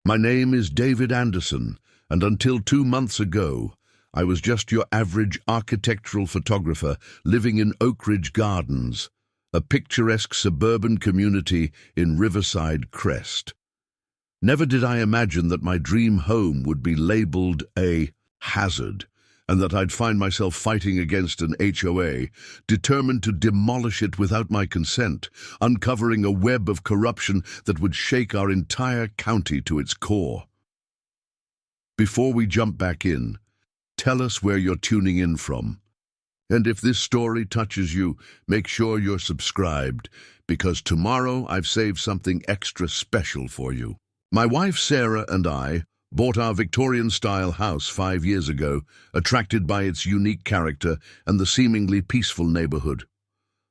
My name is David Anderson, and until 2 months ago, I was just your average architectural photographer living in Oakridge Gardens, a picturesque suburban community in Riverside Crest. Never did I imagine that my dream home would be labeled a hazard, and that I'd find myself fighting against an HOA, determined to demolish it without my consent, uncovering a web of corruption that would shake our entire county to its core. Before we jump back in, tell us where you're tuning in from. And if this story touches you, make sure you're subscribed, because tomorrow I've saved something extra special for you. My wife Sarah and I bought our Victorian-style house 5 years ago, attracted by its unique character and the seemingly peaceful neighborhood.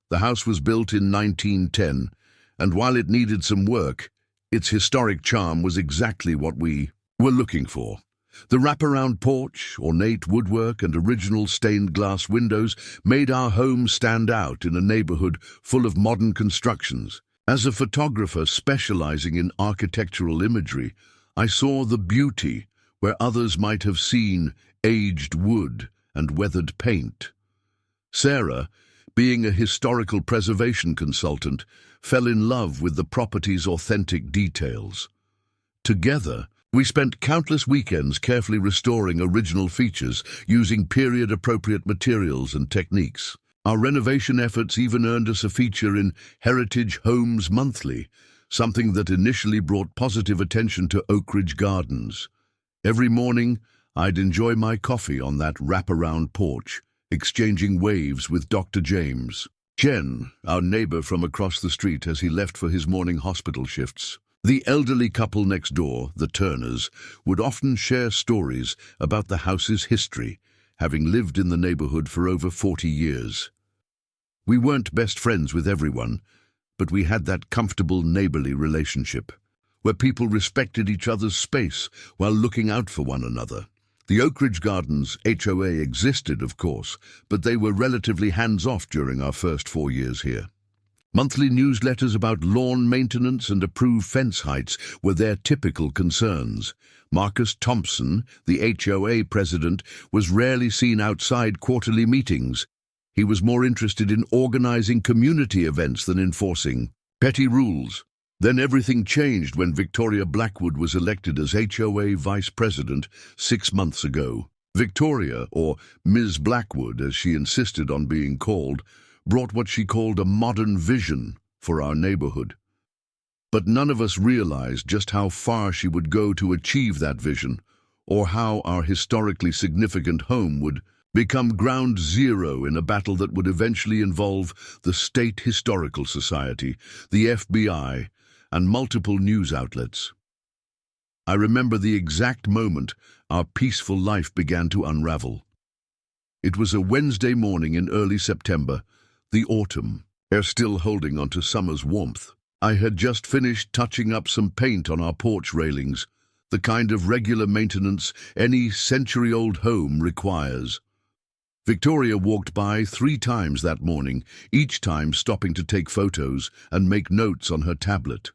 The house was built in 1910, and while it needed some work, its historic charm was exactly what we were looking for. The wraparound porch, ornate woodwork, and original stained glass windows made our home stand out in a neighborhood full of modern constructions. As a photographer specializing in architectural imagery, I saw the beauty where others might have seen aged wood and weathered paint. Sarah, being a historical preservation consultant, fell in love with the property's authentic details. Together, we spent countless weekends carefully restoring original features using period-appropriate materials and techniques. Our renovation efforts even earned us a feature in Heritage Homes Monthly, something that initially brought positive attention to Oakridge Gardens. Every morning, I'd enjoy my coffee on that wraparound porch, exchanging waves with Dr. James. Jen, our neighbor from across the street as he left for his morning hospital shifts. The elderly couple next door, the Turners, would often share stories about the house's history, having lived in the neighborhood for over 40 years. We weren't best friends with everyone, but we had that comfortable neighborly relationship, where people respected each other's space while looking out for one another. The Oakridge Gardens HOA existed, of course, but they were relatively hands-off during our first 4 years here. Monthly newsletters about lawn maintenance and approved fence heights were their typical concerns. Marcus Thompson, the HOA president, was rarely seen outside quarterly meetings. He was more interested in organizing community events than enforcing petty rules. Then everything changed when Victoria Blackwood was elected as HOA vice president 6 months ago. Victoria, or Ms. Blackwood as she insisted on being called, brought what she called a modern vision for our neighborhood. But none of us realized just how far she would go to achieve that vision, or how our historically significant home would become ground zero in a battle that would eventually involve the State Historical Society, the FBI, and multiple news outlets. I remember the exact moment our peaceful life began to unravel. It was a Wednesday morning in early September, the autumn, air still holding onto summer's warmth. I had just finished touching up some paint on our porch railings, the kind of regular maintenance any century-old home requires. Victoria walked by 3 times that morning, each time stopping to take photos and make notes on her tablet.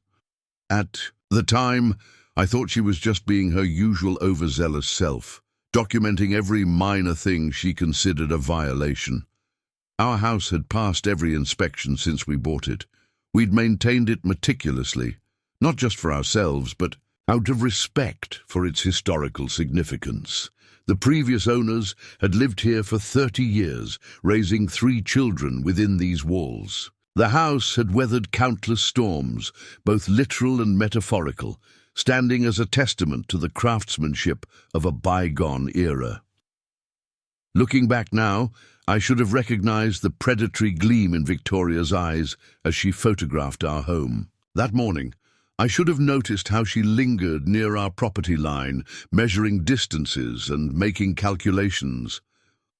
At the time, I thought she was just being her usual overzealous self, documenting every minor thing she considered a violation. Our house had passed every inspection since we bought it. We'd maintained it meticulously, not just for ourselves, but out of respect for its historical significance. The previous owners had lived here for 30 years, raising 3 children within these walls. The house had weathered countless storms, both literal and metaphorical, standing as a testament to the craftsmanship of a bygone era. Looking back now, I should have recognized the predatory gleam in Victoria's eyes as she photographed our home. That morning, I should have noticed how she lingered near our property line, measuring distances and making calculations.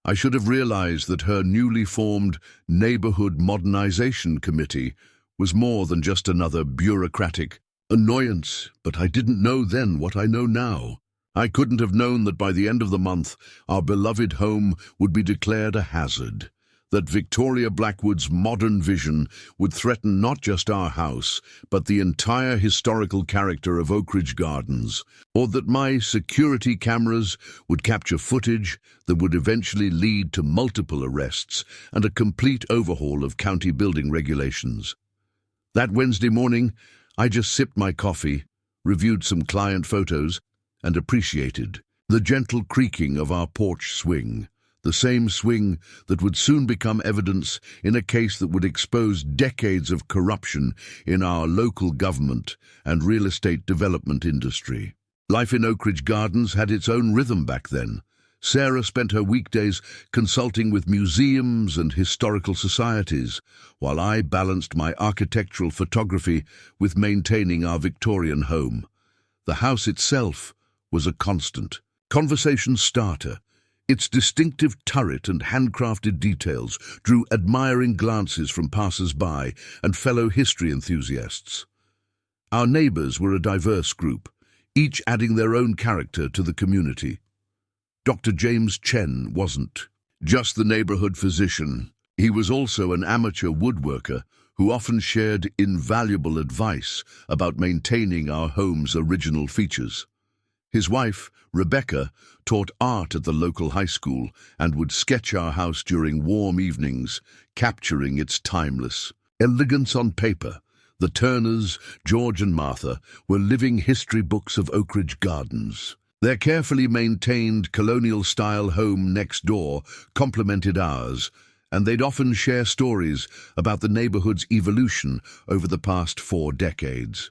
I should have realized that her newly formed Neighborhood Modernization Committee was more than just another bureaucratic annoyance, but I didn't know then what I know now. I couldn't have known that by the end of the month, our beloved home would be declared a hazard, that Victoria Blackwood's modern vision would threaten not just our house, but the entire historical character of Oakridge Gardens, or that my security cameras would capture footage that would eventually lead to multiple arrests and a complete overhaul of county building regulations. That Wednesday morning, I just sipped my coffee, reviewed some client photos, and appreciated the gentle creaking of our porch swing. The same swing that would soon become evidence in a case that would expose decades of corruption in our local government and real estate development industry. Life in Oakridge Gardens had its own rhythm back then. Sarah spent her weekdays consulting with museums and historical societies, while I balanced my architectural photography with maintaining our Victorian home. The house itself was a constant conversation starter. Its distinctive turret and handcrafted details drew admiring glances from passers-by and fellow history enthusiasts. Our neighbours were a diverse group, each adding their own character to the community. Dr. James Chen wasn't just the neighbourhood physician. He was also an amateur woodworker who often shared invaluable advice about maintaining our home's original features. His wife, Rebecca, taught art at the local high school and would sketch our house during warm evenings, capturing its timeless elegance on paper. The Turners, George and Martha, were living history books of Oakridge Gardens. Their carefully maintained colonial-style home next door complemented ours, and they'd often share stories about the neighborhood's evolution over the past 4 decades.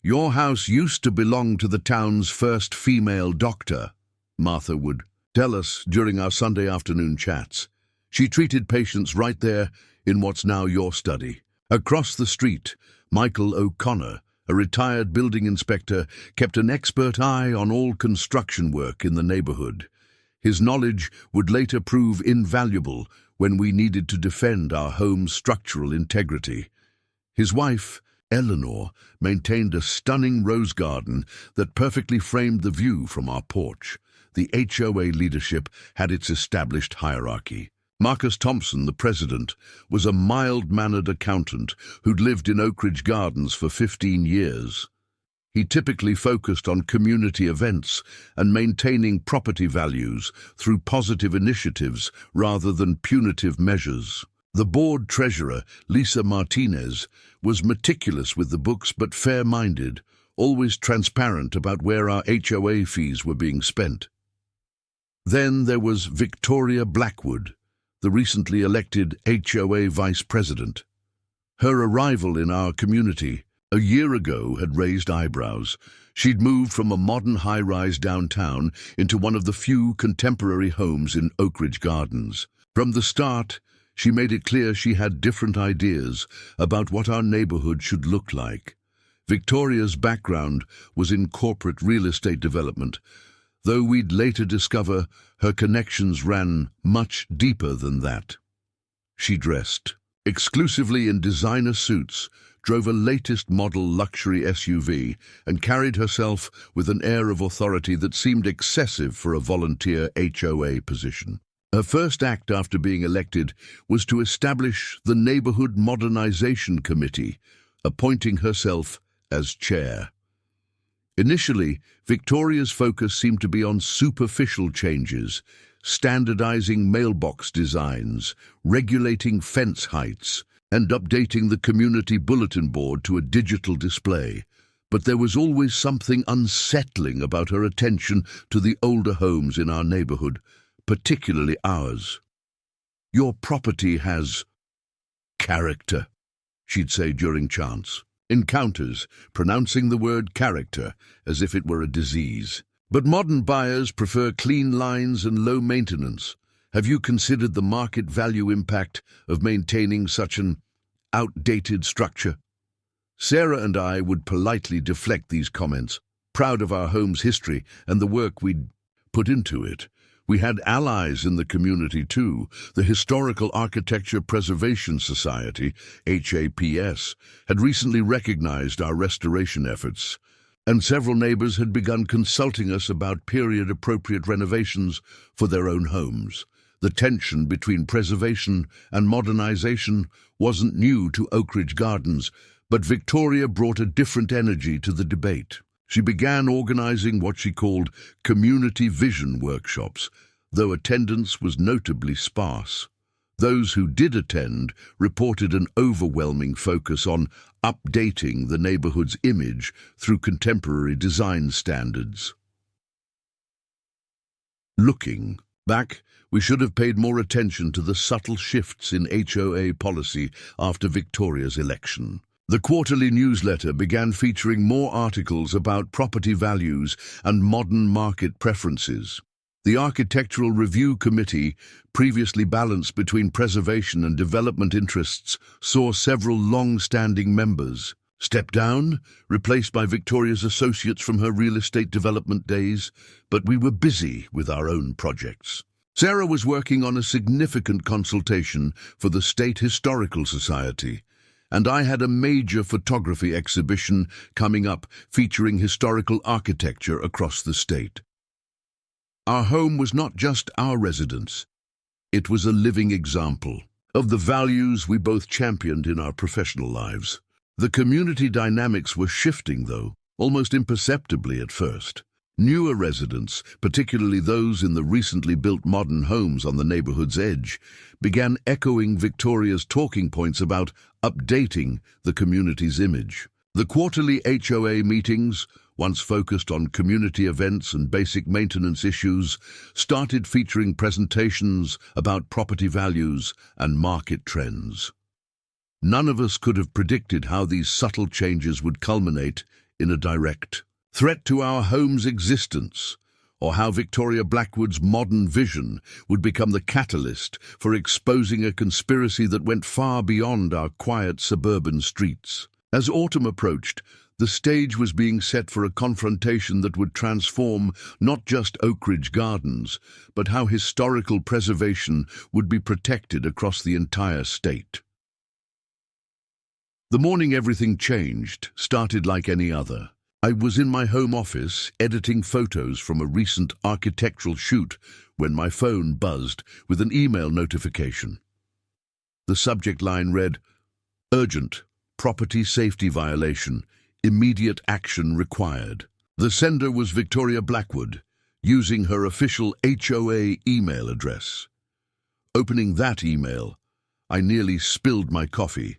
"Your house used to belong to the town's first female doctor," Martha would tell us during our Sunday afternoon chats. "She treated patients right there in what's now your study." Across the street, Michael O'Connor, a retired building inspector, kept an expert eye on all construction work in the neighborhood. His knowledge would later prove invaluable when we needed to defend our home's structural integrity. His wife, Eleanor, maintained a stunning rose garden that perfectly framed the view from our porch. The HOA leadership had its established hierarchy. Marcus Thompson, the president, was a mild-mannered accountant who'd lived in Oakridge Gardens for 15 years. He typically focused on community events and maintaining property values through positive initiatives rather than punitive measures. The board treasurer, Lisa Martinez, was meticulous with the books but fair-minded, always transparent about where our HOA fees were being spent. Then there was Victoria Blackwood, the recently elected HOA vice president. Her arrival in our community a year ago had raised eyebrows. She'd moved from a modern high-rise downtown into one of the few contemporary homes in Oakridge Gardens. From the start, she made it clear she had different ideas about what our neighborhood should look like. Victoria's background was in corporate real estate development, though we'd later discover her connections ran much deeper than that. She dressed exclusively in designer suits, drove a latest model luxury SUV, and carried herself with an air of authority that seemed excessive for a volunteer HOA position. Her first act after being elected was to establish the Neighborhood Modernization Committee, appointing herself as chair. Initially, Victoria's focus seemed to be on superficial changes, standardizing mailbox designs, regulating fence heights, and updating the community bulletin board to a digital display. But there was always something unsettling about her attention to the older homes in our neighborhood, particularly ours. "Your property has character," she'd say during chants encounters, pronouncing the word character as if it were a disease. "But modern buyers prefer clean lines and low maintenance. Have you considered the market value impact of maintaining such an outdated structure?" Sarah and I would politely deflect these comments, proud of our home's history and the work we'd put into it. We had allies in the community too. The Historical Architecture Preservation Society, HAPS, had recently recognized our restoration efforts, and several neighbors had begun consulting us about period-appropriate renovations for their own homes. The tension between preservation and modernization wasn't new to Oakridge Gardens, but Victoria brought a different energy to the debate. She began organizing what she called community vision workshops, though attendance was notably sparse. Those who did attend reported an overwhelming focus on updating the neighborhood's image through contemporary design standards. Looking back, we should have paid more attention to the subtle shifts in HOA policy after Victoria's election. The quarterly newsletter began featuring more articles about property values and modern market preferences. The Architectural Review Committee, previously balanced between preservation and development interests, saw several long-standing members step down, replaced by Victoria's associates from her real estate development days, but we were busy with our own projects. Sarah was working on a significant consultation for the State Historical Society, and I had a major photography exhibition coming up featuring historical architecture across the state. Our home was not just our residence. It was a living example of the values we both championed in our professional lives. The community dynamics were shifting, though, almost imperceptibly at first. Newer residents, particularly those in the recently built modern homes on the neighborhood's edge, began echoing Victoria's talking points about updating the community's image. The quarterly HOA meetings, once focused on community events and basic maintenance issues, started featuring presentations about property values and market trends. None of us could have predicted how these subtle changes would culminate in a direct threat to our home's existence, or how Victoria Blackwood's modern vision would become the catalyst for exposing a conspiracy that went far beyond our quiet suburban streets. As autumn approached, the stage was being set for a confrontation that would transform not just Oakridge Gardens, but how historical preservation would be protected across the entire state. The morning everything changed started like any other. I was in my home office editing photos from a recent architectural shoot when my phone buzzed with an email notification. The subject line read, "Urgent, property safety violation, immediate action required." The sender was Victoria Blackwood, using her official HOA email address. Opening that email, I nearly spilled my coffee.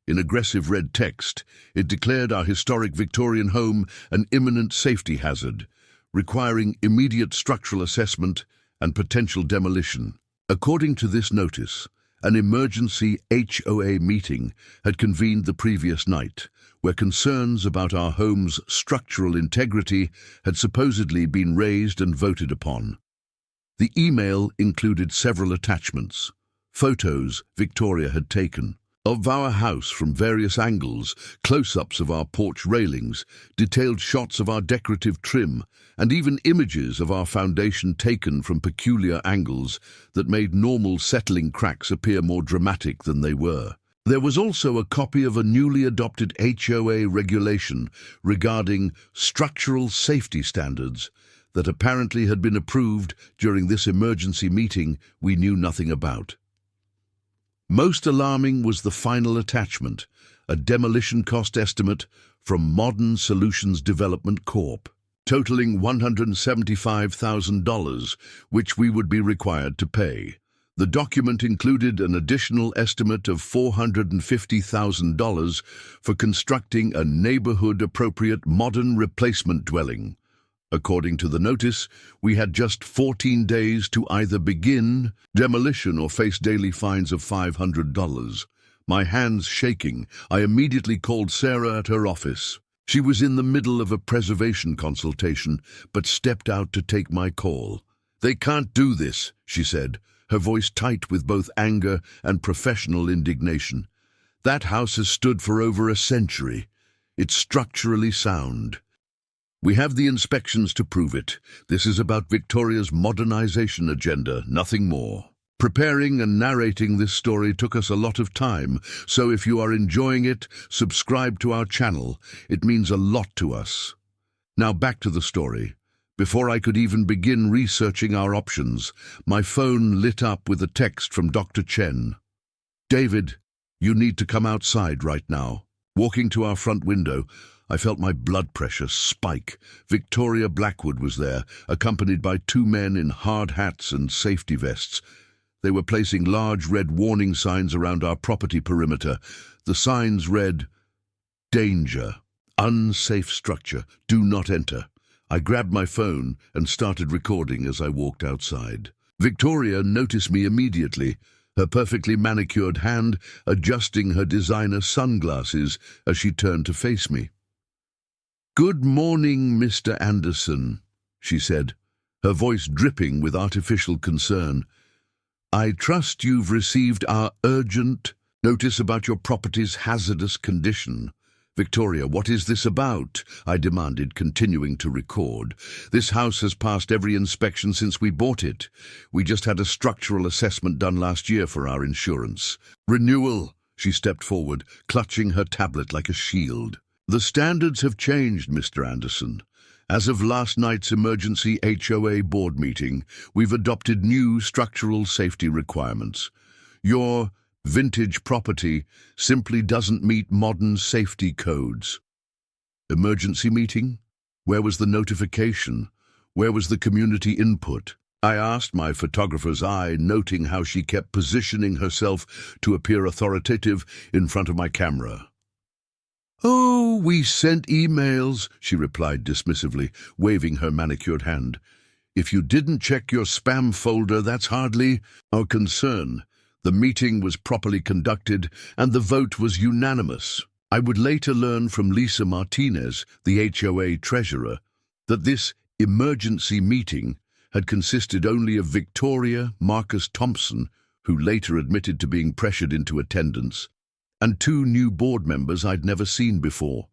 In aggressive red text, it declared our historic Victorian home an imminent safety hazard, requiring immediate structural assessment and potential demolition. According to this notice, an emergency HOA meeting had convened the previous night, where concerns about our home's structural integrity had supposedly been raised and voted upon. The email included several attachments, photos Victoria had taken of our house from various angles, close-ups of our porch railings, detailed shots of our decorative trim, and even images of our foundation taken from peculiar angles that made normal settling cracks appear more dramatic than they were. There was also a copy of a newly adopted HOA regulation regarding structural safety standards that apparently had been approved during this emergency meeting we knew nothing about. Most alarming was the final attachment, a demolition cost estimate from Modern Solutions Development Corp., totaling $175,000, which we would be required to pay. The document included an additional estimate of $450,000 for constructing a neighborhood-appropriate modern replacement dwelling. According to the notice, we had just 14 days to either begin demolition or face daily fines of $500. My hands shaking, I immediately called Sarah at her office. She was in the middle of a preservation consultation, but stepped out to take my call. "They can't do this," she said, her voice tight with both anger and professional indignation. "That house has stood for over a century. It's structurally sound. We have the inspections to prove it. This is about Victoria's modernization agenda, nothing more." Preparing and narrating this story took us a lot of time, so if you are enjoying it, subscribe to our channel. It means a lot to us. Now back to the story. Before I could even begin researching our options, my phone lit up with a text from Dr. Chen. "David, you need to come outside right now." Walking to our front window, I felt my blood pressure spike. Victoria Blackwood was there, accompanied by two men in hard hats and safety vests. They were placing large red warning signs around our property perimeter. The signs read, "Danger, unsafe structure, do not enter." I grabbed my phone and started recording as I walked outside. Victoria noticed me immediately, her perfectly manicured hand adjusting her designer sunglasses as she turned to face me. "Good morning, Mr. Anderson," she said, her voice dripping with artificial concern. "I trust you've received our urgent notice about your property's hazardous condition." "Victoria, what is this about?" I demanded, continuing to record. "This house has passed every inspection since we bought it. We just had a structural assessment done last year for our insurance." "Renewal," she stepped forward, clutching her tablet like a shield. "The standards have changed, Mr. Anderson. As of last night's emergency HOA board meeting, we've adopted new structural safety requirements. Your vintage property simply doesn't meet modern safety codes." Emergency meeting? Where was the notification? Where was the community input? I asked, my photographer's eye noting how she kept positioning herself to appear authoritative in front of my camera. "Oh, we sent emails," she replied dismissively, waving her manicured hand. "If you didn't check your spam folder, that's hardly our concern. The meeting was properly conducted, and the vote was unanimous." I would later learn from Lisa Martinez, the HOA treasurer, that this emergency meeting had consisted only of Victoria, Marcus Thompson, who later admitted to being pressured into attendance, and two new board members I'd never seen before,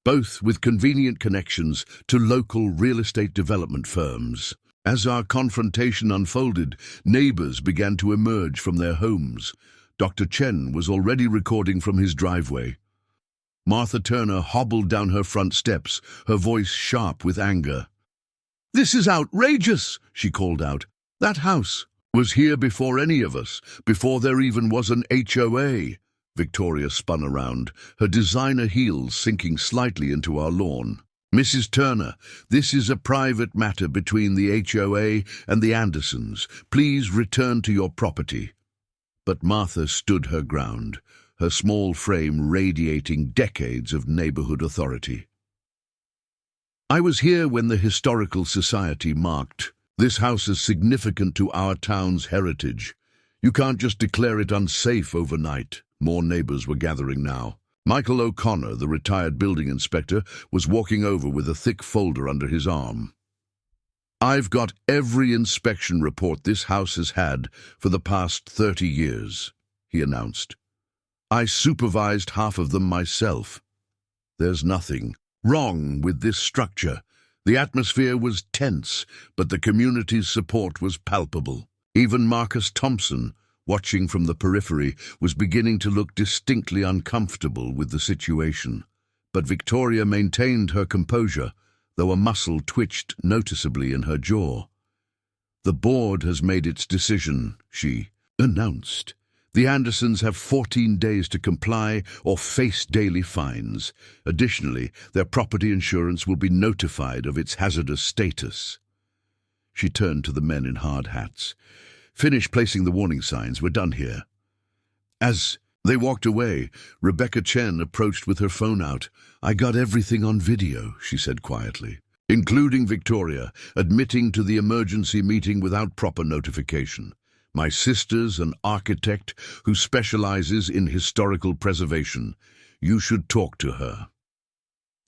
both with convenient connections to local real estate development firms. As our confrontation unfolded, neighbors began to emerge from their homes. Dr. Chen was already recording from his driveway. Martha Turner hobbled down her front steps, her voice sharp with anger. "This is outrageous," she called out. "That house was here before any of us, before there even was an HOA." Victoria spun around, her designer heels sinking slightly into our lawn. "Mrs. Turner, this is a private matter between the HOA and the Andersons. Please return to your property." But Martha stood her ground, her small frame radiating decades of neighborhood authority. "I was here when the Historical Society marked this house as significant to our town's heritage. You can't just declare it unsafe overnight." More neighbors were gathering now. Michael O'Connor, the retired building inspector, was walking over with a thick folder under his arm. "I've got every inspection report this house has had for the past 30 years, he announced. "I supervised half of them myself. There's nothing wrong with this structure." The atmosphere was tense, but the community's support was palpable. Even Marcus Thompson, watching from the periphery, was beginning to look distinctly uncomfortable with the situation. But Victoria maintained her composure, though a muscle twitched noticeably in her jaw. "The board has made its decision," she announced. "The Andersons have 14 days to comply or face daily fines. Additionally, their property insurance will be notified of its hazardous status." She turned to the men in hard hats. "Finish placing the warning signs. We're done here." As they walked away, Rebecca Chen approached with her phone out. "I got everything on video," she said quietly, "including Victoria admitting to the emergency meeting without proper notification. My sister's an architect who specializes in historical preservation. You should talk to her."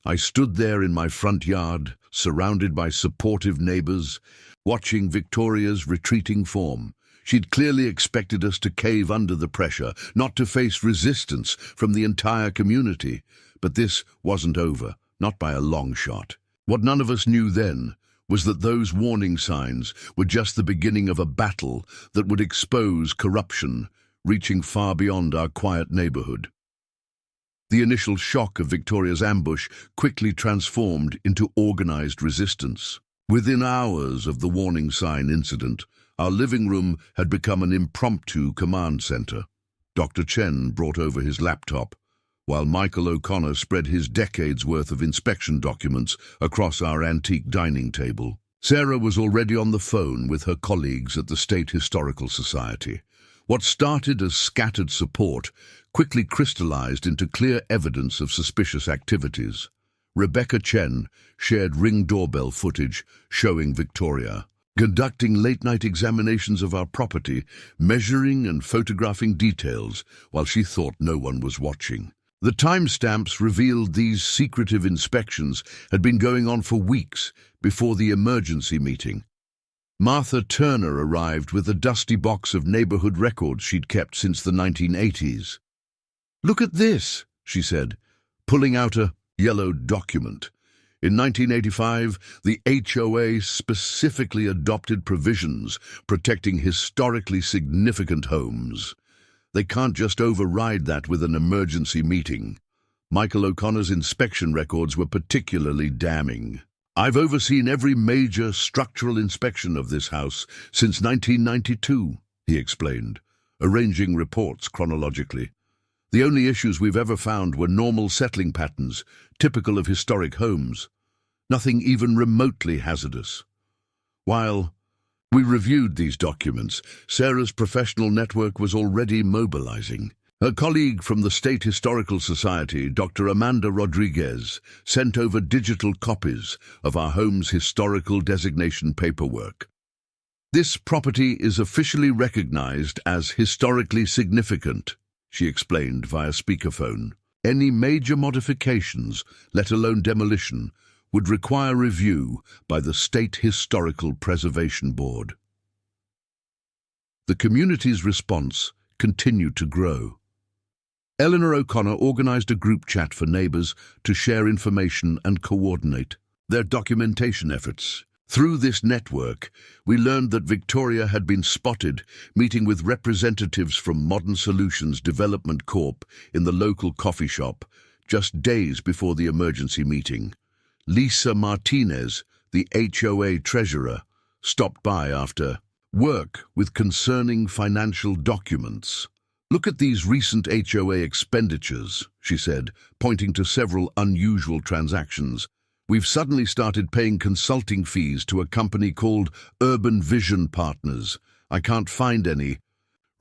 I stood there in my front yard, surrounded by supportive neighbors, watching Victoria's retreating form. She'd clearly expected us to cave under the pressure, not to face resistance from the entire community. But this wasn't over, not by a long shot. What none of us knew then was that those warning signs were just the beginning of a battle that would expose corruption, reaching far beyond our quiet neighborhood. The initial shock of Victoria's ambush quickly transformed into organized resistance. Within hours of the warning sign incident, our living room had become an impromptu command center. Dr. Chen brought over his laptop, while Michael O'Connor spread his decades' worth of inspection documents across our antique dining table. Sarah was already on the phone with her colleagues at the State Historical Society. What started as scattered support quickly crystallized into clear evidence of suspicious activities. Rebecca Chen shared Ring doorbell footage showing Victoria conducting late-night examinations of our property, measuring and photographing details while she thought no one was watching. The timestamps revealed these secretive inspections had been going on for weeks before the emergency meeting. Martha Turner arrived with a dusty box of neighborhood records she'd kept since the 1980s. "Look at this," she said, pulling out a yellow document. In 1985, the HOA specifically adopted provisions protecting historically significant homes. They can't just override that with an emergency meeting. Michael O'Connor's inspection records were particularly damning. "I've overseen every major structural inspection of this house since 1992, he explained, arranging reports chronologically. "The only issues we've ever found were normal settling patterns, typical of historic homes. Nothing even remotely hazardous." While we reviewed these documents, Sarah's professional network was already mobilizing. Her colleague from the State Historical Society, Dr. Amanda Rodriguez, sent over digital copies of our home's historical designation paperwork. "This property is officially recognized as historically significant," she explained via speakerphone. "Any major modifications, let alone demolition, would require review by the State Historical Preservation Board." The community's response continued to grow. Eleanor O'Connor organized a group chat for neighbors to share information and coordinate their documentation efforts. Through this network, we learned that Victoria had been spotted meeting with representatives from Modern Solutions Development Corp in the local coffee shop just days before the emergency meeting. Lisa Martinez, the HOA treasurer, stopped by after work with concerning financial documents. "Look at these recent HOA expenditures," she said, pointing to several unusual transactions. "We've suddenly started paying consulting fees to a company called Urban Vision Partners. I can't find any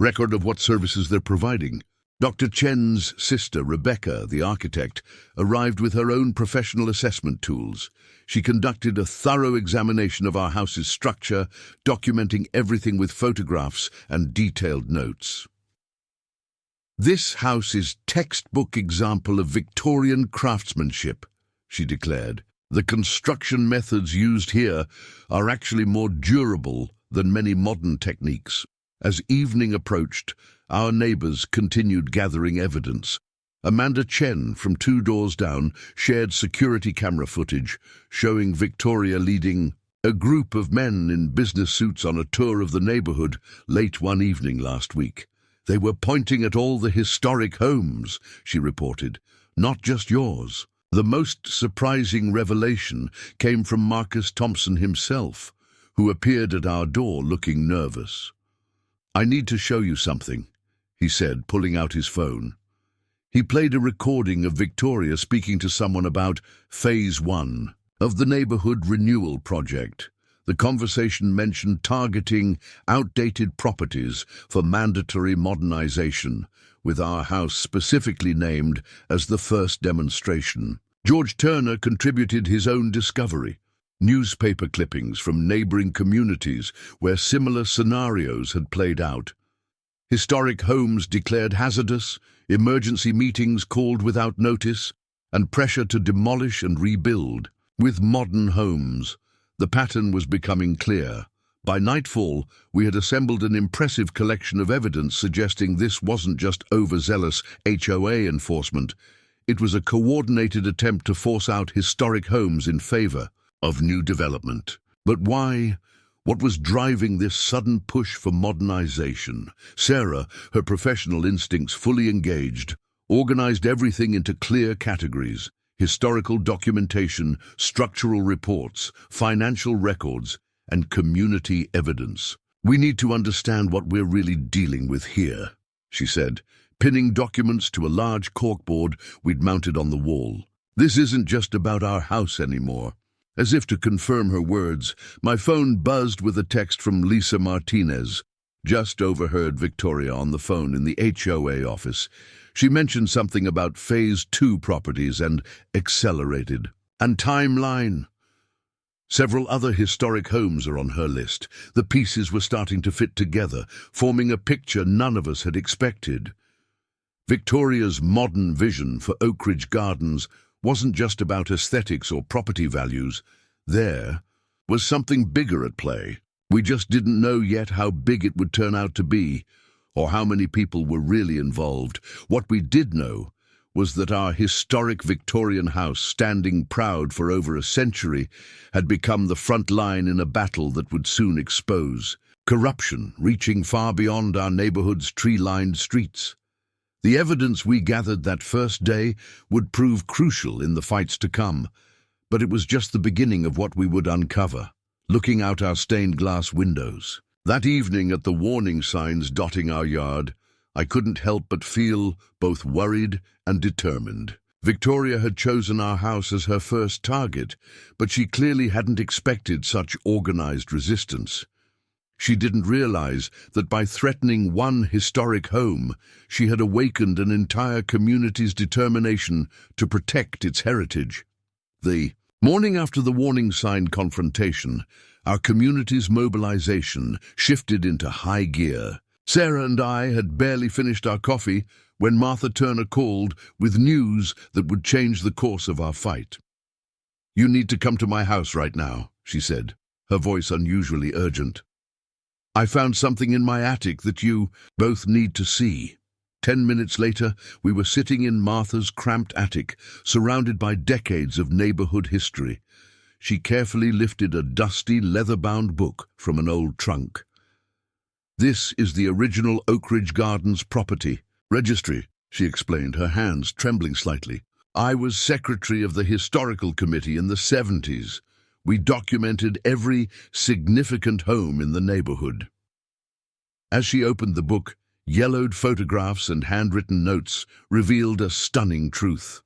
record of what services they're providing." Dr. Chen's sister, Rebecca, the architect, arrived with her own professional assessment tools. She conducted a thorough examination of our house's structure, documenting everything with photographs and detailed notes. "This house is textbook example of Victorian craftsmanship," she declared. "The construction methods used here are actually more durable than many modern techniques." As evening approached, our neighbors continued gathering evidence. Amanda Chen, from 2 doors down, shared security camera footage showing Victoria leading a group of men in business suits on a tour of the neighborhood late one evening last week. "They were pointing at all the historic homes," she reported, "not just yours." The most surprising revelation came from Marcus Thompson himself, who appeared at our door looking nervous. "I need to show you something," he said, pulling out his phone. He played a recording of Victoria speaking to someone about Phase 1 of the neighborhood renewal project. The conversation mentioned targeting outdated properties for mandatory modernization, with our house specifically named as the first demonstration. George Turner contributed his own discovery, newspaper clippings from neighboring communities where similar scenarios had played out. Historic homes declared hazardous, emergency meetings called without notice, and pressure to demolish and rebuild. With modern homes, the pattern was becoming clear. By nightfall, we had assembled an impressive collection of evidence suggesting this wasn't just overzealous HOA enforcement. It was a coordinated attempt to force out historic homes in favor of new development. But why? What was driving this sudden push for modernization? Sarah, her professional instincts fully engaged, organized everything into clear categories: historical documentation, structural reports, financial records, and community evidence. "We need to understand what we're really dealing with here," she said, pinning documents to a large corkboard we'd mounted on the wall. "This isn't just about our house anymore." As if to confirm her words, my phone buzzed with a text from Lisa Martinez. Just overheard Victoria on the phone in the HOA office. She mentioned something about Phase 2 properties and accelerated. And timeline. Several other historic homes are on her list. The pieces were starting to fit together, forming a picture none of us had expected. Victoria's modern vision for Oakridge Gardens wasn't just about aesthetics or property values. There was something bigger at play. We just didn't know yet how big it would turn out to be, or how many people were really involved. What we did know was that our historic Victorian house, standing proud for over a century, had become the front line in a battle that would soon expose corruption reaching far beyond our neighborhood's tree-lined streets. The evidence we gathered that first day would prove crucial in the fights to come, but it was just the beginning of what we would uncover, looking out our stained glass windows. That evening at the warning signs dotting our yard, I couldn't help but feel both worried and determined. Victoria had chosen our house as her first target, but she clearly hadn't expected such organized resistance. She didn't realize that by threatening one historic home, she had awakened an entire community's determination to protect its heritage. The morning after the warning sign confrontation, our community's mobilization shifted into high gear. Sarah and I had barely finished our coffee when Martha Turner called with news that would change the course of our fight. "You need to come to my house right now," she said, her voice unusually urgent. "I found something in my attic that you both need to see." 10 minutes later, we were sitting in Martha's cramped attic, surrounded by decades of neighborhood history. She carefully lifted a dusty, leather-bound book from an old trunk. "This is the original Oakridge Gardens property registry," she explained, her hands trembling slightly. "I was secretary of the historical committee in the 70s. We documented every significant home in the neighborhood." As she opened the book, yellowed photographs and handwritten notes revealed a stunning truth.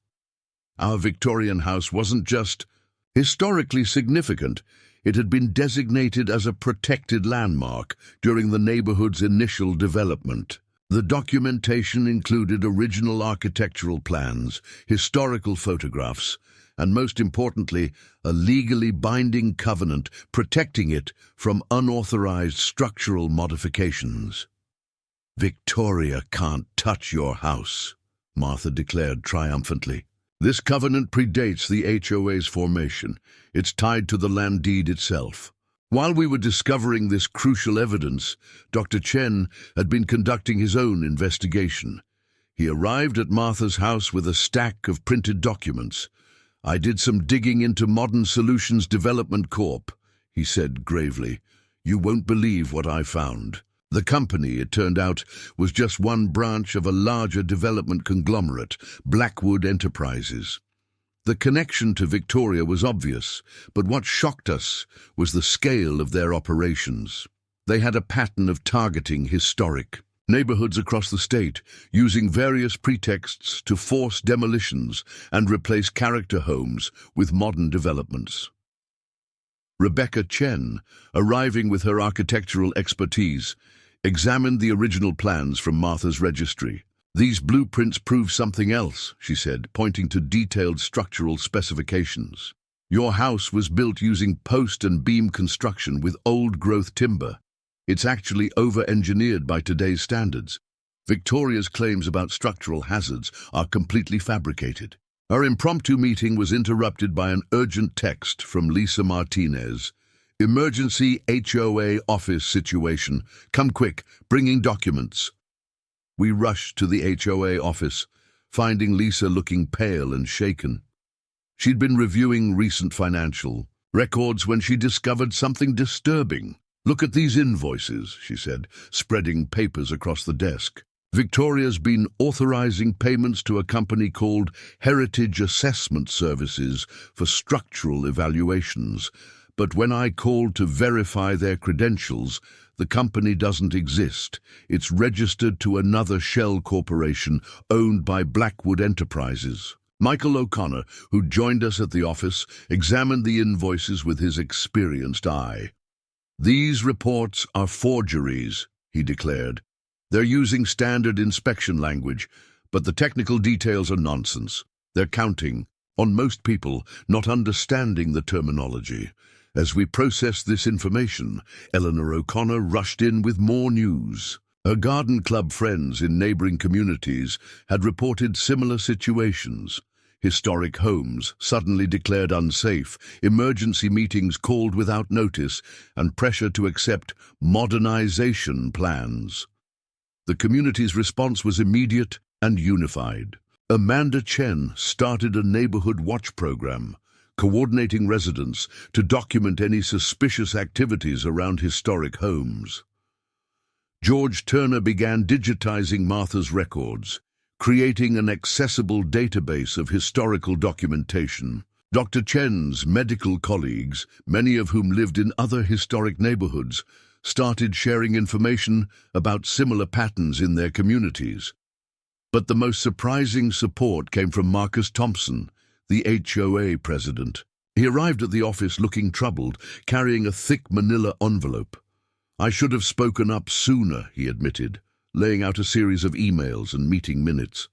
Our Victorian house wasn't just historically significant, it had been designated as a protected landmark during the neighborhood's initial development. The documentation included original architectural plans, historical photographs, and most importantly, a legally binding covenant protecting it from unauthorized structural modifications. "Victoria can't touch your house," Martha declared triumphantly. "This covenant predates the HOA's formation. It's tied to the land deed itself." While we were discovering this crucial evidence, Dr. Chen had been conducting his own investigation. He arrived at Martha's house with a stack of printed documents. "I did some digging into Modern Solutions Development Corp.," he said gravely. "You won't believe what I found." The company, it turned out, was just one branch of a larger development conglomerate, Blackwood Enterprises. The connection to Victoria was obvious, but what shocked us was the scale of their operations. They had a pattern of targeting historic neighborhoods across the state, using various pretexts to force demolitions and replace character homes with modern developments. Rebecca Chen, arriving with her architectural expertise, examined the original plans from Martha's registry. "These blueprints prove something else," she said, pointing to detailed structural specifications. "Your house was built using post and beam construction with old-growth timber. It's actually over-engineered by today's standards. Victoria's claims about structural hazards are completely fabricated." Our impromptu meeting was interrupted by an urgent text from Lisa Martinez. "Emergency HOA office situation. Come quick, bringing documents." We rushed to the HOA office, finding Lisa looking pale and shaken. She'd been reviewing recent financial records when she discovered something disturbing. "Look at these invoices," she said, spreading papers across the desk. Victoria's been authorizing payments to a company called Heritage Assessment Services for structural evaluations, but when I called to verify their credentials, the company doesn't exist. It's registered to another shell corporation owned by Blackwood Enterprises. Michael O'Connor, who joined us at the office, examined the invoices with his experienced eye. "These reports are forgeries," he declared. "They're using standard inspection language, but the technical details are nonsense. They're counting on most people not understanding the terminology." As we processed this information, Eleanor O'Connor rushed in with more news. Her garden club friends in neighboring communities had reported similar situations. Historic homes suddenly declared unsafe, emergency meetings called without notice, and pressure to accept modernization plans. The community's response was immediate and unified. Amanda Chen started a neighborhood watch program, coordinating residents to document any suspicious activities around historic homes. George Turner began digitizing Martha's records, creating an accessible database of historical documentation. Dr. Chen's medical colleagues, many of whom lived in other historic neighborhoods, started sharing information about similar patterns in their communities. But the most surprising support came from Marcus Thompson, the HOA president. He arrived at the office looking troubled, carrying a thick manila envelope. "I should have spoken up sooner," he admitted, laying out a series of emails and meeting minutes.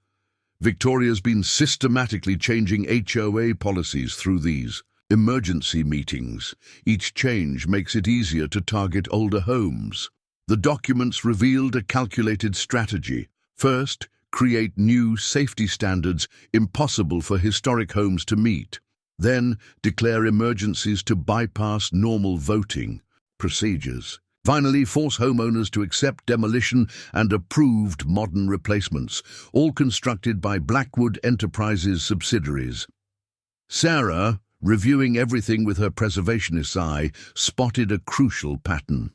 "Victoria's been systematically changing HOA policies through these emergency meetings. Each change makes it easier to target older homes." The documents revealed a calculated strategy. First, create new safety standards impossible for historic homes to meet. Then, declare emergencies to bypass normal voting procedures. Finally, force homeowners to accept demolition and approved modern replacements, all constructed by Blackwood Enterprises subsidiaries. Sarah, reviewing everything with her preservationist eye, spotted a crucial pattern.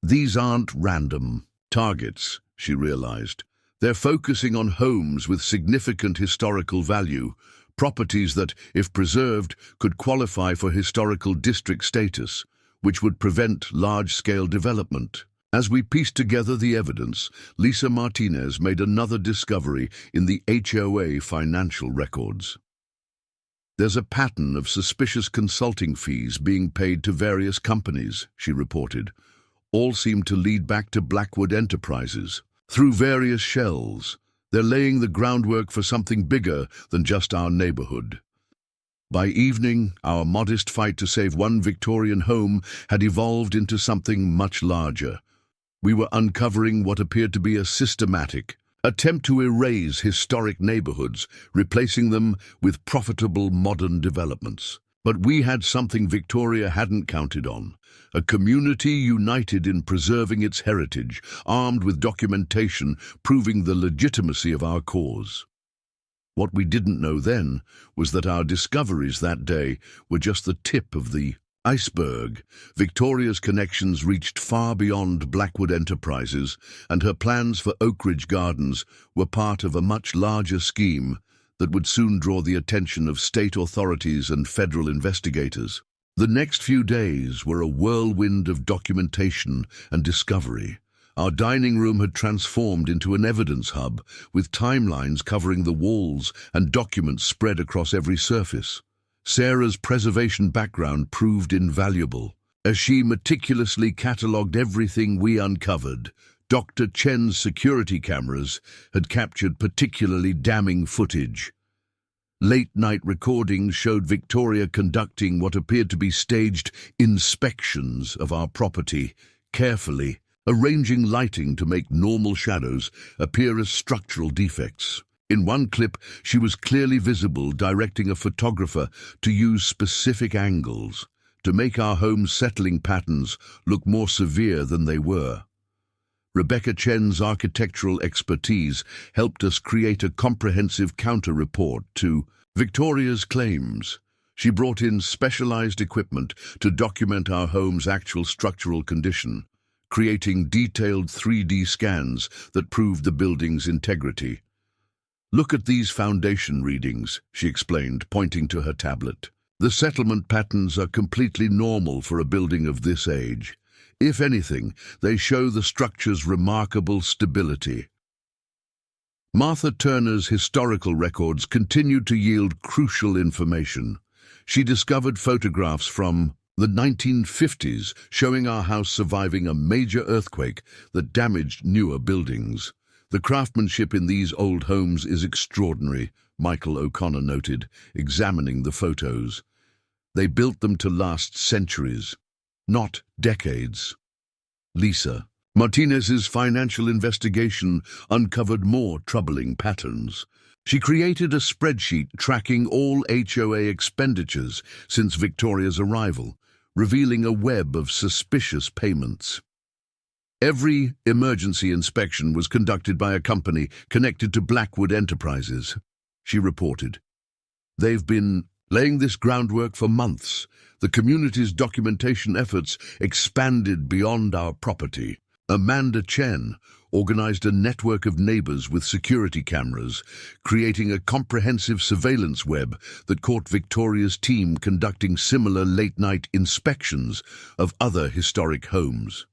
"These aren't random targets," she realized. "They're focusing on homes with significant historical value, properties that, if preserved, could qualify for historical district status, which would prevent large-scale development." As we pieced together the evidence, Lisa Martinez made another discovery in the HOA financial records. "There's a pattern of suspicious consulting fees being paid to various companies," she reported. "All seem to lead back to Blackwood Enterprises. Through various shells, they're laying the groundwork for something bigger than just our neighborhood." By evening, our modest fight to save one Victorian home had evolved into something much larger. We were uncovering what appeared to be a systematic attempt to erase historic neighborhoods, replacing them with profitable modern developments. But we had something Victoria hadn't counted on: a community united in preserving its heritage, armed with documentation proving the legitimacy of our cause. What we didn't know then was that our discoveries that day were just the tip of the iceberg. Victoria's connections reached far beyond Blackwood Enterprises, and her plans for Oakridge Gardens were part of a much larger scheme that would soon draw the attention of state authorities and federal investigators. The next few days were a whirlwind of documentation and discovery. Our dining room had transformed into an evidence hub, with timelines covering the walls and documents spread across every surface. Sarah's preservation background proved invaluable. As she meticulously catalogued everything we uncovered, Dr. Chen's security cameras had captured particularly damning footage. Late-night recordings showed Victoria conducting what appeared to be staged inspections of our property, carefully arranging lighting to make normal shadows appear as structural defects. In one clip, she was clearly visible directing a photographer to use specific angles to make our home's settling patterns look more severe than they were. Rebecca Chen's architectural expertise helped us create a comprehensive counter-report to Victoria's claims. She brought in specialized equipment to document our home's actual structural condition, creating detailed 3D scans that proved the building's integrity. "Look at these foundation readings," she explained, pointing to her tablet. "The settlement patterns are completely normal for a building of this age. If anything, they show the structure's remarkable stability." Martha Turner's historical records continued to yield crucial information. She discovered photographs from the 1950s showing our house surviving a major earthquake that damaged newer buildings. "The craftsmanship in these old homes is extraordinary," Michael O'Connor noted, examining the photos. "They built them to last centuries, not decades." Lisa Martinez's financial investigation uncovered more troubling patterns. She created a spreadsheet tracking all HOA expenditures since Victoria's arrival, revealing a web of suspicious payments. Every emergency inspection was conducted by a company connected to Blackwood Enterprises, she reported. "They've been laying this groundwork for months. The community's documentation efforts expanded beyond our property." Amanda Chen organized a network of neighbors with security cameras, creating a comprehensive surveillance web that caught Victoria's team conducting similar late-night inspections of other historic homes.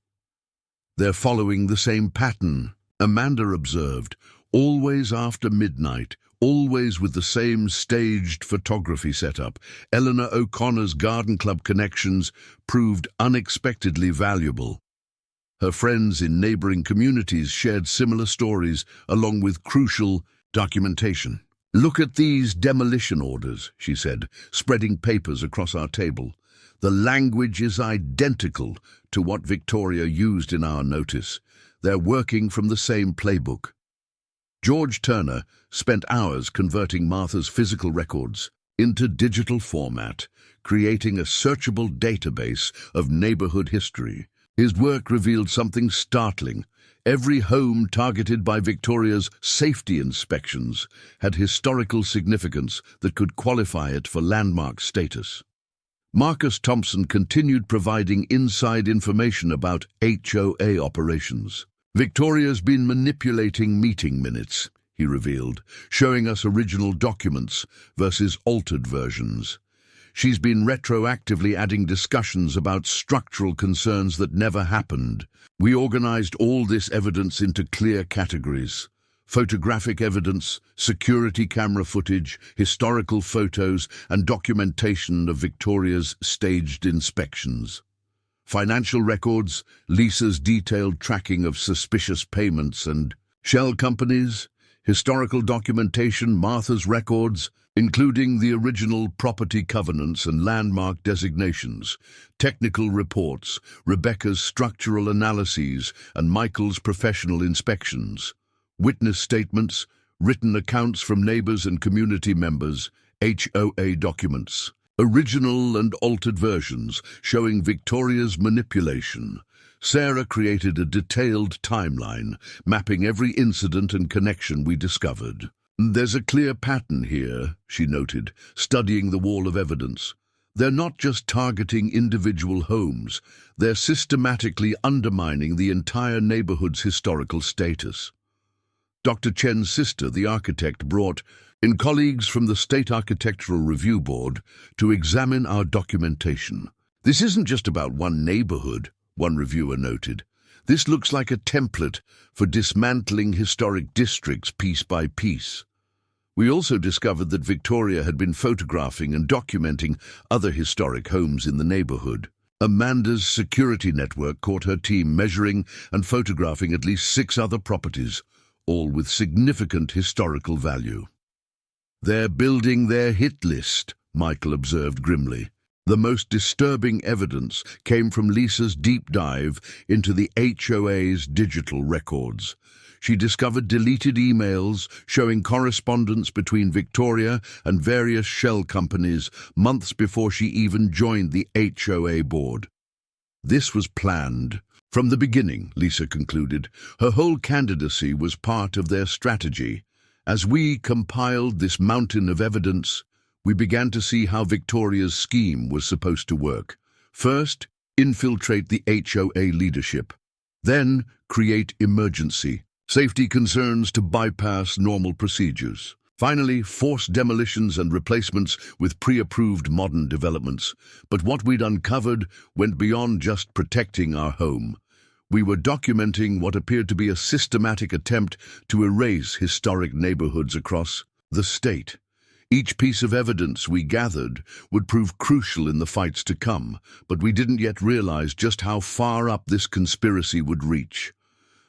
"They're following the same pattern," Amanda observed, "always after midnight, always with the same staged photography setup." Eleanor O'Connor's garden club connections proved unexpectedly valuable. Her friends in neighboring communities shared similar stories along with crucial documentation. "Look at these demolition orders," she said, spreading papers across our table. "The language is identical to what Victoria used in our notice. They're working from the same playbook." George Turner spent hours converting Martha's physical records into digital format, creating a searchable database of neighborhood history. His work revealed something startling. Every home targeted by Victoria's safety inspections had historical significance that could qualify it for landmark status. Marcus Thompson continued providing inside information about HOA operations. "Victoria's been manipulating meeting minutes," he revealed, showing us original documents versus altered versions. "She's been retroactively adding discussions about structural concerns that never happened. We organized all this evidence into clear categories: photographic evidence, security camera footage, historical photos, and documentation of Victoria's staged inspections. Financial records, Lisa's detailed tracking of suspicious payments and shell companies, historical documentation, Martha's records, including the original property covenants and landmark designations, technical reports, Rebecca's structural analyses, and Michael's professional inspections, witness statements, written accounts from neighbors and community members, HOA documents, original and altered versions showing Victoria's manipulation." Sarah created a detailed timeline, mapping every incident and connection we discovered. "There's a clear pattern here," she noted, studying the wall of evidence. "They're not just targeting individual homes, they're systematically undermining the entire neighborhood's historical status." Dr. Chen's sister, the architect, brought in colleagues from the State Architectural Review Board to examine our documentation. "This isn't just about one neighborhood," one reviewer noted. "This looks like a template for dismantling historic districts piece by piece." We also discovered that Victoria had been photographing and documenting other historic homes in the neighborhood. Amanda's security network caught her team measuring and photographing at least 6 other properties, all with significant historical value. "They're building their hit list," Michael observed grimly. The most disturbing evidence came from Lisa's deep dive into the HOA's digital records. She discovered deleted emails showing correspondence between Victoria and various shell companies months before she even joined the HOA board. "This was planned from the beginning," Lisa concluded. "Her whole candidacy was part of their strategy." As we compiled this mountain of evidence, we began to see how Victoria's scheme was supposed to work. First, infiltrate the HOA leadership. Then create emergency safety concerns to bypass normal procedures. Finally, force demolitions and replacements with pre-approved modern developments. But what we'd uncovered went beyond just protecting our home. We were documenting what appeared to be a systematic attempt to erase historic neighborhoods across the state. Each piece of evidence we gathered would prove crucial in the fights to come, but we didn't yet realize just how far up this conspiracy would reach.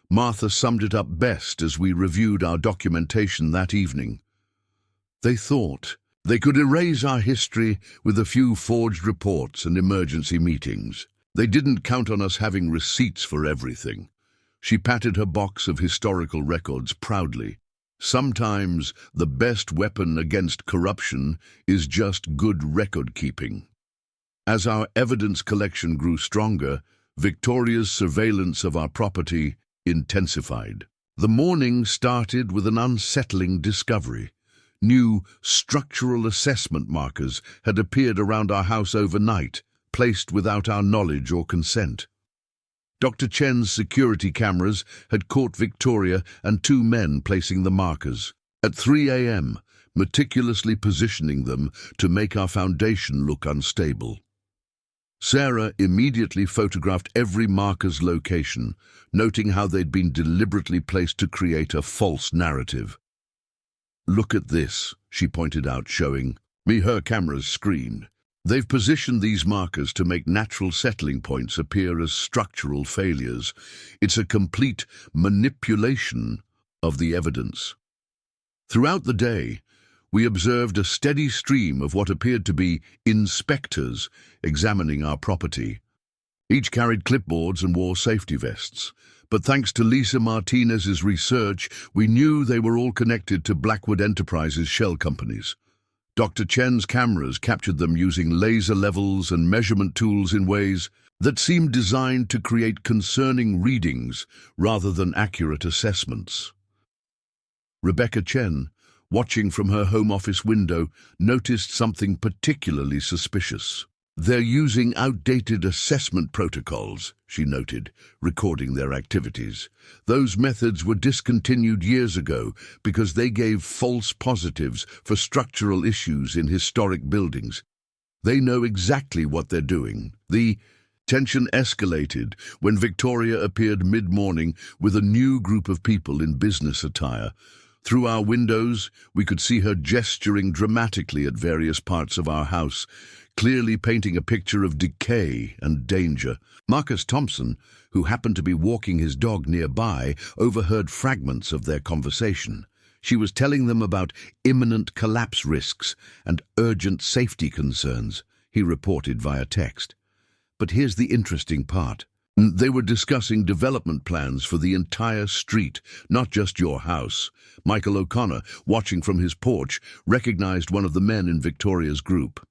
Martha summed it up best as we reviewed our documentation that evening. They thought they could erase our history with a few forged reports and emergency meetings. They didn't count on us having receipts for everything. She patted her box of historical records proudly. Sometimes the best weapon against corruption is just good record-keeping. As our evidence collection grew stronger, Victoria's surveillance of our property intensified. The morning started with an unsettling discovery. New structural assessment markers had appeared around our house overnight, placed without our knowledge or consent. Dr. Chen's security cameras had caught Victoria and two men placing the markers. At 3 a.m., meticulously positioning them to make our foundation look unstable. Sarah immediately photographed every marker's location, noting how they'd been deliberately placed to create a false narrative. "Look at this," she pointed out, showing me her camera's screen. "They've positioned these markers to make natural settling points appear as structural failures. It's a complete manipulation of the evidence." Throughout the day, we observed a steady stream of what appeared to be inspectors examining our property. Each carried clipboards and wore safety vests. But thanks to Lisa Martinez's research, we knew they were all connected to Blackwood Enterprises' shell companies. Dr. Chen's cameras captured them using laser levels and measurement tools in ways that seemed designed to create concerning readings rather than accurate assessments. Rebecca Chen, watching from her home office window, noticed something particularly suspicious. "They're using outdated assessment protocols," she noted, recording their activities. "Those methods were discontinued years ago because they gave false positives for structural issues in historic buildings. They know exactly what they're doing." The tension escalated when Victoria appeared mid-morning with a new group of people in business attire. Through our windows, we could see her gesturing dramatically at various parts of our house, clearly painting a picture of decay and danger. Marcus Thompson, who happened to be walking his dog nearby, overheard fragments of their conversation. She was telling them about imminent collapse risks and urgent safety concerns, he reported via text. But here's the interesting part. They were discussing development plans for the entire street, not just your house. Michael O'Connor, watching from his porch, recognized one of the men in Victoria's group.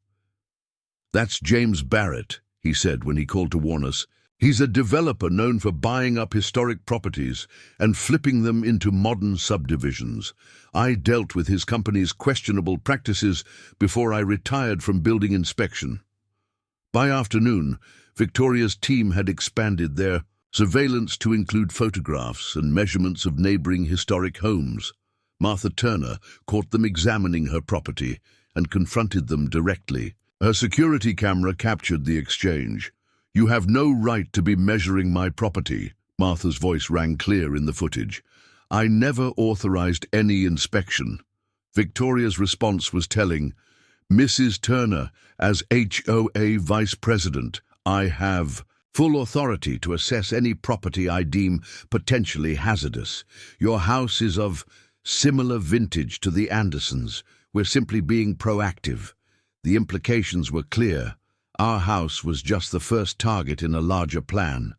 "That's James Barrett," he said when he called to warn us. "He's a developer known for buying up historic properties and flipping them into modern subdivisions. I dealt with his company's questionable practices before I retired from building inspection." By afternoon, Victoria's team had expanded their surveillance to include photographs and measurements of neighboring historic homes. Martha Turner caught them examining her property and confronted them directly. Her security camera captured the exchange. "You have no right to be measuring my property," Martha's voice rang clear in the footage. "I never authorized any inspection." Victoria's response was telling. "Mrs. Turner, as HOA Vice President, I have full authority to assess any property I deem potentially hazardous. Your house is of similar vintage to the Andersons. We're simply being proactive." The implications were clear. Our house was just the first target in a larger plan.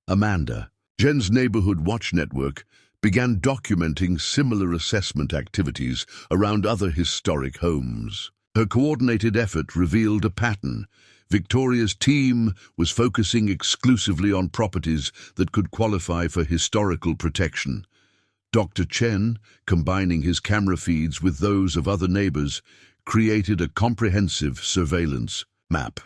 Amanda, Jen's Neighborhood Watch Network, began documenting similar assessment activities around other historic homes. Her coordinated effort revealed a pattern. Victoria's team was focusing exclusively on properties that could qualify for historical protection. Dr. Chen, combining his camera feeds with those of other neighbors, created a comprehensive surveillance map.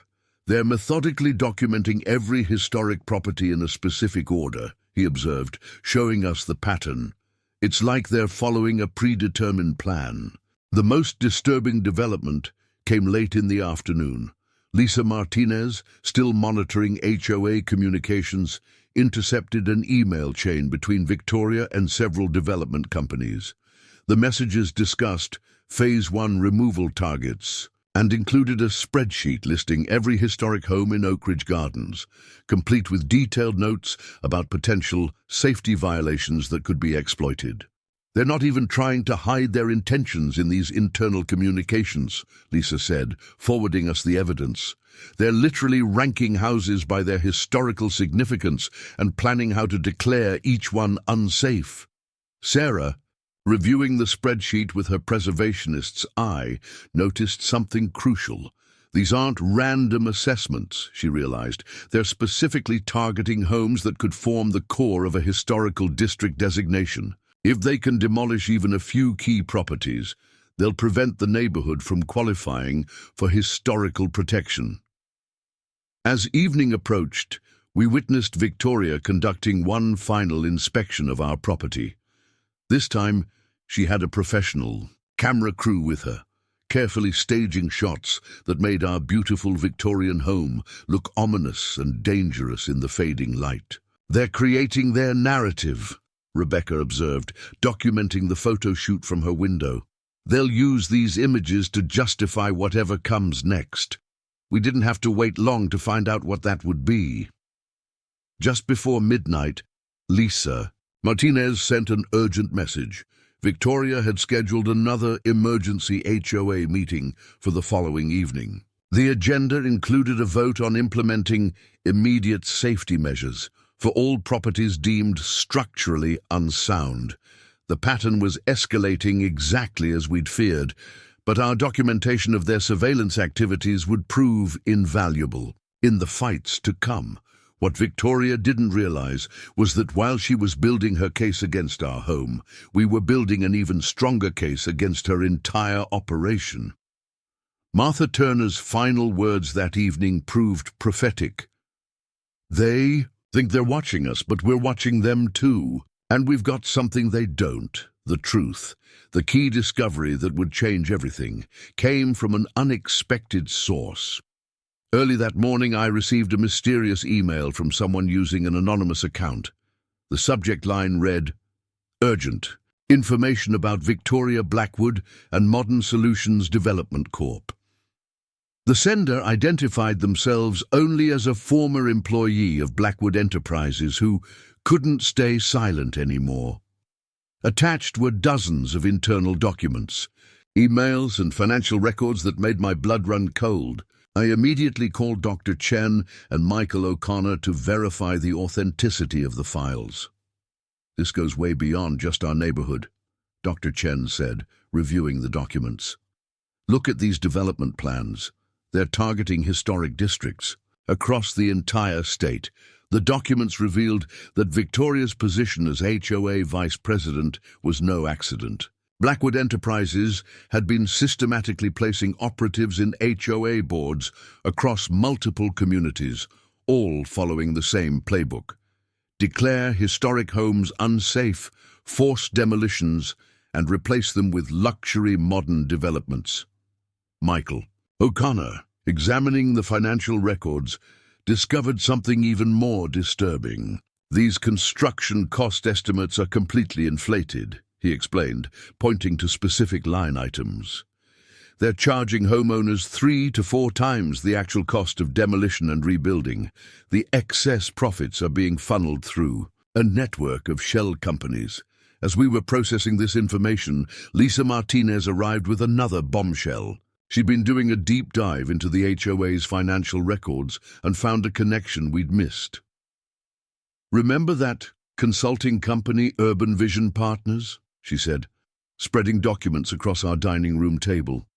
"They're methodically documenting every historic property in a specific order," he observed, showing us the pattern. It's like they're following a predetermined plan. The most disturbing development came late in the afternoon. Lisa Martinez, still monitoring HOA communications, intercepted an email chain between Victoria and several development companies. The messages discussed Phase 1 removal targets and included a spreadsheet listing every historic home in Oakridge Gardens, complete with detailed notes about potential safety violations that could be exploited. They're not even trying to hide their intentions in these internal communications, Lisa said, forwarding us the evidence. They're literally ranking houses by their historical significance and planning how to declare each one unsafe. Sarah, reviewing the spreadsheet with her preservationist's eye, noticed something crucial. These aren't random assessments, she realized. They're specifically targeting homes that could form the core of a historical district designation. If they can demolish even a few key properties, they'll prevent the neighborhood from qualifying for historical protection. As evening approached, we witnessed Victoria conducting one final inspection of our property. This time, she had a professional camera crew with her, carefully staging shots that made our beautiful Victorian home look ominous and dangerous in the fading light. They're creating their narrative, Rebecca observed, documenting the photo shoot from her window. They'll use these images to justify whatever comes next. We didn't have to wait long to find out what that would be. Just before midnight, Lisa Martinez sent an urgent message. Victoria had scheduled another emergency HOA meeting for the following evening. The agenda included a vote on implementing immediate safety measures for all properties deemed structurally unsound. The pattern was escalating exactly as we'd feared, but our documentation of their surveillance activities would prove invaluable in the fights to come. What Victoria didn't realize was that while she was building her case against our home, we were building an even stronger case against her entire operation. Martha Turner's final words that evening proved prophetic. They think they're watching us, but we're watching them too. And we've got something they don't. The truth, the key discovery that would change everything, came from an unexpected source. Early that morning, I received a mysterious email from someone using an anonymous account. The subject line read, "Urgent. Information about Victoria Blackwood and Modern Solutions Development Corp." The sender identified themselves only as a former employee of Blackwood Enterprises who couldn't stay silent anymore. Attached were dozens of internal documents, emails and financial records that made my blood run cold. I immediately called Dr. Chen and Michael O'Connor to verify the authenticity of the files. "This goes way beyond just our neighborhood," Dr. Chen said, reviewing the documents. "Look at these development plans. They're targeting historic districts across the entire state." The documents revealed that Victoria's position as HOA vice president was no accident. Blackwood Enterprises had been systematically placing operatives in HOA boards across multiple communities, all following the same playbook. Declare historic homes unsafe, force demolitions, and replace them with luxury modern developments. Michael O'Connor, examining the financial records, discovered something even more disturbing. "These construction cost estimates are completely inflated," he explained, pointing to specific line items. "They're charging homeowners 3 to 4 times the actual cost of demolition and rebuilding. The excess profits are being funneled through a network of shell companies." As we were processing this information, Lisa Martinez arrived with another bombshell. She'd been doing a deep dive into the HOA's financial records and found a connection we'd missed. "Remember that consulting company, Urban Vision Partners?" she said, spreading documents across our dining room table.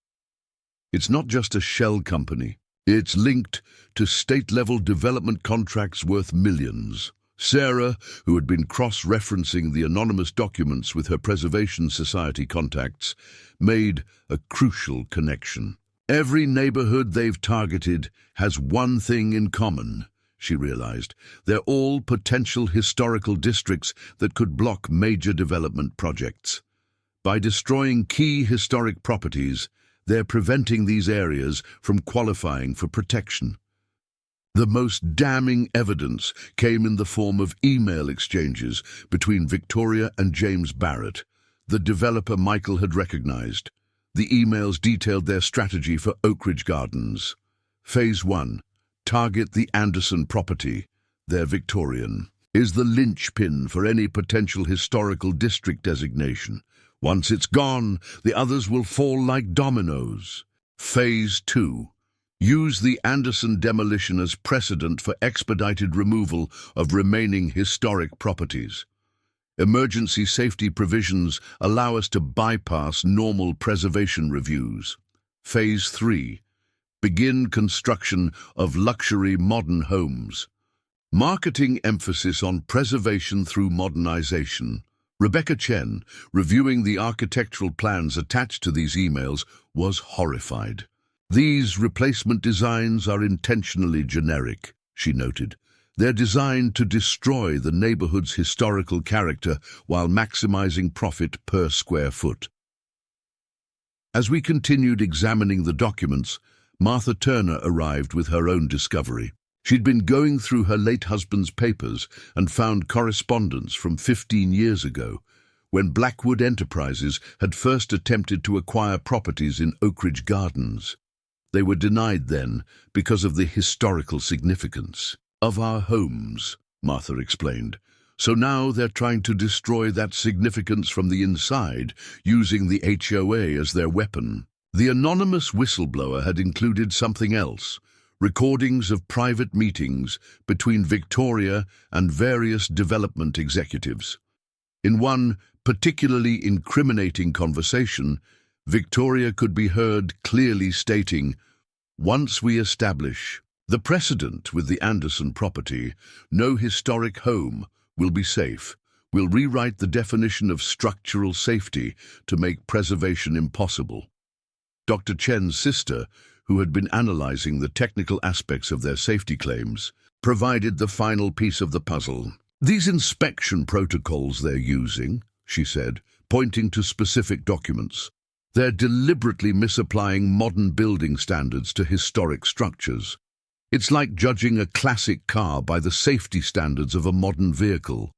"It's not just a shell company. It's linked to state-level development contracts worth millions." Sarah, who had been cross-referencing the anonymous documents with her Preservation Society contacts, made a crucial connection. "Every neighborhood they've targeted has one thing in common," she realized. They're all potential historical districts that could block major development projects. By destroying key historic properties, they're preventing these areas from qualifying for protection. The most damning evidence came in the form of email exchanges between Victoria and James Barrett, the developer Michael had recognized. The emails detailed their strategy for Oakridge Gardens. Phase 1. Target the Anderson property. Their Victorian is the linchpin for any potential historical district designation. Once it's gone, the others will fall like dominoes. Phase 2. Use the Anderson demolition as precedent for expedited removal of remaining historic properties. Emergency safety provisions allow us to bypass normal preservation reviews. Phase 3. Begin construction of luxury modern homes. Marketing emphasis on preservation through modernization. Rebecca Chen, reviewing the architectural plans attached to these emails, was horrified. These replacement designs are intentionally generic, she noted. They're designed to destroy the neighborhood's historical character while maximizing profit per square foot. As we continued examining the documents, Martha Turner arrived with her own discovery. She'd been going through her late husband's papers and found correspondence from 15 years ago, when Blackwood Enterprises had first attempted to acquire properties in Oakridge Gardens. They were denied then because of the historical significance of our homes, Martha explained. So now they're trying to destroy that significance from the inside, using the HOA as their weapon. The anonymous whistleblower had included something else: recordings of private meetings between Victoria and various development executives. In one particularly incriminating conversation, Victoria could be heard clearly stating, "Once we establish the precedent with the Anderson property, no historic home will be safe. We'll rewrite the definition of structural safety to make preservation impossible." Dr. Chen's sister, who had been analyzing the technical aspects of their safety claims, provided the final piece of the puzzle. "These inspection protocols they're using," she said, pointing to specific documents. "They're deliberately misapplying modern building standards to historic structures. It's like judging a classic car by the safety standards of a modern vehicle.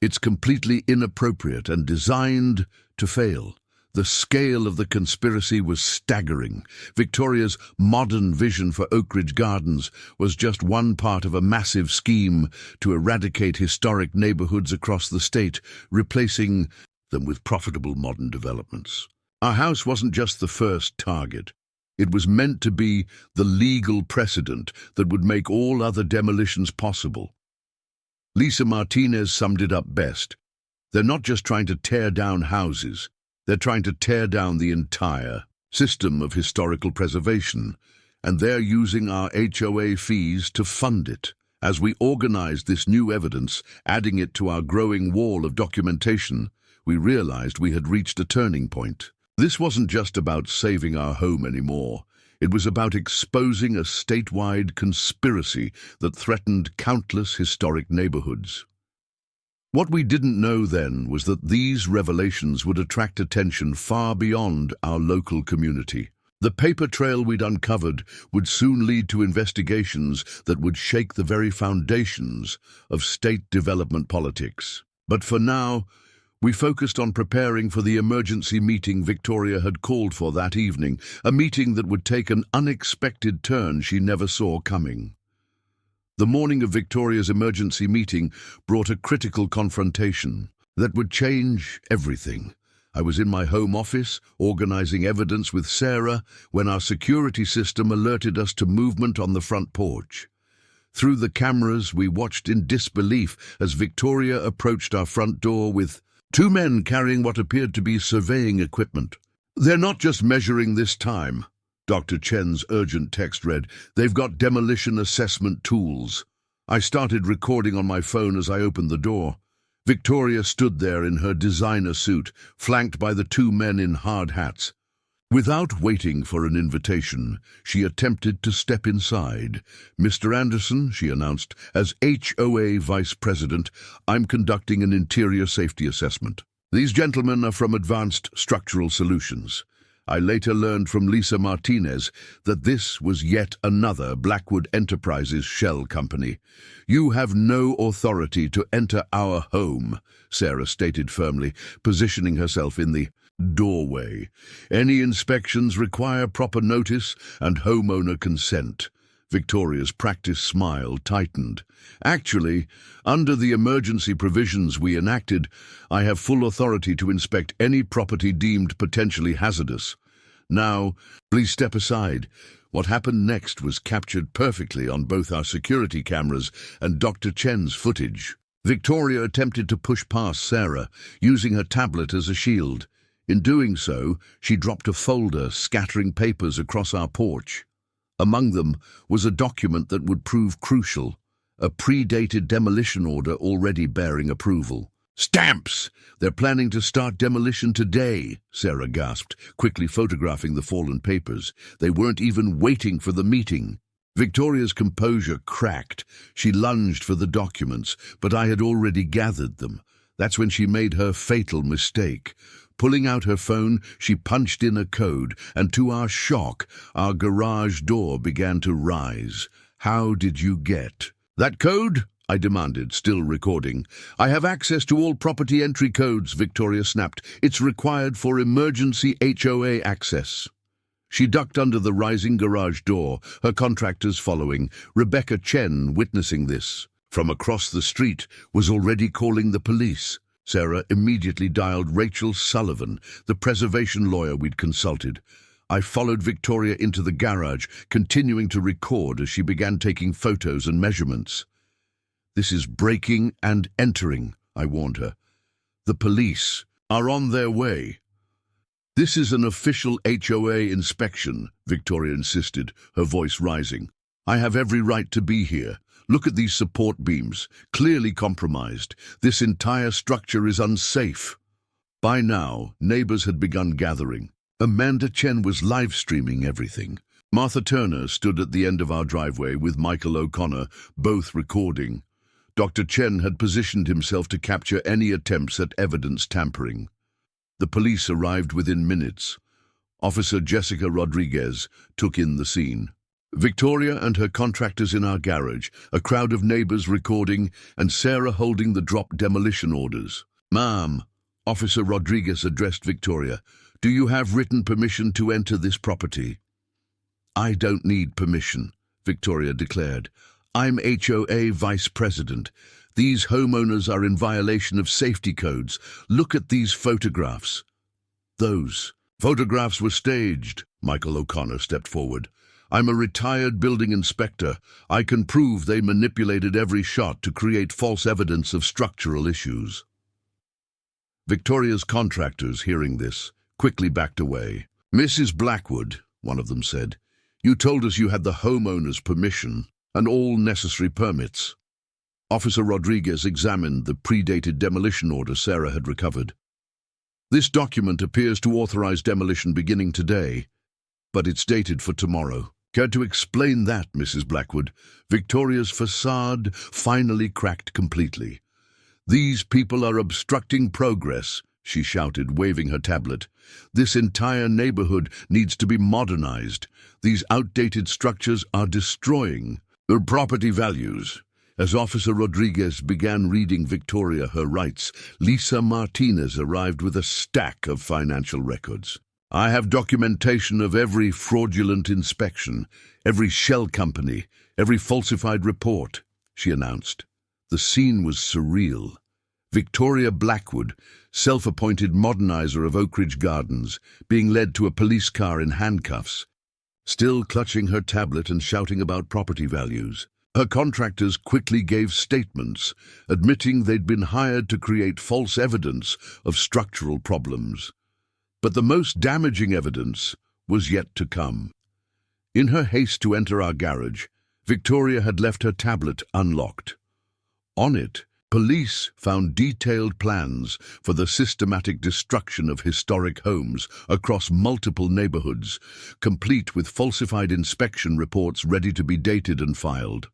It's completely inappropriate and designed to fail." The scale of the conspiracy was staggering. Victoria's modern vision for Oakridge Gardens was just one part of a massive scheme to eradicate historic neighborhoods across the state, replacing them with profitable modern developments. Our house wasn't just the first target. It was meant to be the legal precedent that would make all other demolitions possible. Lisa Martinez summed it up best. "They're not just trying to tear down houses. They're trying to tear down the entire system of historical preservation, and they're using our HOA fees to fund it." As we organized this new evidence, adding it to our growing wall of documentation, we realized we had reached a turning point. This wasn't just about saving our home anymore. It was about exposing a statewide conspiracy that threatened countless historic neighborhoods. What we didn't know then was that these revelations would attract attention far beyond our local community. The paper trail we'd uncovered would soon lead to investigations that would shake the very foundations of state development politics. But for now, we focused on preparing for the emergency meeting Victoria had called for that evening, a meeting that would take an unexpected turn she never saw coming. The morning of Victoria's emergency meeting brought a critical confrontation that would change everything. I was in my home office, organizing evidence with Sarah, when our security system alerted us to movement on the front porch. Through the cameras, we watched in disbelief as Victoria approached our front door with two men carrying what appeared to be surveying equipment. "They're not just measuring this time," Dr. Chen's urgent text read. "They've got demolition assessment tools." I started recording on my phone as I opened the door. Victoria stood there in her designer suit, flanked by the two men in hard hats. Without waiting for an invitation, she attempted to step inside. "Mr. Anderson," she announced, "as HOA Vice President, I'm conducting an interior safety assessment. These gentlemen are from Advanced Structural Solutions." I later learned from Lisa Martinez that this was yet another Blackwood Enterprises shell company. "You have no authority to enter our home," Sarah stated firmly, positioning herself in the doorway. "Any inspections require proper notice and homeowner consent." Victoria's practiced smile tightened. "Actually, under the emergency provisions we enacted, I have full authority to inspect any property deemed potentially hazardous. Now, please step aside." What happened next was captured perfectly on both our security cameras and Dr. Chen's footage. Victoria attempted to push past Sarah, using her tablet as a shield. In doing so, she dropped a folder, scattering papers across our porch. Among them was a document that would prove crucial, a predated demolition order already bearing approval. "Stamps! They're planning to start demolition today," Sarah gasped, quickly photographing the fallen papers. "They weren't even waiting for the meeting." Victoria's composure cracked. She lunged for the documents, but I had already gathered them. That's when she made her fatal mistake. Pulling out her phone, she punched in a code, and to our shock, our garage door began to rise. "How did you get that code?" I demanded, still recording. "I have access to all property entry codes," Victoria snapped. "It's required for emergency HOA access." She ducked under the rising garage door, her contractors following, Rebecca Chen witnessing this. From across the street was already calling the police. Sarah immediately dialed Rachel Sullivan, the preservation lawyer we'd consulted. I followed Victoria into the garage, continuing to record as she began taking photos and measurements. "This is breaking and entering," I warned her. "The police are on their way." "This is an official HOA inspection," Victoria insisted, her voice rising. "I have every right to be here. Look at these support beams, clearly compromised. This entire structure is unsafe." By now, neighbors had begun gathering. Amanda Chen was live-streaming everything. Martha Turner stood at the end of our driveway with Michael O'Connor, both recording. Dr. Chen had positioned himself to capture any attempts at evidence tampering. The police arrived within minutes. Officer Jessica Rodriguez took in the scene. Victoria and her contractors in our garage, a crowd of neighbors recording, and Sarah holding the drop demolition orders. "Ma'am," Officer Rodriguez addressed Victoria, "do you have written permission to enter this property?" "I don't need permission," Victoria declared. "I'm HOA Vice President. These homeowners are in violation of safety codes. Look at these photographs." "Those photographs were staged," Michael O'Connor stepped forward. "I'm a retired building inspector. I can prove they manipulated every shot to create false evidence of structural issues." Victoria's contractors, hearing this, quickly backed away. "Mrs. Blackwood," one of them said, "you told us you had the homeowner's permission and all necessary permits." Officer Rodriguez examined the predated demolition order Sarah had recovered. "This document appears to authorize demolition beginning today, but it's dated for tomorrow." "Care to explain that, Mrs. Blackwood?" Victoria's facade finally cracked completely. "These people are obstructing progress," she shouted, waving her tablet. "This entire neighborhood needs to be modernized. These outdated structures are destroying their property values." As Officer Rodriguez began reading Victoria her rights, Lisa Martinez arrived with a stack of financial records. "I have documentation of every fraudulent inspection, every shell company, every falsified report," she announced. The scene was surreal. Victoria Blackwood, self-appointed modernizer of Oakridge Gardens, being led to a police car in handcuffs, still clutching her tablet and shouting about property values. Her contractors quickly gave statements, admitting they'd been hired to create false evidence of structural problems. But the most damaging evidence was yet to come. In her haste to enter our garage, Victoria had left her tablet unlocked. On it, Police found detailed plans for the systematic destruction of historic homes across multiple neighborhoods, complete with falsified inspection reports ready to be dated and filed.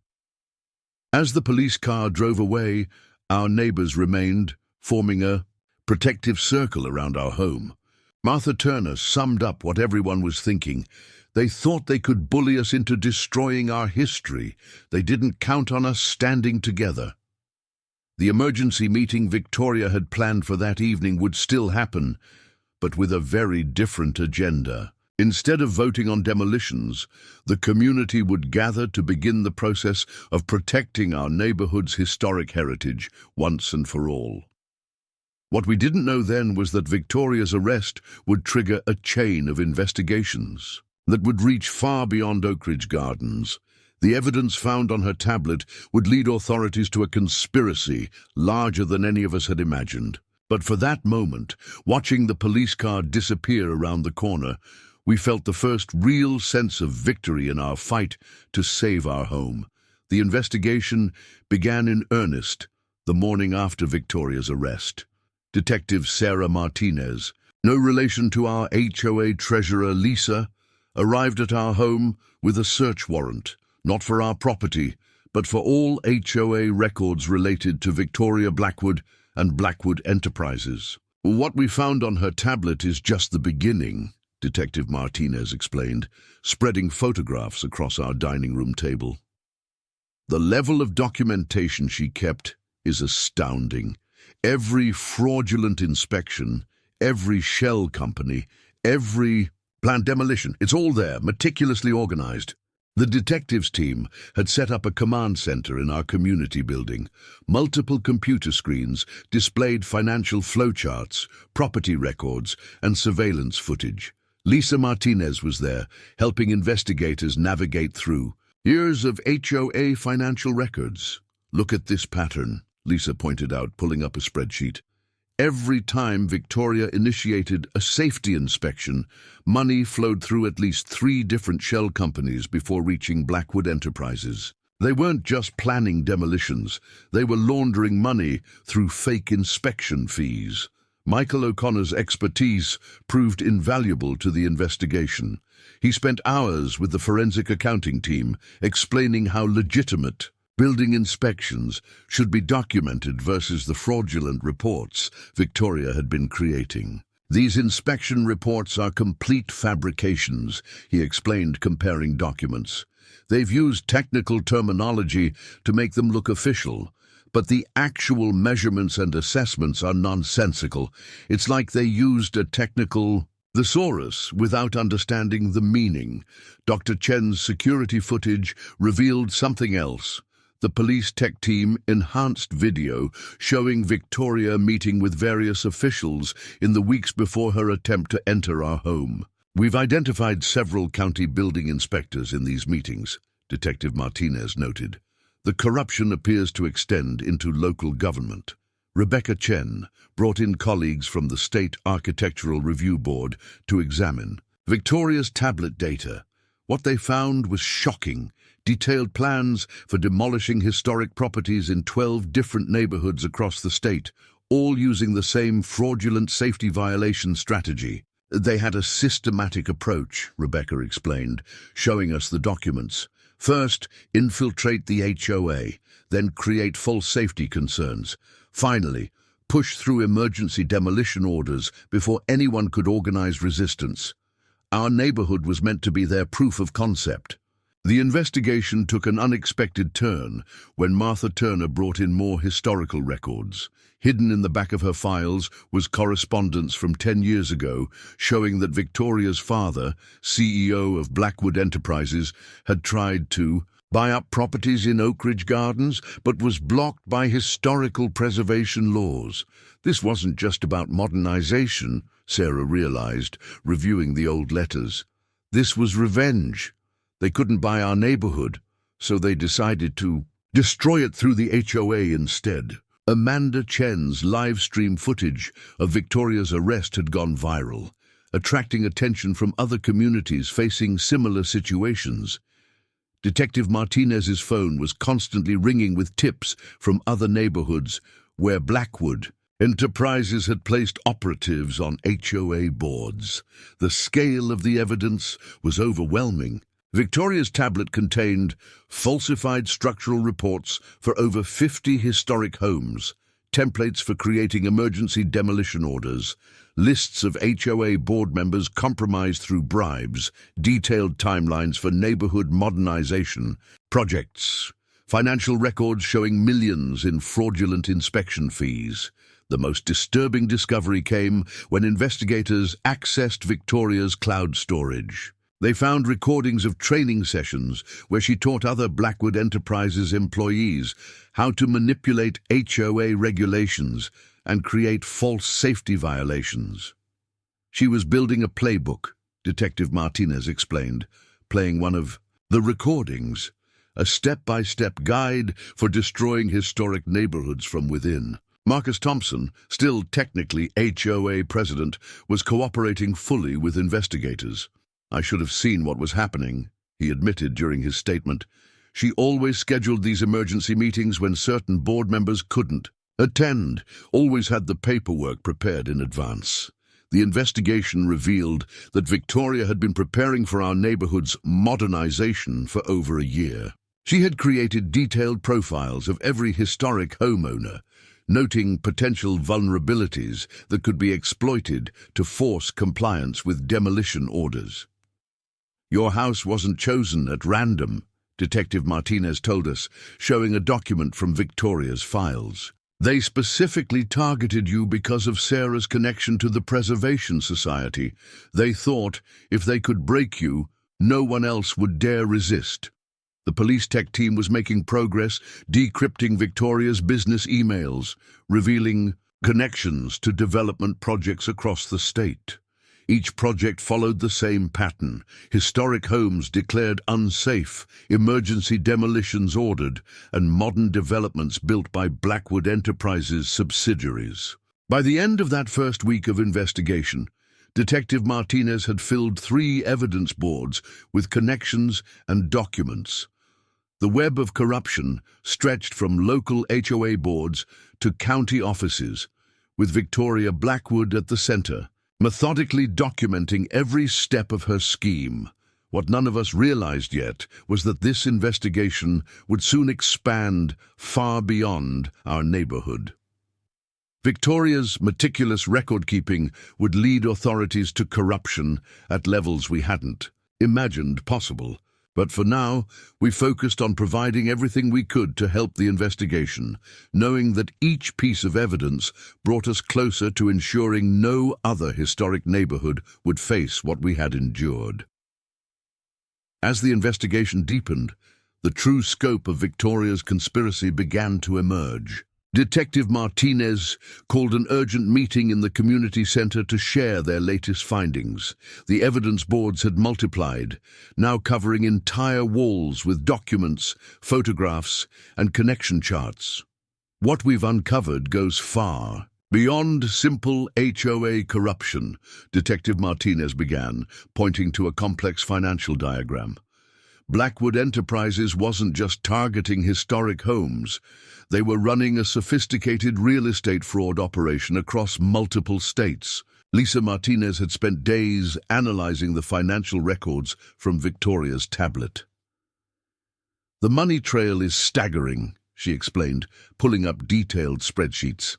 As the police car drove away, our neighbors remained, forming a protective circle around our home. Martha Turner summed up what everyone was thinking. They thought they could bully us into destroying our history. They didn't count on us standing together. The emergency meeting Victoria had planned for that evening would still happen, but with a very different agenda. Instead of voting on demolitions, the community would gather to begin the process of protecting our neighborhood's historic heritage once and for all. What we didn't know then was that Victoria's arrest would trigger a chain of investigations that would reach far beyond Oakridge Gardens. The evidence found on her tablet would lead authorities to a conspiracy larger than any of us had imagined. But for that moment, watching the police car disappear around the corner, we felt the first real sense of victory in our fight to save our home. The investigation began in earnest the morning after Victoria's arrest. Detective Sarah Martinez, no relation to our HOA treasurer Lisa, arrived at our home with a search warrant, not for our property, but for all HOA records related to Victoria Blackwood and Blackwood Enterprises. What we found on her tablet is just the beginning, Detective Martinez explained, spreading photographs across our dining room table. The level of documentation she kept is astounding. Every fraudulent inspection, every shell company, every planned demolition, it's all there, meticulously organized. The detectives team had set up a command center in our community building. Multiple computer screens displayed financial flowcharts, property records, and surveillance footage. Lisa Martinez was there, helping investigators navigate through years of HOA financial records. Look at this pattern, Lisa pointed out, pulling up a spreadsheet. Every time Victoria initiated a safety inspection, money flowed through at least 3 different shell companies before reaching Blackwood Enterprises. They weren't just planning demolitions, they were laundering money through fake inspection fees. Michael O'Connor's expertise proved invaluable to the investigation. He spent hours with the forensic accounting team, explaining how legitimate building inspections should be documented versus the fraudulent reports Victoria had been creating. These inspection reports are complete fabrications, he explained, comparing documents. They've used technical terminology to make them look official, but the actual measurements and assessments are nonsensical. It's like they used a technical thesaurus without understanding the meaning. Dr. Chen's security footage revealed something else. The police tech team enhanced video showing Victoria meeting with various officials in the weeks before her attempt to enter our home. We've identified several county building inspectors in these meetings, Detective Martinez noted. The corruption appears to extend into local government. Rebecca Chen brought in colleagues from the State Architectural Review Board to examine Victoria's tablet data. What they found was shocking. Detailed plans for demolishing historic properties in 12 different neighborhoods across the state, all using the same fraudulent safety violation strategy. They had a systematic approach, Rebecca explained, showing us the documents. First, infiltrate the HOA, then create false safety concerns. Finally, push through emergency demolition orders before anyone could organize resistance. Our neighborhood was meant to be their proof of concept. The investigation took an unexpected turn when Martha Turner brought in more historical records. Hidden in the back of her files was correspondence from 10 years ago showing that Victoria's father, CEO of Blackwood Enterprises, had tried to buy up properties in Oakridge Gardens, but was blocked by historical preservation laws. This wasn't just about modernization, Sarah realized, reviewing the old letters. This was revenge. They couldn't buy our neighborhood, so they decided to destroy it through the HOA instead. Amanda Chen's live stream footage of Victoria's arrest had gone viral, attracting attention from other communities facing similar situations. Detective Martinez's phone was constantly ringing with tips from other neighborhoods where Blackwood Enterprises had placed operatives on HOA boards. The scale of the evidence was overwhelming. Victoria's tablet contained falsified structural reports for over 50 historic homes, templates for creating emergency demolition orders, lists of HOA board members compromised through bribes, detailed timelines for neighborhood modernization projects, financial records showing millions in fraudulent inspection fees. The most disturbing discovery came when investigators accessed Victoria's cloud storage. They found recordings of training sessions where she taught other Blackwood Enterprises employees how to manipulate HOA regulations and create false safety violations. She was building a playbook, Detective Martinez explained, playing one of the recordings, a step-by-step guide for destroying historic neighborhoods from within. Marcus Thompson, still technically HOA president, was cooperating fully with investigators. "I should have seen what was happening," he admitted during his statement. "She always scheduled these emergency meetings when certain board members couldn't attend, always had the paperwork prepared in advance." The investigation revealed that Victoria had been preparing for our neighborhood's modernization for over a year. She had created detailed profiles of every historic homeowner, noting potential vulnerabilities that could be exploited to force compliance with demolition orders. "Your house wasn't chosen at random," Detective Martinez told us, showing a document from Victoria's files. "They specifically targeted you because of Sarah's connection to the Preservation Society. They thought if they could break you, no one else would dare resist." The police tech team was making progress, decrypting Victoria's business emails, revealing connections to development projects across the state. Each project followed the same pattern: historic homes declared unsafe, emergency demolitions ordered, and modern developments built by Blackwood Enterprises subsidiaries. By the end of that first week of investigation, Detective Martinez had filled 3 evidence boards with connections and documents. The web of corruption stretched from local HOA boards to county offices, with Victoria Blackwood at the center, methodically documenting every step of her scheme. What none of us realized yet was that this investigation would soon expand far beyond our neighborhood. Victoria's meticulous record-keeping would lead authorities to corruption at levels we hadn't imagined possible. But for now, we focused on providing everything we could to help the investigation, knowing that each piece of evidence brought us closer to ensuring no other historic neighborhood would face what we had endured. As the investigation deepened, the true scope of Victoria's conspiracy began to emerge. Detective Martinez called an urgent meeting in the community center to share their latest findings. The evidence boards had multiplied, now covering entire walls with documents, photographs, and connection charts. "What we've uncovered goes far beyond simple HOA corruption," Detective Martinez began, pointing to a complex financial diagram. Blackwood Enterprises wasn't just targeting historic homes. They were running a sophisticated real estate fraud operation across multiple states. Lisa Martinez had spent days analyzing the financial records from Victoria's tablet. "The money trail is staggering," she explained, pulling up detailed spreadsheets.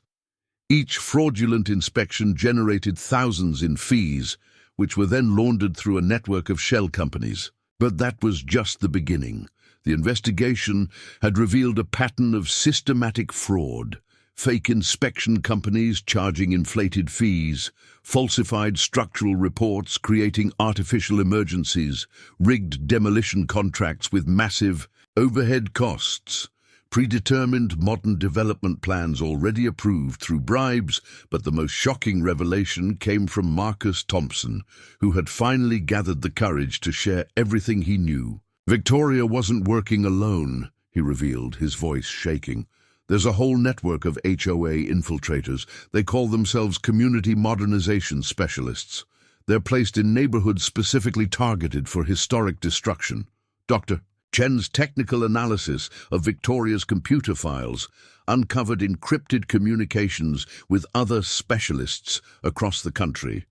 Each fraudulent inspection generated thousands in fees, which were then laundered through a network of shell companies. But that was just the beginning. The investigation had revealed a pattern of systematic fraud: fake inspection companies charging inflated fees, falsified structural reports creating artificial emergencies, rigged demolition contracts with massive overhead costs, predetermined modern development plans already approved through bribes. But the most shocking revelation came from Marcus Thompson, who had finally gathered the courage to share everything he knew. "Victoria wasn't working alone," he revealed, his voice shaking. "There's a whole network of HOA infiltrators. They call themselves community modernization specialists. They're placed in neighborhoods specifically targeted for historic destruction. Dr. Chen's technical analysis of Victoria's computer files uncovered encrypted communications with other specialists across the country.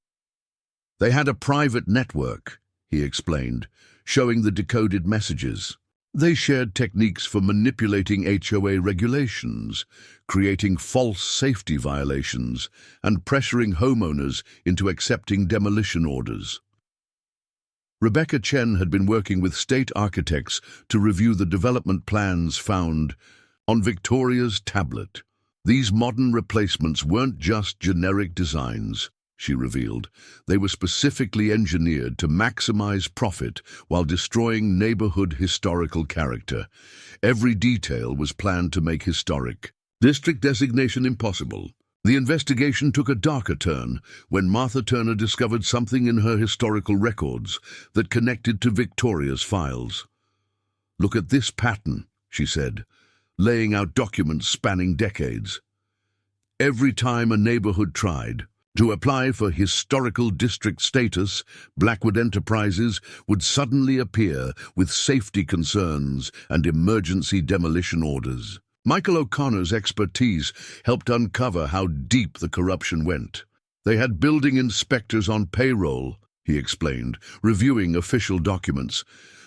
They had a private network, he explained, showing the decoded messages. They shared techniques for manipulating HOA regulations, creating false safety violations, and pressuring homeowners into accepting demolition orders. Rebecca Chen had been working with state architects to review the development plans found on Victoria's tablet. These modern replacements weren't just generic designs, she revealed. They were specifically engineered to maximize profit while destroying neighborhood historical character. Every detail was planned to make historic district designation impossible. The investigation took a darker turn when Martha Turner discovered something in her historical records that connected to Victoria's files. "Look at this pattern," she said, laying out documents spanning decades. Every time a neighborhood tried to apply for historical district status, Blackwood Enterprises would suddenly appear with safety concerns and emergency demolition orders. Michael O'Connor's expertise helped uncover how deep the corruption went. They had building inspectors on payroll, he explained, reviewing official documents.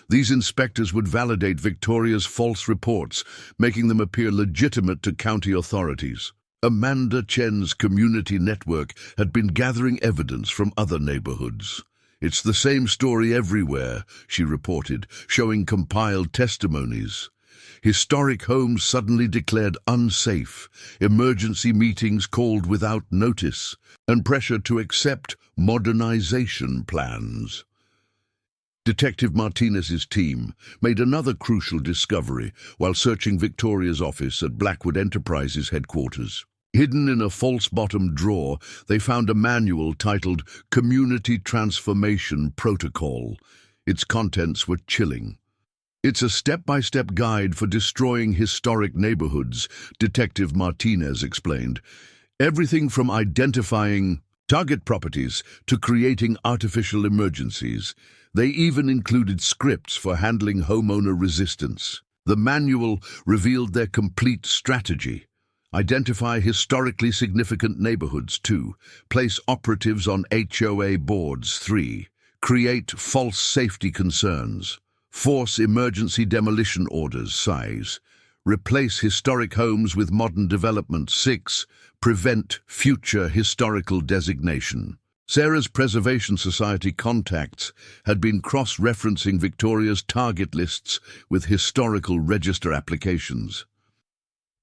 These inspectors would validate Victoria's false reports, making them appear legitimate to county authorities. Amanda Chen's community network had been gathering evidence from other neighborhoods. "It's the same story everywhere," she reported, showing compiled testimonies. Historic homes suddenly declared unsafe, emergency meetings called without notice, and pressure to accept modernization plans. Detective Martinez's team made another crucial discovery while searching Victoria's office at Blackwood Enterprises headquarters. Hidden in a false-bottom drawer, they found a manual titled Community Transformation Protocol. Its contents were chilling. "It's a step-by-step guide for destroying historic neighborhoods," Detective Martinez explained. "Everything from identifying target properties to creating artificial emergencies. They even included scripts for handling homeowner resistance." The manual revealed their complete strategy. Identify historically significant neighborhoods. 2. Place operatives on HOA boards. 3. Create false safety concerns. Force emergency demolition orders. Size. Replace historic homes with modern development. 6. Prevent future historical designation. Sarah's Preservation Society contacts had been cross-referencing Victoria's target lists with historical register applications.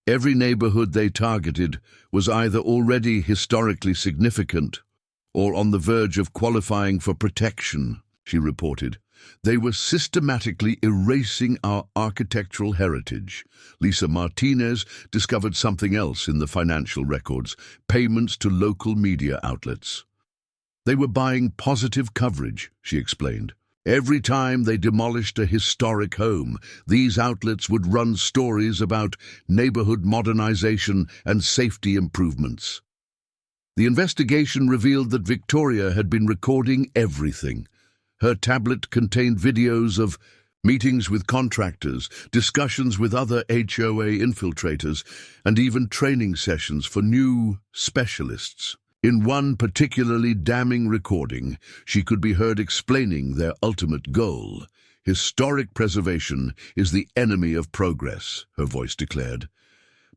Every neighborhood they targeted was either already historically significant or on the verge of qualifying for protection, she reported. They were systematically erasing our architectural heritage. Lisa Martinez discovered something else in the financial records: payments to local media outlets. They were buying positive coverage, she explained. Every time they demolished a historic home, these outlets would run stories about neighborhood modernization and safety improvements. The investigation revealed that Victoria had been recording everything. Her tablet contained videos of meetings with contractors, discussions with other HOA infiltrators, and even training sessions for new specialists. In one particularly damning recording, she could be heard explaining their ultimate goal. "Historic preservation is the enemy of progress," her voice declared.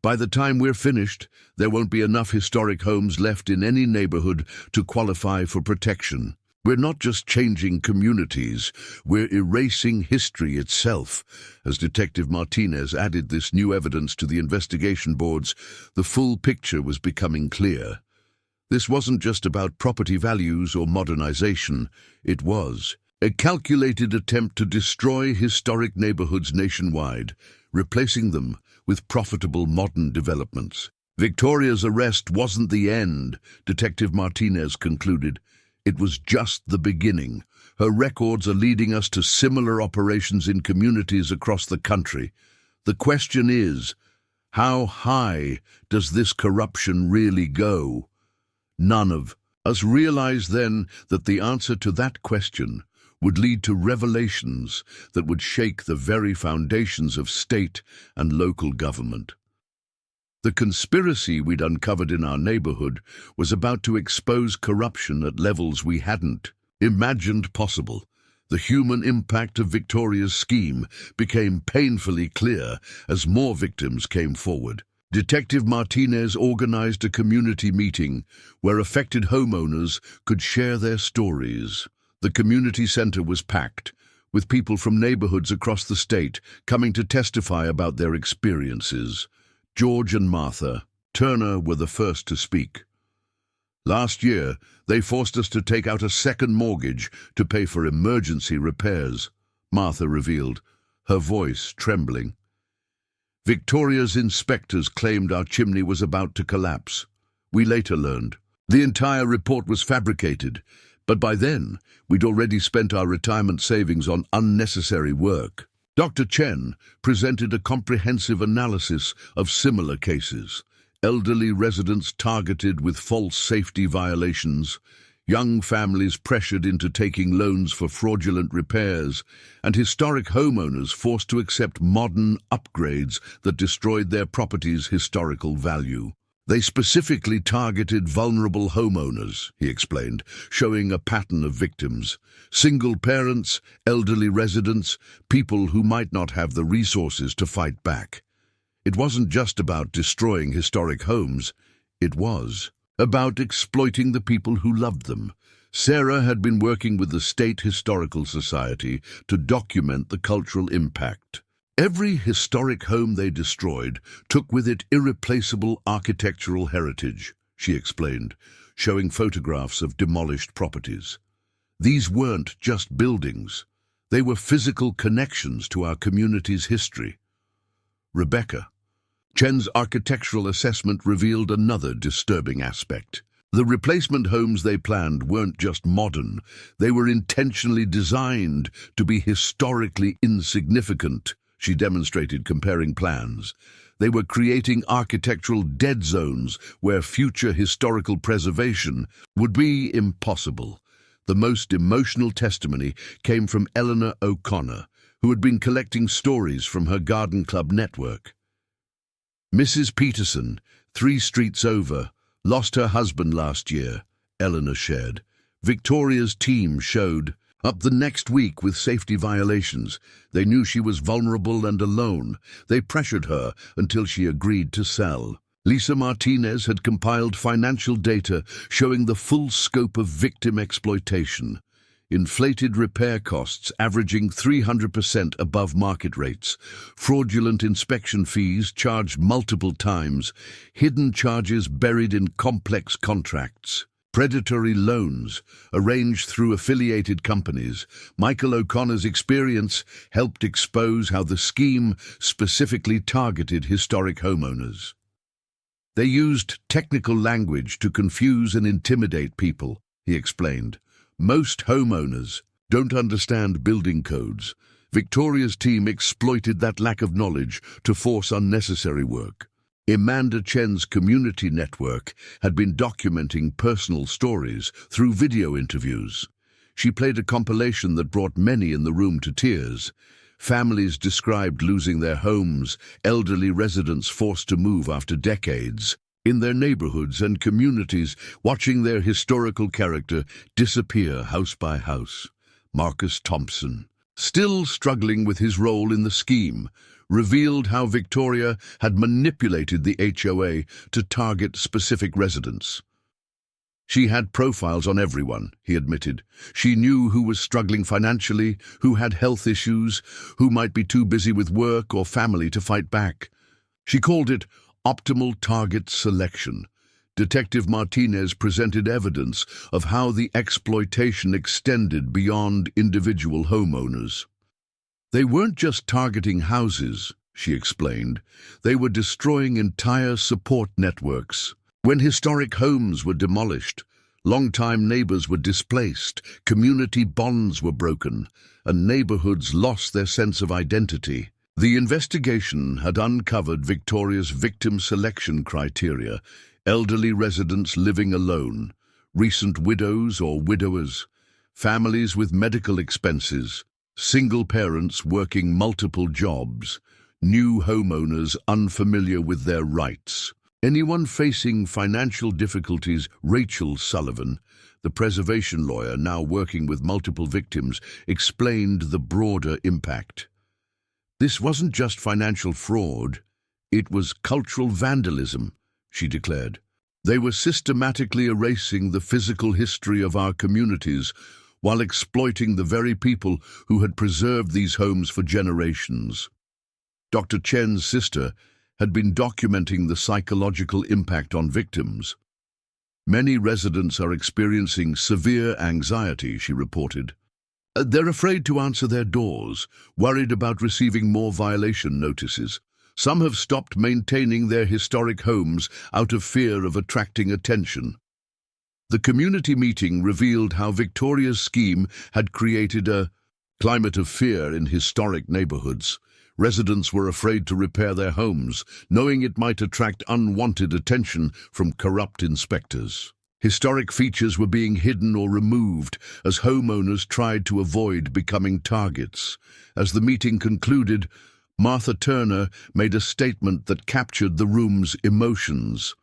"By the time we're finished, there won't be enough historic homes left in any neighborhood to qualify for protection. We're not just changing communities, we're erasing history itself." As Detective Martinez added this new evidence to the investigation boards, the full picture was becoming clear. This wasn't just about property values or modernization. It was a calculated attempt to destroy historic neighborhoods nationwide, replacing them with profitable modern developments. Victoria's arrest wasn't the end, Detective Martinez concluded. It was just the beginning. Her records are leading us to similar operations in communities across the country. The question is, how high does this corruption really go? None of us realized then that the answer to that question would lead to revelations that would shake the very foundations of state and local government. The conspiracy we'd uncovered in our neighborhood was about to expose corruption at levels we hadn't imagined possible. The human impact of Victoria's scheme became painfully clear as more victims came forward. Detective Martinez organized a community meeting where affected homeowners could share their stories. The community center was packed, with people from neighborhoods across the state coming to testify about their experiences. George and Martha Turner were the first to speak. Last year, they forced us to take out a second mortgage to pay for emergency repairs, Martha revealed, her voice trembling. Victoria's inspectors claimed our chimney was about to collapse. We later learned the entire report was fabricated, but by then, we'd already spent our retirement savings on unnecessary work. Dr. Chen presented a comprehensive analysis of similar cases. Elderly residents targeted with false safety violations, young families pressured into taking loans for fraudulent repairs, and historic homeowners forced to accept modern upgrades that destroyed their property's historical value. They specifically targeted vulnerable homeowners, he explained, showing a pattern of victims. Single parents, elderly residents, people who might not have the resources to fight back. It wasn't just about destroying historic homes, it was about exploiting the people who loved them. Sarah had been working with the State Historical Society to document the cultural impact. Every historic home they destroyed took with it irreplaceable architectural heritage, she explained, showing photographs of demolished properties. These weren't just buildings. They were physical connections to our community's history. Rebecca Chen's architectural assessment revealed another disturbing aspect. The replacement homes they planned weren't just modern, they were intentionally designed to be historically insignificant, she demonstrated comparing plans. They were creating architectural dead zones where future historical preservation would be impossible. The most emotional testimony came from Eleanor O'Connor, who had been collecting stories from her garden club network. Mrs. Peterson, 3 streets over, lost her husband last year, Eleanor shared. Victoria's team showed up the next week with safety violations. They knew she was vulnerable and alone. They pressured her until she agreed to sell. Lisa Martinez had compiled financial data showing the full scope of victim exploitation. Inflated repair costs averaging 300% above market rates, fraudulent inspection fees charged multiple times, hidden charges buried in complex contracts, predatory loans arranged through affiliated companies. Michael O'Connor's experience helped expose how the scheme specifically targeted historic homeowners. They used technical language to confuse and intimidate people, he explained. Most homeowners don't understand building codes. Victoria's team exploited that lack of knowledge to force unnecessary work. Amanda Chen's community network had been documenting personal stories through video interviews. She played a compilation that brought many in the room to tears. Families described losing their homes, elderly residents forced to move after decades. In their neighborhoods and communities, watching their historical character disappear house by house. Marcus Thompson, still struggling with his role in the scheme, revealed how Victoria had manipulated the HOA to target specific residents. She had profiles on everyone, he admitted. She knew who was struggling financially, who had health issues, who might be too busy with work or family to fight back. She called it optimal target selection. Detective Martinez presented evidence of how the exploitation extended beyond individual homeowners. They weren't just targeting houses, she explained. They were destroying entire support networks. When historic homes were demolished, longtime neighbors were displaced, community bonds were broken, and neighborhoods lost their sense of identity. The investigation had uncovered Victoria's victim selection criteria: elderly residents living alone, recent widows or widowers, families with medical expenses, single parents working multiple jobs, new homeowners unfamiliar with their rights. Anyone facing financial difficulties. Rachel Sullivan, the preservation lawyer now working with multiple victims, explained the broader impact. This wasn't just financial fraud, it was cultural vandalism, she declared. They were systematically erasing the physical history of our communities while exploiting the very people who had preserved these homes for generations. Dr. Chen's sister had been documenting the psychological impact on victims. Many residents are experiencing severe anxiety, she reported. They're afraid to answer their doors, worried about receiving more violation notices. Some have stopped maintaining their historic homes out of fear of attracting attention. The community meeting revealed how Victoria's scheme had created a climate of fear in historic neighborhoods. Residents were afraid to repair their homes, knowing it might attract unwanted attention from corrupt inspectors. Historic features were being hidden or removed as homeowners tried to avoid becoming targets. As the meeting concluded, Martha Turner made a statement that captured the room's emotions.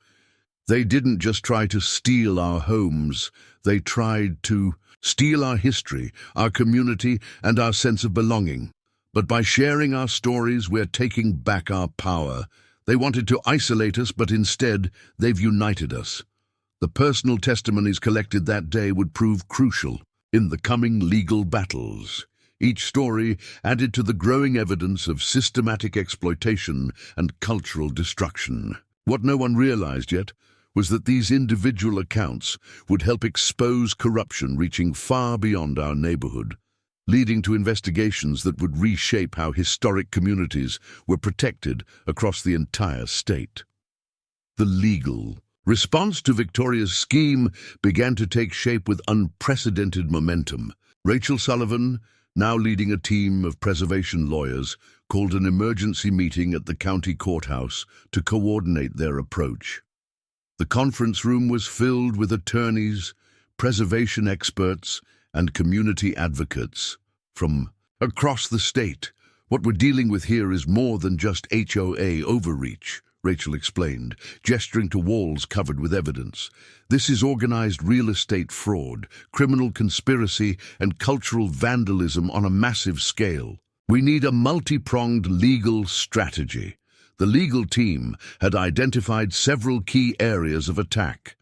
They didn't just try to steal our homes, they tried to steal our history, our community, and our sense of belonging. But by sharing our stories, we're taking back our power. They wanted to isolate us, but instead, they've united us. The personal testimonies collected that day would prove crucial in the coming legal battles. Each story added to the growing evidence of systematic exploitation and cultural destruction. What no one realized yet was that these individual accounts would help expose corruption reaching far beyond our neighborhood, leading to investigations that would reshape how historic communities were protected across the entire state. The legal response to Victoria's scheme began to take shape with unprecedented momentum. Rachel Sullivan, now leading a team of preservation lawyers, called an emergency meeting at the county courthouse to coordinate their approach. The conference room was filled with attorneys, preservation experts, and community advocates from across the state. What we're dealing with here is more than just HOA overreach, Rachel explained, gesturing to walls covered with evidence. This is organized real estate fraud, criminal conspiracy, and cultural vandalism on a massive scale. We need a multi-pronged legal strategy. The legal team had identified several key areas of attack: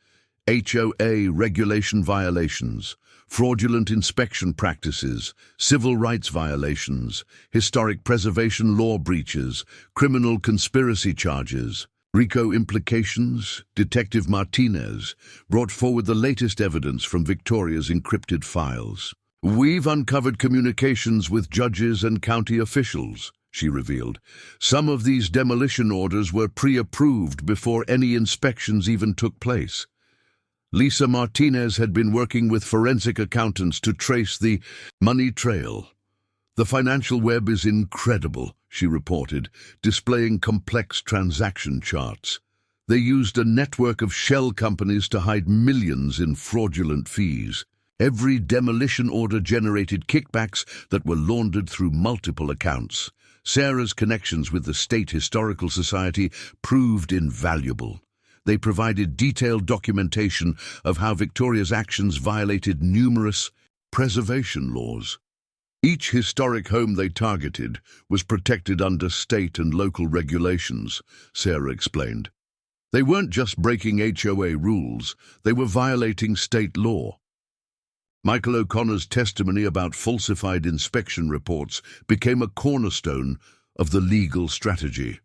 HOA regulation violations, fraudulent inspection practices, civil rights violations, historic preservation law breaches, criminal conspiracy charges. RICO implications. Detective Martinez brought forward the latest evidence from Victoria's encrypted files. We've uncovered communications with judges and county officials, she revealed. Some of these demolition orders were pre-approved before any inspections even took place. Lisa Martinez had been working with forensic accountants to trace the money trail. The financial web is incredible, she reported, displaying complex transaction charts. They used a network of shell companies to hide millions in fraudulent fees. Every demolition order generated kickbacks that were laundered through multiple accounts. Sarah's connections with the State Historical Society proved invaluable. They provided detailed documentation of how Victoria's actions violated numerous preservation laws. Each historic home they targeted was protected under state and local regulations, Sarah explained. They weren't just breaking HOA rules, they were violating state law. Michael O'Connor's testimony about falsified inspection reports became a cornerstone of the legal strategy.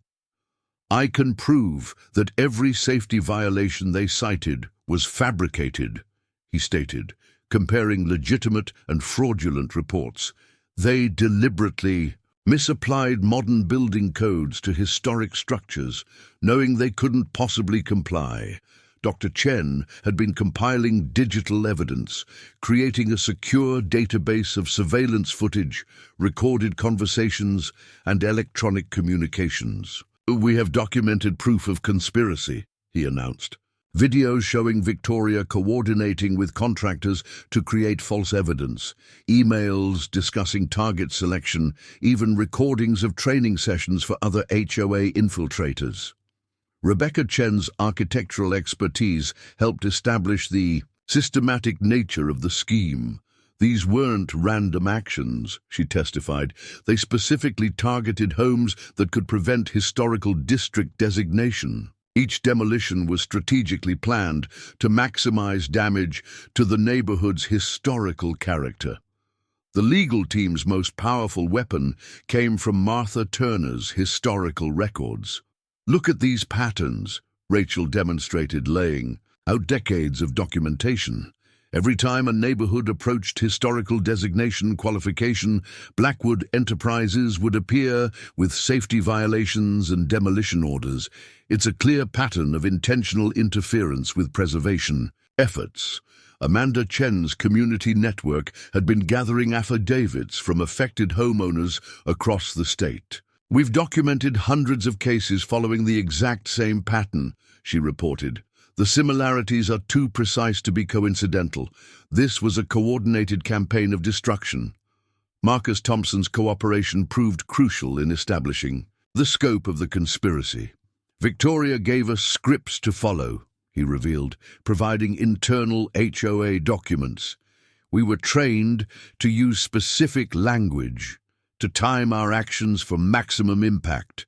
I can prove that every safety violation they cited was fabricated, he stated, comparing legitimate and fraudulent reports. They deliberately misapplied modern building codes to historic structures, knowing they couldn't possibly comply. Dr. Chen had been compiling digital evidence, creating a secure database of surveillance footage, recorded conversations, and electronic communications. We have documented proof of conspiracy, he announced. Videos showing Victoria coordinating with contractors to create false evidence, emails discussing target selection, even recordings of training sessions for other HOA infiltrators. Rebecca Chen's architectural expertise helped establish the systematic nature of the scheme. These weren't random actions, she testified. They specifically targeted homes that could prevent historical district designation. Each demolition was strategically planned to maximize damage to the neighborhood's historical character. The legal team's most powerful weapon came from Martha Turner's historical records. "Look at these patterns," Rachel demonstrated, laying out decades of documentation. Every time a neighborhood approached historical designation qualification, Blackwood Enterprises would appear with safety violations and demolition orders. It's a clear pattern of intentional interference with preservation efforts. Amanda Chen's community network had been gathering affidavits from affected homeowners across the state. "We've documented hundreds of cases following the exact same pattern," she reported. "The similarities are too precise to be coincidental. This was a coordinated campaign of destruction." Marcus Thompson's cooperation proved crucial in establishing the scope of the conspiracy. "Victoria gave us scripts to follow," he revealed, providing internal HOA documents. "We were trained to use specific language, to time our actions for maximum impact,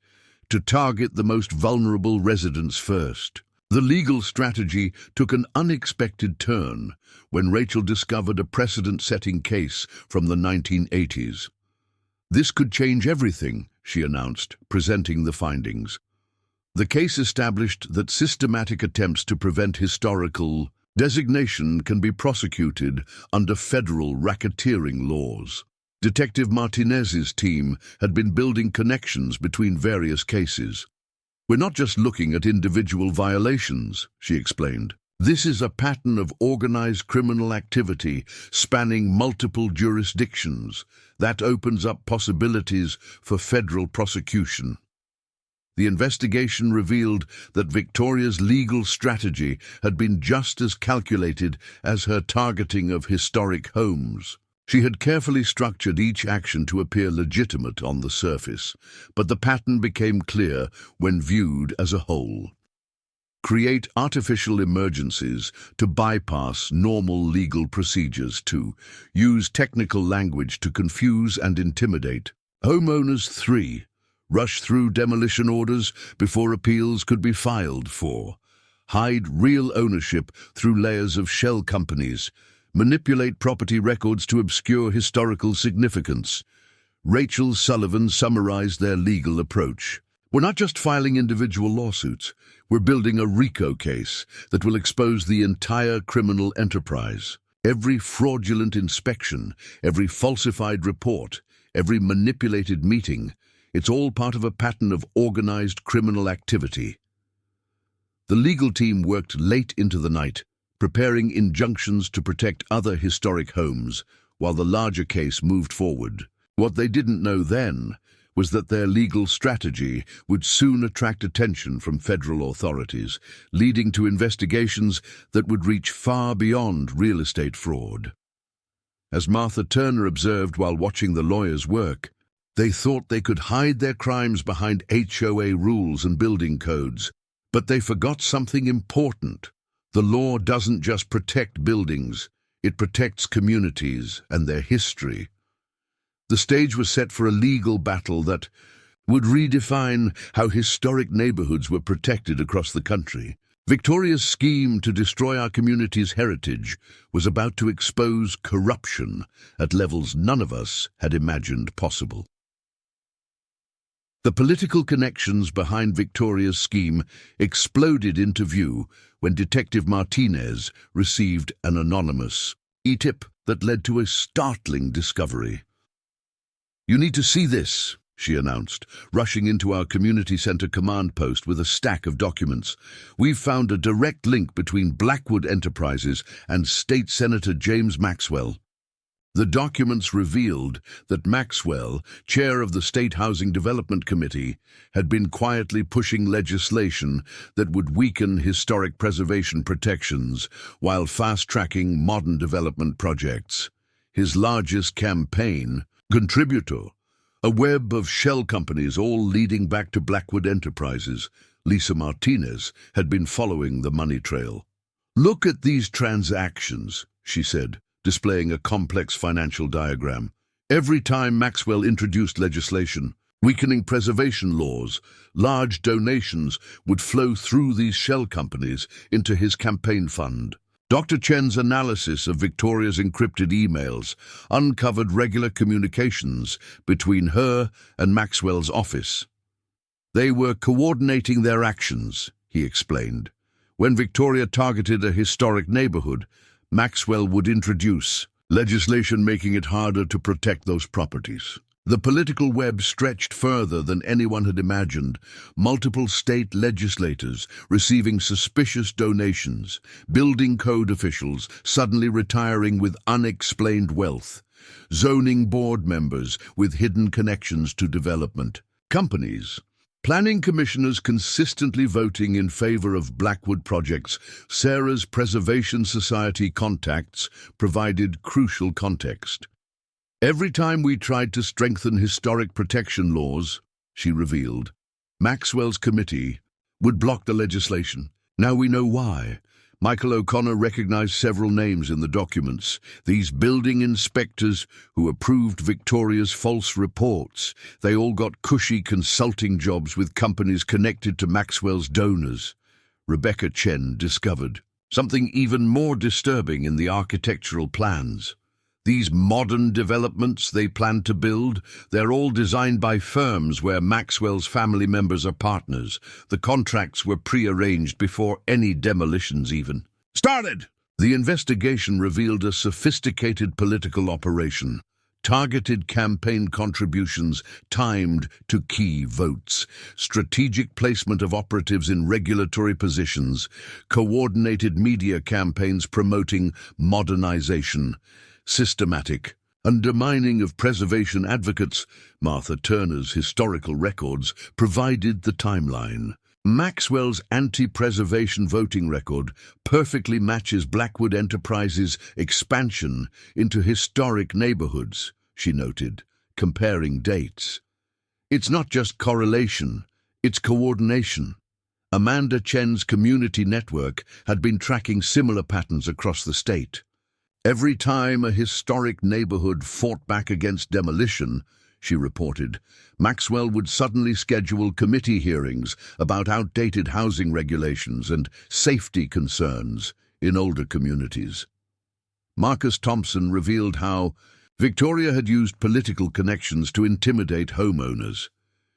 to target the most vulnerable residents first." The legal strategy took an unexpected turn when Rachel discovered a precedent-setting case from the 1980s. "This could change everything," she announced, presenting the findings. The case established that systematic attempts to prevent historical designation can be prosecuted under federal racketeering laws. Detective Martinez's team had been building connections between various cases. "We're not just looking at individual violations," she explained. "This is a pattern of organized criminal activity spanning multiple jurisdictions that opens up possibilities for federal prosecution." The investigation revealed that Victoria's legal strategy had been just as calculated as her targeting of historic homes. She had carefully structured each action to appear legitimate on the surface, but the pattern became clear when viewed as a whole. Create artificial emergencies to bypass normal legal procedures, to use technical language to confuse and intimidate homeowners. 3. Rush through demolition orders before appeals could be filed. 4. Hide real ownership through layers of shell companies. Manipulate property records to obscure historical significance. Rachel Sullivan summarized their legal approach. "We're not just filing individual lawsuits. We're building a RICO case that will expose the entire criminal enterprise. Every fraudulent inspection, every falsified report, every manipulated meeting, it's all part of a pattern of organized criminal activity." The legal team worked late into the night, preparing injunctions to protect other historic homes while the larger case moved forward. What they didn't know then was that their legal strategy would soon attract attention from federal authorities, leading to investigations that would reach far beyond real estate fraud. As Martha Turner observed while watching the lawyers work, they thought they could hide their crimes behind HOA rules and building codes, but they forgot something important. The law doesn't just protect buildings, it protects communities and their history. The stage was set for a legal battle that would redefine how historic neighborhoods were protected across the country. Victoria's scheme to destroy our community's heritage was about to expose corruption at levels none of us had imagined possible. The political connections behind Victoria's scheme exploded into view when Detective Martinez received an anonymous e-tip that led to a startling discovery. "You need to see this," she announced, rushing into our community center command post with a stack of documents. "We've found a direct link between Blackwood Enterprises and State Senator James Maxwell." The documents revealed that Maxwell, chair of the State Housing Development Committee, had been quietly pushing legislation that would weaken historic preservation protections while fast-tracking modern development projects. His largest campaign, Contributor, a web of shell companies all leading back to Blackwood Enterprises, Lisa Martinez, had been following the money trail. "Look at these transactions," she said, displaying a complex financial diagram. Every time Maxwell introduced legislation, weakening preservation laws, large donations would flow through these shell companies into his campaign fund. Dr. Chen's analysis of Victoria's encrypted emails uncovered regular communications between her and Maxwell's office. They were coordinating their actions, he explained. When Victoria targeted a historic neighborhood, Maxwell would introduce legislation making it harder to protect those properties. The political web stretched further than anyone had imagined, multiple state legislators receiving suspicious donations, building code officials suddenly retiring with unexplained wealth, zoning board members with hidden connections to development, companies, planning commissioners consistently voting in favor of Blackwood projects. Sarah's Preservation Society contacts provided crucial context. Every time we tried to strengthen historic protection laws, she revealed, Maxwell's committee would block the legislation. Now we know why. Michael O'Connor recognized several names in the documents. These building inspectors who approved Victoria's false reports. They all got cushy consulting jobs with companies connected to Maxwell's donors. Rebecca Chen discovered something even more disturbing in the architectural plans. These modern developments they plan to build, they're all designed by firms where Maxwell's family members are partners. The contracts were pre-arranged before any demolitions even started. The investigation revealed a sophisticated political operation. Targeted campaign contributions timed to key votes, strategic placement of operatives in regulatory positions, coordinated media campaigns promoting modernization, systematic undermining of preservation advocates. Martha Turner's historical records provided the timeline. Maxwell's anti-preservation voting record perfectly matches Blackwood Enterprises' expansion into historic neighborhoods, she noted, comparing dates. It's not just correlation, it's coordination. Amanda Chen's community network had been tracking similar patterns across the state. Every time a historic neighborhood fought back against demolition, she reported, Maxwell would suddenly schedule committee hearings about outdated housing regulations and safety concerns in older communities. Marcus Thompson revealed how Victoria had used political connections to intimidate homeowners.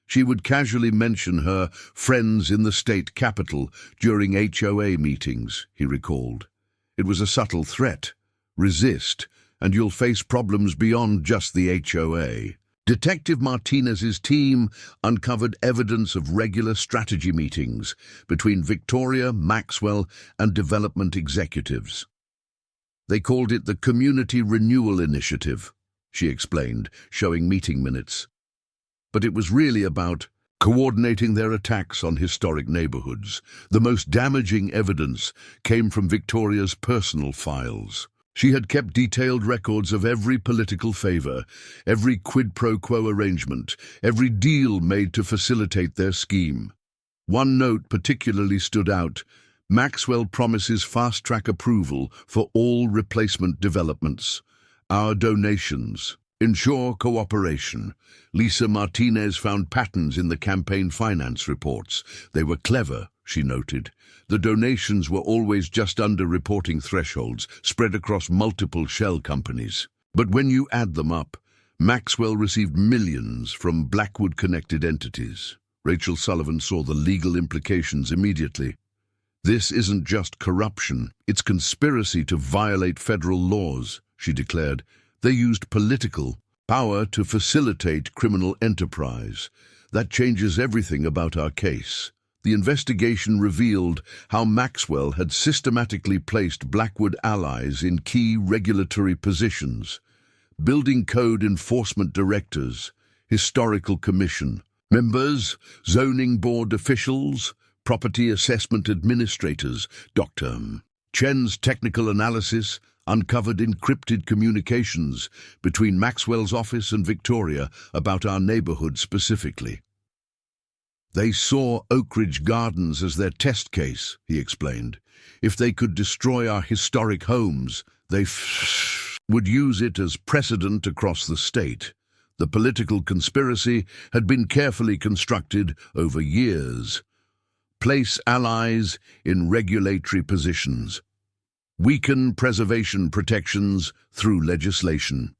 She would casually mention her friends in the state capital during HOA meetings, he recalled. It was a subtle threat. Resist, and you'll face problems beyond just the HOA. Detective Martinez's team uncovered evidence of regular strategy meetings between Victoria, Maxwell, and development executives. They called it the Community Renewal Initiative, she explained, showing meeting minutes. But it was really about coordinating their attacks on historic neighborhoods. The most damaging evidence came from Victoria's personal files. She had kept detailed records of every political favor, every quid pro quo arrangement, every deal made to facilitate their scheme. One note particularly stood out. Maxwell promises fast-track approval for all replacement developments. Our donations ensure cooperation. Lisa Martinez found patterns in the campaign finance reports. They were clever, she noted. The donations were always just under reporting thresholds, spread across multiple shell companies. But when you add them up, Maxwell received millions from Blackwood-connected entities. Rachel Sullivan saw the legal implications immediately. This isn't just corruption, it's conspiracy to violate federal laws, she declared. They used political power to facilitate criminal enterprise. That changes everything about our case. The investigation revealed how Maxwell had systematically placed Blackwood allies in key regulatory positions. building code enforcement directors, historical commission members, zoning board officials, property assessment administrators. Dr. Chen's technical analysis uncovered encrypted communications between Maxwell's office and Victoria about our neighborhood specifically. They saw Oakridge Gardens as their test case, he explained. If they could destroy our historic homes, they would use it as precedent across the state. The political conspiracy had been carefully constructed over years. Place allies in regulatory positions. Weaken preservation protections through legislation.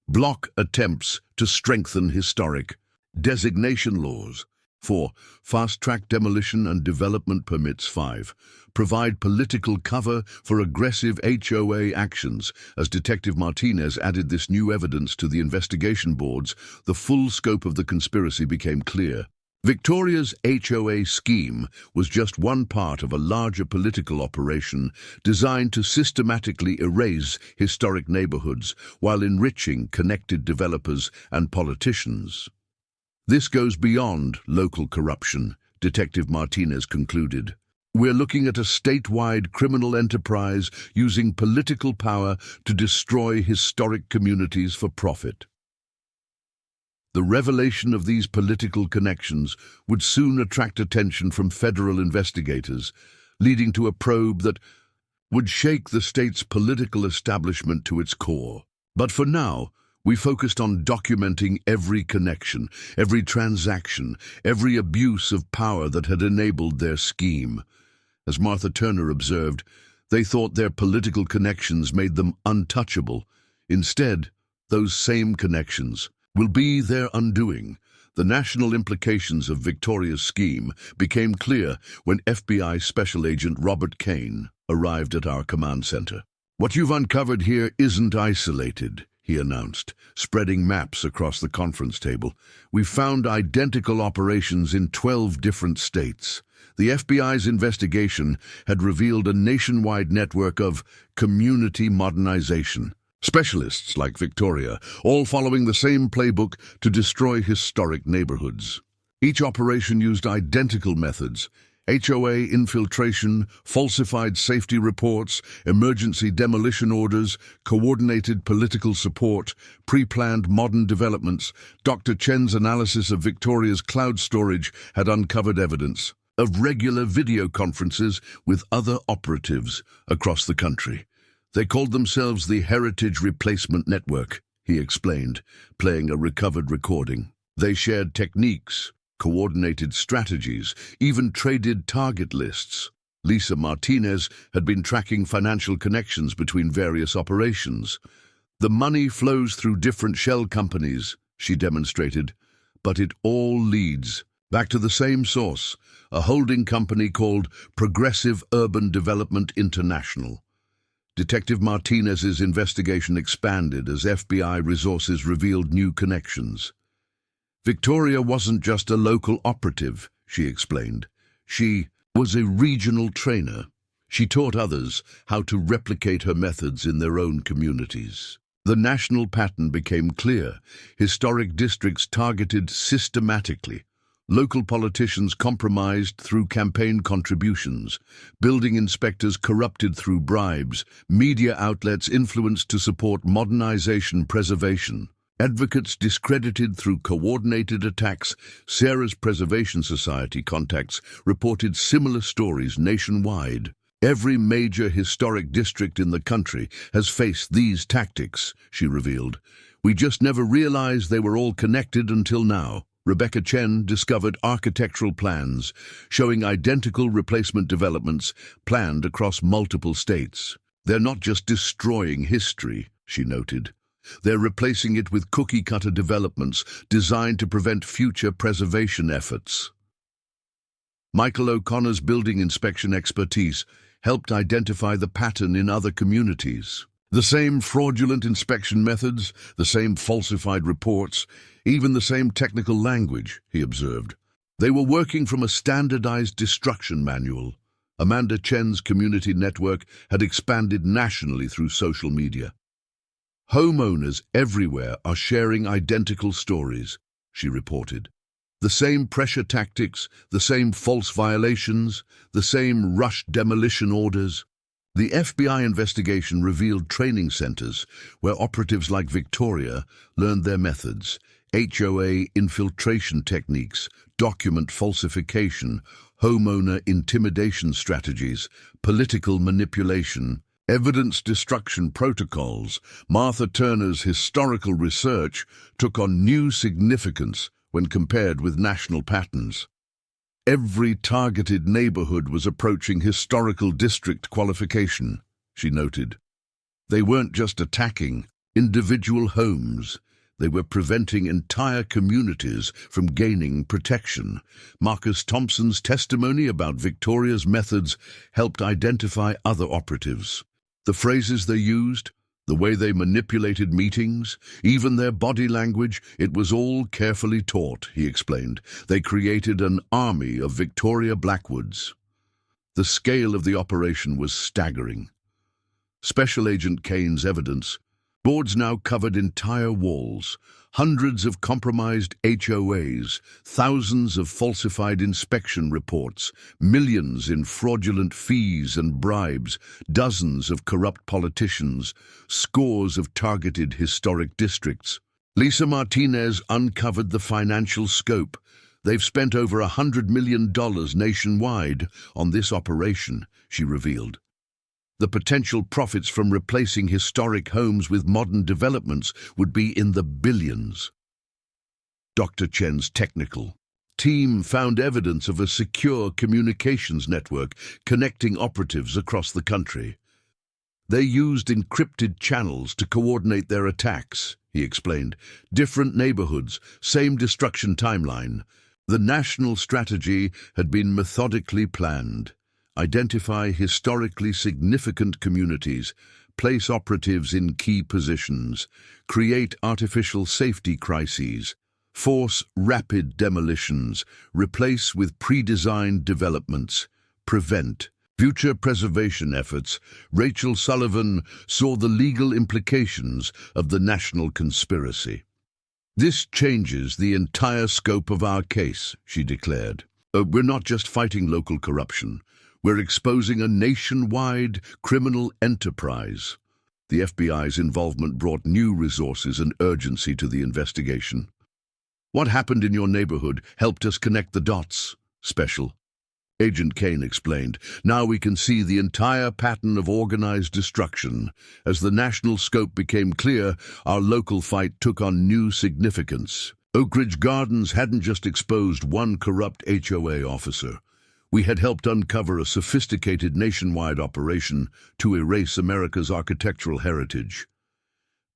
Block attempts to strengthen historic designation laws. 4. Fast-track demolition and development permits. 5. Provide political cover for aggressive HOA actions. As Detective Martinez added this new evidence to the investigation boards, the full scope of the conspiracy became clear. Victoria's HOA scheme was just one part of a larger political operation designed to systematically erase historic neighborhoods while enriching connected developers and politicians. This goes beyond local corruption, Detective Martinez concluded. We're looking at a statewide criminal enterprise using political power to destroy historic communities for profit. The revelation of these political connections would soon attract attention from federal investigators, leading to a probe that would shake the state's political establishment to its core. But for now, we focused on documenting every connection, every transaction, every abuse of power that had enabled their scheme. As Martha Turner observed, they thought their political connections made them untouchable. Instead, those same connections will be their undoing. The national implications of Victoria's scheme became clear when FBI Special Agent Robert Kane arrived at our command center. "What you've uncovered here isn't isolated," he announced, spreading maps across the conference table. "We've found identical operations in 12 different states. The FBI's investigation had revealed a nationwide network of community modernization specialists like Victoria, all following the same playbook to destroy historic neighborhoods. Each operation used identical methods: HOA infiltration, falsified safety reports, emergency demolition orders, coordinated political support, pre-planned modern developments. Dr. Chen's analysis of Victoria's cloud storage had uncovered evidence of regular video conferences with other operatives across the country. They called themselves the Heritage Replacement Network, he explained, playing a recovered recording. They shared techniques, coordinated strategies, even traded target lists. Lisa Martinez had been tracking financial connections between various operations. The money flows through different shell companies, she demonstrated, but it all leads back to the same source, a holding company called Progressive Urban Development International. Detective Martinez's investigation expanded as FBI resources revealed new connections. Victoria wasn't just a local operative, she explained. She was a regional trainer. She taught others how to replicate her methods in their own communities. The national pattern became clear. Historic districts targeted systematically. Local politicians compromised through campaign contributions. Building inspectors corrupted through bribes. Media outlets influenced to support modernization preservation. Advocates discredited through coordinated attacks. Sarah's Preservation Society contacts reported similar stories nationwide. Every major historic district in the country has faced these tactics, she revealed. We just never realized they were all connected until now. Rebecca Chen discovered architectural plans showing identical replacement developments planned across multiple states. They're not just destroying history, she noted. They're replacing it with cookie-cutter developments designed to prevent future preservation efforts. Michael O'Connor's building inspection expertise helped identify the pattern in other communities. The same fraudulent inspection methods, the same falsified reports, even the same technical language, he observed. They were working from a standardized destruction manual. Amanda Chen's community network had expanded nationally through social media. Homeowners everywhere are sharing identical stories, she reported. The same pressure tactics, the same false violations, the same rushed demolition orders. The FBI investigation revealed training centers where operatives like Victoria learned their methods, HOA infiltration techniques, document falsification, homeowner intimidation strategies, political manipulation, evidence destruction protocols. Martha Turner's historical research took on new significance when compared with national patterns. Every targeted neighborhood was approaching historical district qualification, she noted. They weren't just attacking individual homes. They were preventing entire communities from gaining protection. Marcus Thompson's testimony about Victoria's methods helped identify other operatives. The phrases they used, the way they manipulated meetings, even their body language, it was all carefully taught, he explained. They created an army of Victoria Blackwoods. The scale of the operation was staggering. Special Agent Kane's evidence: boards now covered entire walls, hundreds of compromised HOAs, thousands of falsified inspection reports, millions in fraudulent fees and bribes, dozens of corrupt politicians, scores of targeted historic districts. Lisa Martinez uncovered the financial scope. They've spent over $100 million nationwide on this operation, she revealed. The potential profits from replacing historic homes with modern developments would be in the billions. Dr. Chen's technical team found evidence of a secure communications network connecting operatives across the country. They used encrypted channels to coordinate their attacks, he explained. Different neighborhoods, same destruction timeline. The national strategy had been methodically planned. Identify historically significant communities, place operatives in key positions, create artificial safety crises, force rapid demolitions, replace with pre-designed developments, prevent. Future preservation efforts. Rachel Sullivan saw the legal implications of the national conspiracy. This changes the entire scope of our case, she declared. We're not just fighting local corruption. We're exposing a nationwide criminal enterprise. The FBI's involvement brought new resources and urgency to the investigation. What happened in your neighborhood helped us connect the dots, Special Agent Kane explained. Now we can see the entire pattern of organized destruction. As the national scope became clear, our local fight took on new significance. Oakridge Gardens hadn't just exposed one corrupt HOA officer. We had helped uncover a sophisticated nationwide operation to erase America's architectural heritage.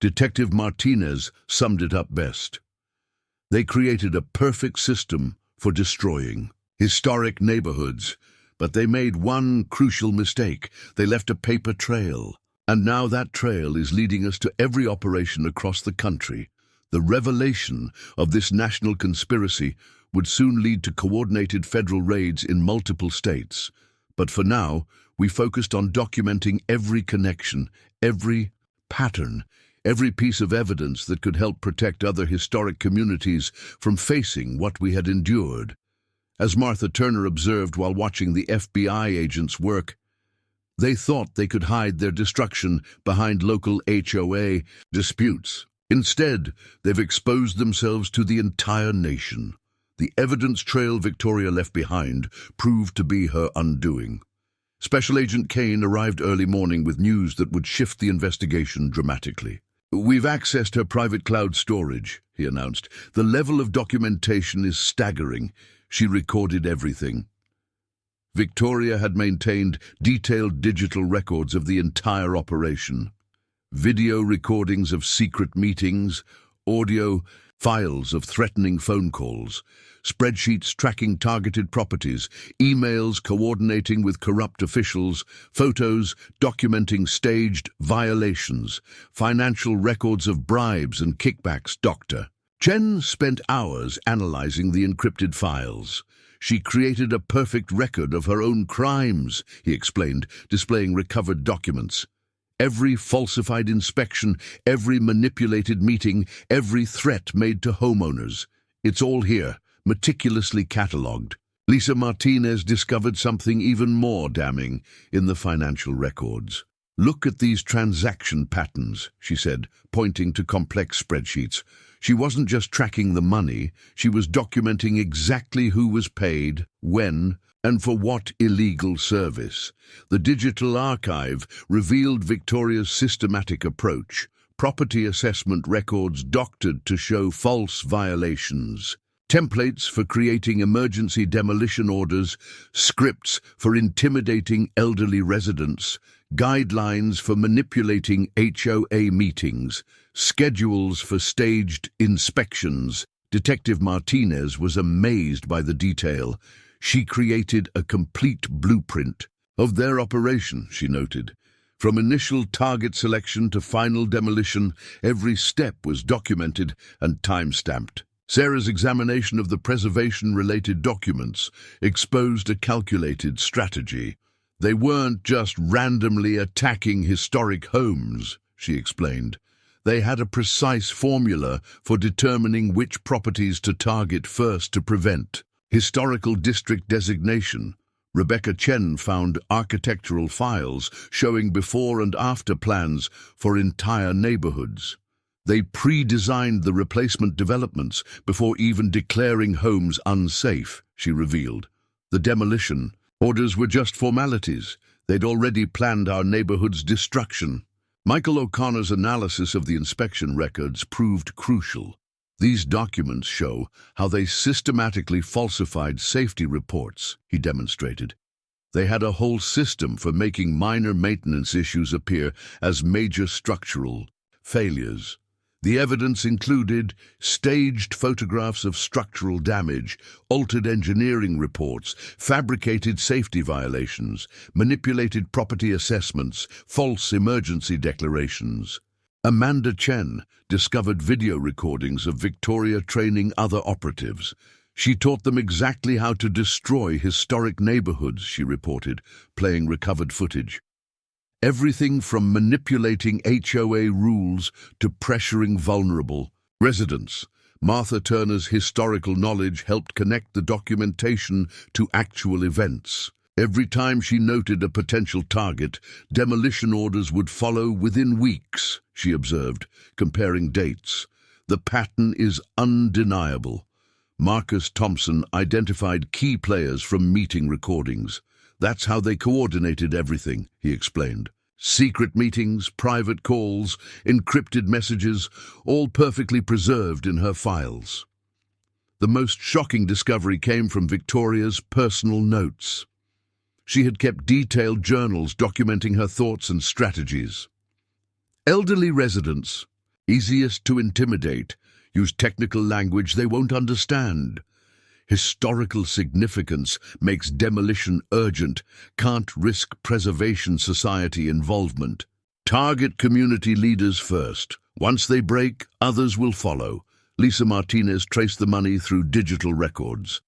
Detective Martinez summed it up best. They created a perfect system for destroying historic neighborhoods, but they made one crucial mistake. They left a paper trail. And now that trail is leading us to every operation across the country. The revelation of this national conspiracy would soon lead to coordinated federal raids in multiple states. But for now, we focused on documenting every connection, every pattern, every piece of evidence that could help protect other historic communities from facing what we had endured. As Martha Turner observed while watching the FBI agents work, they thought they could hide their destruction behind local HOA disputes. Instead, they've exposed themselves to the entire nation. The evidence trail Victoria left behind proved to be her undoing. Special Agent Kane arrived early morning with news that would shift the investigation dramatically. We've accessed her private cloud storage, he announced. The level of documentation is staggering. She recorded everything. Victoria had maintained detailed digital records of the entire operation. Video recordings of secret meetings, audio files of threatening phone calls, spreadsheets tracking targeted properties, emails coordinating with corrupt officials, photos documenting staged violations, financial records of bribes and kickbacks. Dr. Chen spent hours analyzing the encrypted files. She created a perfect record of her own crimes, he explained, displaying recovered documents. Every falsified inspection, every manipulated meeting, every threat made to homeowners. It's all here, meticulously catalogued. Lisa Martinez discovered something even more damning in the financial records. "Look at these transaction patterns," she said, pointing to complex spreadsheets. She wasn't just tracking the money, she was documenting exactly who was paid, when, and for what illegal service. The digital archive revealed Victoria's systematic approach, property assessment records doctored to show false violations, templates for creating emergency demolition orders, scripts for intimidating elderly residents, guidelines for manipulating HOA meetings, schedules for staged inspections. Detective Martinez was amazed by the detail. She created a complete blueprint of their operation, she noted. From initial target selection to final demolition, every step was documented and time-stamped. Sarah's examination of the preservation-related documents exposed a calculated strategy. They weren't just randomly attacking historic homes, she explained. They had a precise formula for determining which properties to target first to prevent. Historical district designation. Rebecca Chen found architectural files showing before and after plans for entire neighborhoods. They pre-designed the replacement developments before even declaring homes unsafe, she revealed. The demolition orders were just formalities. They'd already planned our neighborhood's destruction. Michael O'Connor's analysis of the inspection records proved crucial. These documents show how they systematically falsified safety reports, he demonstrated. They had a whole system for making minor maintenance issues appear as major structural failures. The evidence included staged photographs of structural damage, altered engineering reports, fabricated safety violations, manipulated property assessments, false emergency declarations. Amanda Chen discovered video recordings of Victoria training other operatives. She taught them exactly how to destroy historic neighborhoods, she reported, playing recovered footage. Everything from manipulating HOA rules to pressuring vulnerable residents. Martha Turner's historical knowledge helped connect the documentation to actual events. Every time she noted a potential target, demolition orders would follow within weeks, she observed, comparing dates. The pattern is undeniable. Marcus Thompson identified key players from meeting recordings. That's how they coordinated everything, he explained. Secret meetings, private calls, encrypted messages, all perfectly preserved in her files. The most shocking discovery came from Victoria's personal notes. She had kept detailed journals documenting her thoughts and strategies. Elderly residents, easiest to intimidate, use technical language they won't understand. Historical significance makes demolition urgent, can't risk preservation society involvement. Target community leaders first. Once they break, others will follow. Lisa Martinez traced the money through digital records.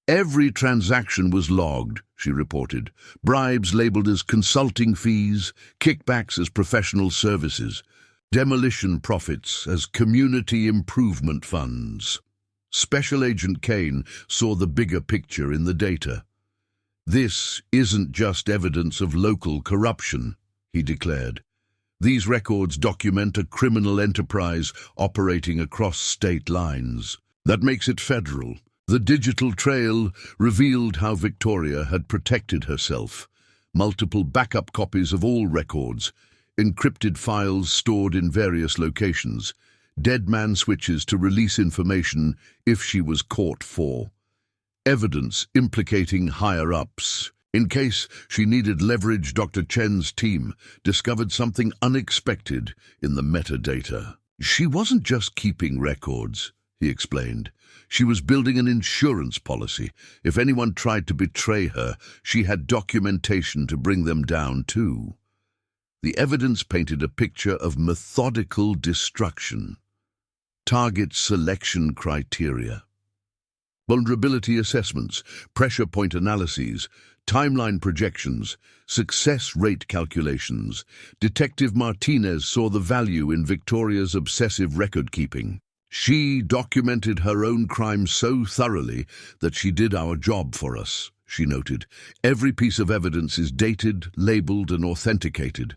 Every transaction was logged, she reported. Bribes labeled as consulting fees, kickbacks as professional services, demolition profits as community improvement funds. Special Agent Kane saw the bigger picture in the data. This isn't just evidence of local corruption, he declared. These records document a criminal enterprise operating across state lines. That makes it federal. The digital trail revealed how Victoria had protected herself. Multiple backup copies of all records, encrypted files stored in various locations, dead man switches to release information if she was caught for. Evidence implicating higher-ups. In case she needed leverage, Dr. Chen's team discovered something unexpected in the metadata. She wasn't just keeping records, he explained. She was building an insurance policy. If anyone tried to betray her, she had documentation to bring them down too. The evidence painted a picture of methodical destruction. Target selection criteria. Vulnerability assessments, pressure point analyses, timeline projections, success rate calculations. Detective Martinez saw the value in Victoria's obsessive record-keeping. She documented her own crimes so thoroughly that she did our job for us, she noted. Every piece of evidence is dated, labeled, and authenticated.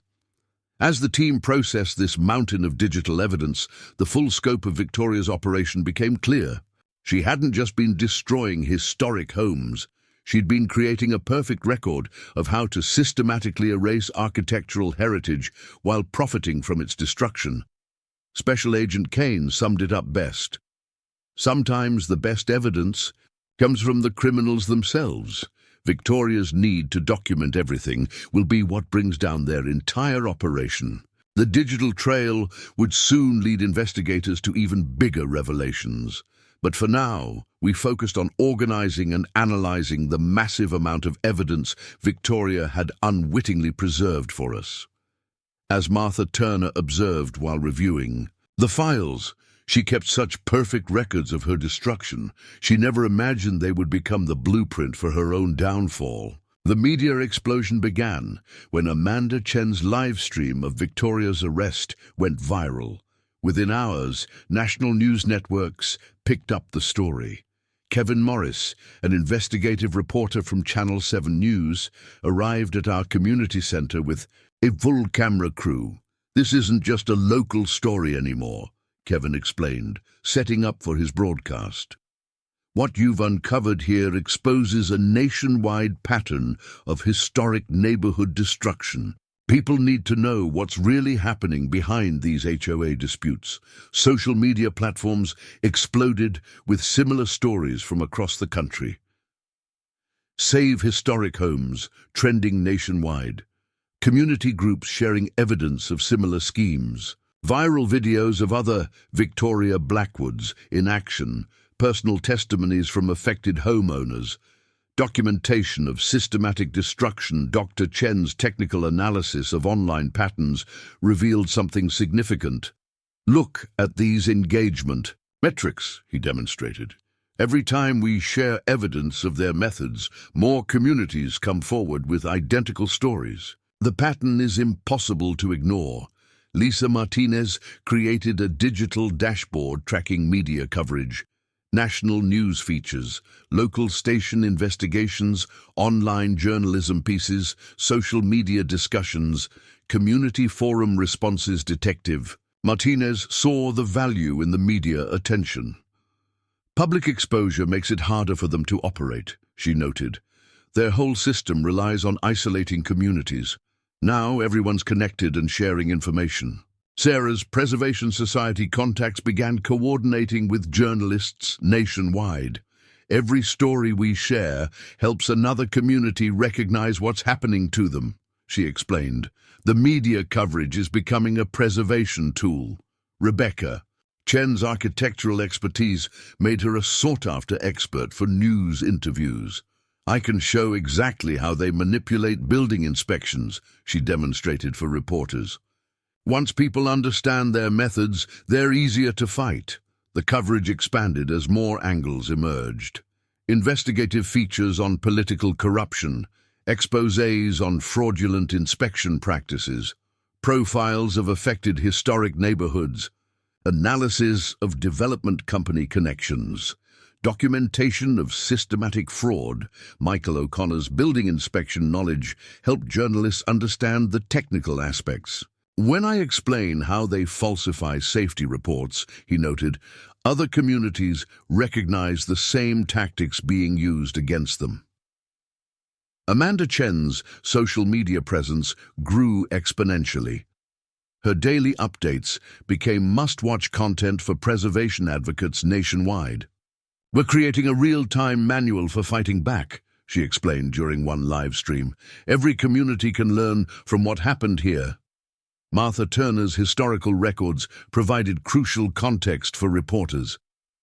As the team processed this mountain of digital evidence, the full scope of Victoria's operation became clear. She hadn't just been destroying historic homes. She'd been creating a perfect record of how to systematically erase architectural heritage while profiting from its destruction. Special Agent Kane summed it up best. Sometimes the best evidence comes from the criminals themselves. Victoria's need to document everything will be what brings down their entire operation. The digital trail would soon lead investigators to even bigger revelations. But for now, we focused on organizing and analyzing the massive amount of evidence Victoria had unwittingly preserved for us. As Martha Turner observed while reviewing the files, she kept such perfect records of her destruction, she never imagined they would become the blueprint for her own downfall. The media explosion began when Amanda Chen's live stream of Victoria's arrest went viral. Within hours, national news networks picked up the story. Kevin Morris, an investigative reporter from Channel 7 News, arrived at our community center with a full camera crew. "This isn't just a local story anymore," Kevin explained, setting up for his broadcast. "What you've uncovered here exposes a nationwide pattern of historic neighborhood destruction. People need to know what's really happening behind these HOA disputes." Social media platforms exploded with similar stories from across the country. Save Historic Homes, trending nationwide. Community groups sharing evidence of similar schemes. Viral videos of other Victoria Blackwoods in action, personal testimonies from affected homeowners, documentation of systematic destruction. Dr. Chen's technical analysis of online patterns revealed something significant. "Look at these engagement metrics," he demonstrated. "Every time we share evidence of their methods, more communities come forward with identical stories. The pattern is impossible to ignore." Lisa Martinez created a digital dashboard tracking media coverage, national news features, local station investigations, online journalism pieces, social media discussions, community forum responses. Detective Martinez saw the value in the media attention. "Public exposure makes it harder for them to operate," she noted. "Their whole system relies on isolating communities. Now everyone's connected and sharing information." Sarah's Preservation Society contacts began coordinating with journalists nationwide. "Every story we share helps another community recognize what's happening to them," she explained. "The media coverage is becoming a preservation tool." Rebecca Chen's architectural expertise made her a sought-after expert for news interviews. "I can show exactly how they manipulate building inspections," she demonstrated for reporters. "Once people understand their methods, they're easier to fight." The coverage expanded as more angles emerged. Investigative features on political corruption, exposés on fraudulent inspection practices, profiles of affected historic neighborhoods, analysis of development company connections, documentation of systematic fraud. Michael O'Connor's building inspection knowledge helped journalists understand the technical aspects. "When I explain how they falsify safety reports," he noted, "other communities recognize the same tactics being used against them." Amanda Chen's social media presence grew exponentially. Her daily updates became must-watch content for preservation advocates nationwide. "We're creating a real-time manual for fighting back," she explained during one live stream. "Every community can learn from what happened here." Martha Turner's historical records provided crucial context for reporters.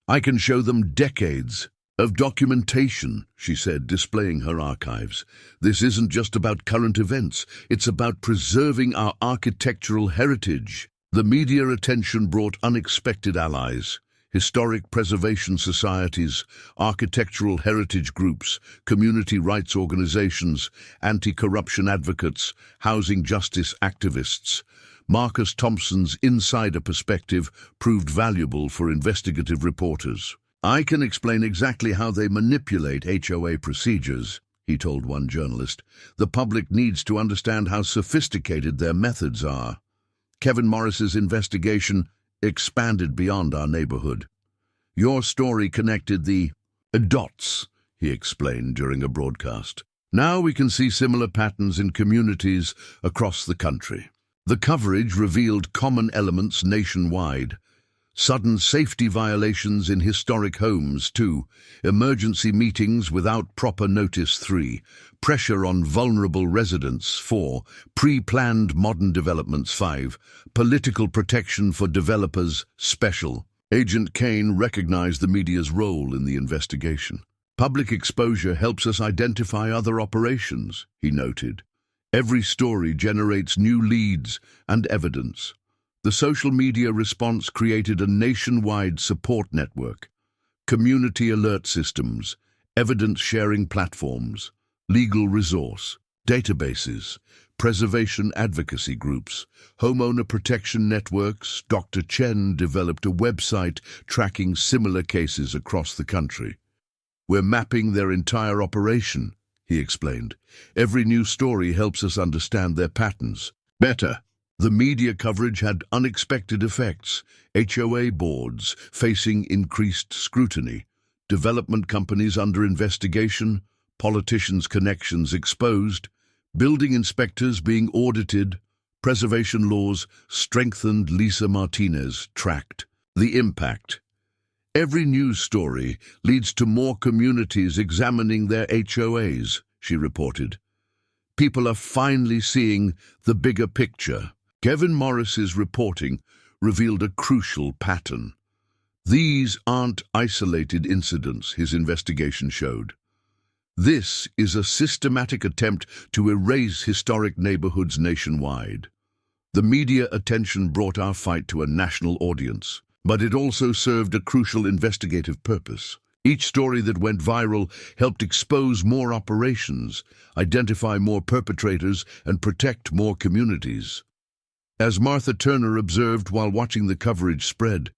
"I can show them decades of documentation," she said, displaying her archives. "This isn't just about current events, it's about preserving our architectural heritage." The media attention brought unexpected allies. Historic preservation societies, architectural heritage groups, community rights organizations, anti-corruption advocates, housing justice activists. Marcus Thompson's insider perspective proved valuable for investigative reporters. "I can explain exactly how they manipulate HOA procedures," he told one journalist. "The public needs to understand how sophisticated their methods are." Kevin Morris's investigation expanded beyond our neighborhood. "Your story connected the dots," he explained during a broadcast. "Now we can see similar patterns in communities across the country." The coverage revealed common elements nationwide. Sudden safety violations in historic homes 2, emergency meetings without proper notice 3, pressure on vulnerable residents 4, pre-planned modern developments 5, political protection for developers special. Agent Kane recognized the media's role in the investigation. "Public exposure helps us identify other operations," he noted. "Every story generates new leads and evidence." The social media response created a nationwide support network, community alert systems, evidence-sharing platforms, legal resource, databases, preservation advocacy groups, homeowner protection networks. Dr. Chen developed a website tracking similar cases across the country. "We're mapping their entire operation," he explained. "Every new story helps us understand their patterns better." The media coverage had unexpected effects. HOA boards facing increased scrutiny, development companies under investigation, politicians' connections exposed, building inspectors being audited, preservation laws strengthened. Lisa Martinez tracked the impact. "Every news story leads to more communities examining their HOAs," she reported. "People are finally seeing the bigger picture." Kevin Morris's reporting revealed a crucial pattern. These aren't isolated incidents, his investigation showed. This is a systematic attempt to erase historic neighborhoods nationwide. The media attention brought our fight to a national audience, but it also served a crucial investigative purpose. Each story that went viral helped expose more operations, identify more perpetrators, and protect more communities. As Martha Turner observed while watching the coverage spread,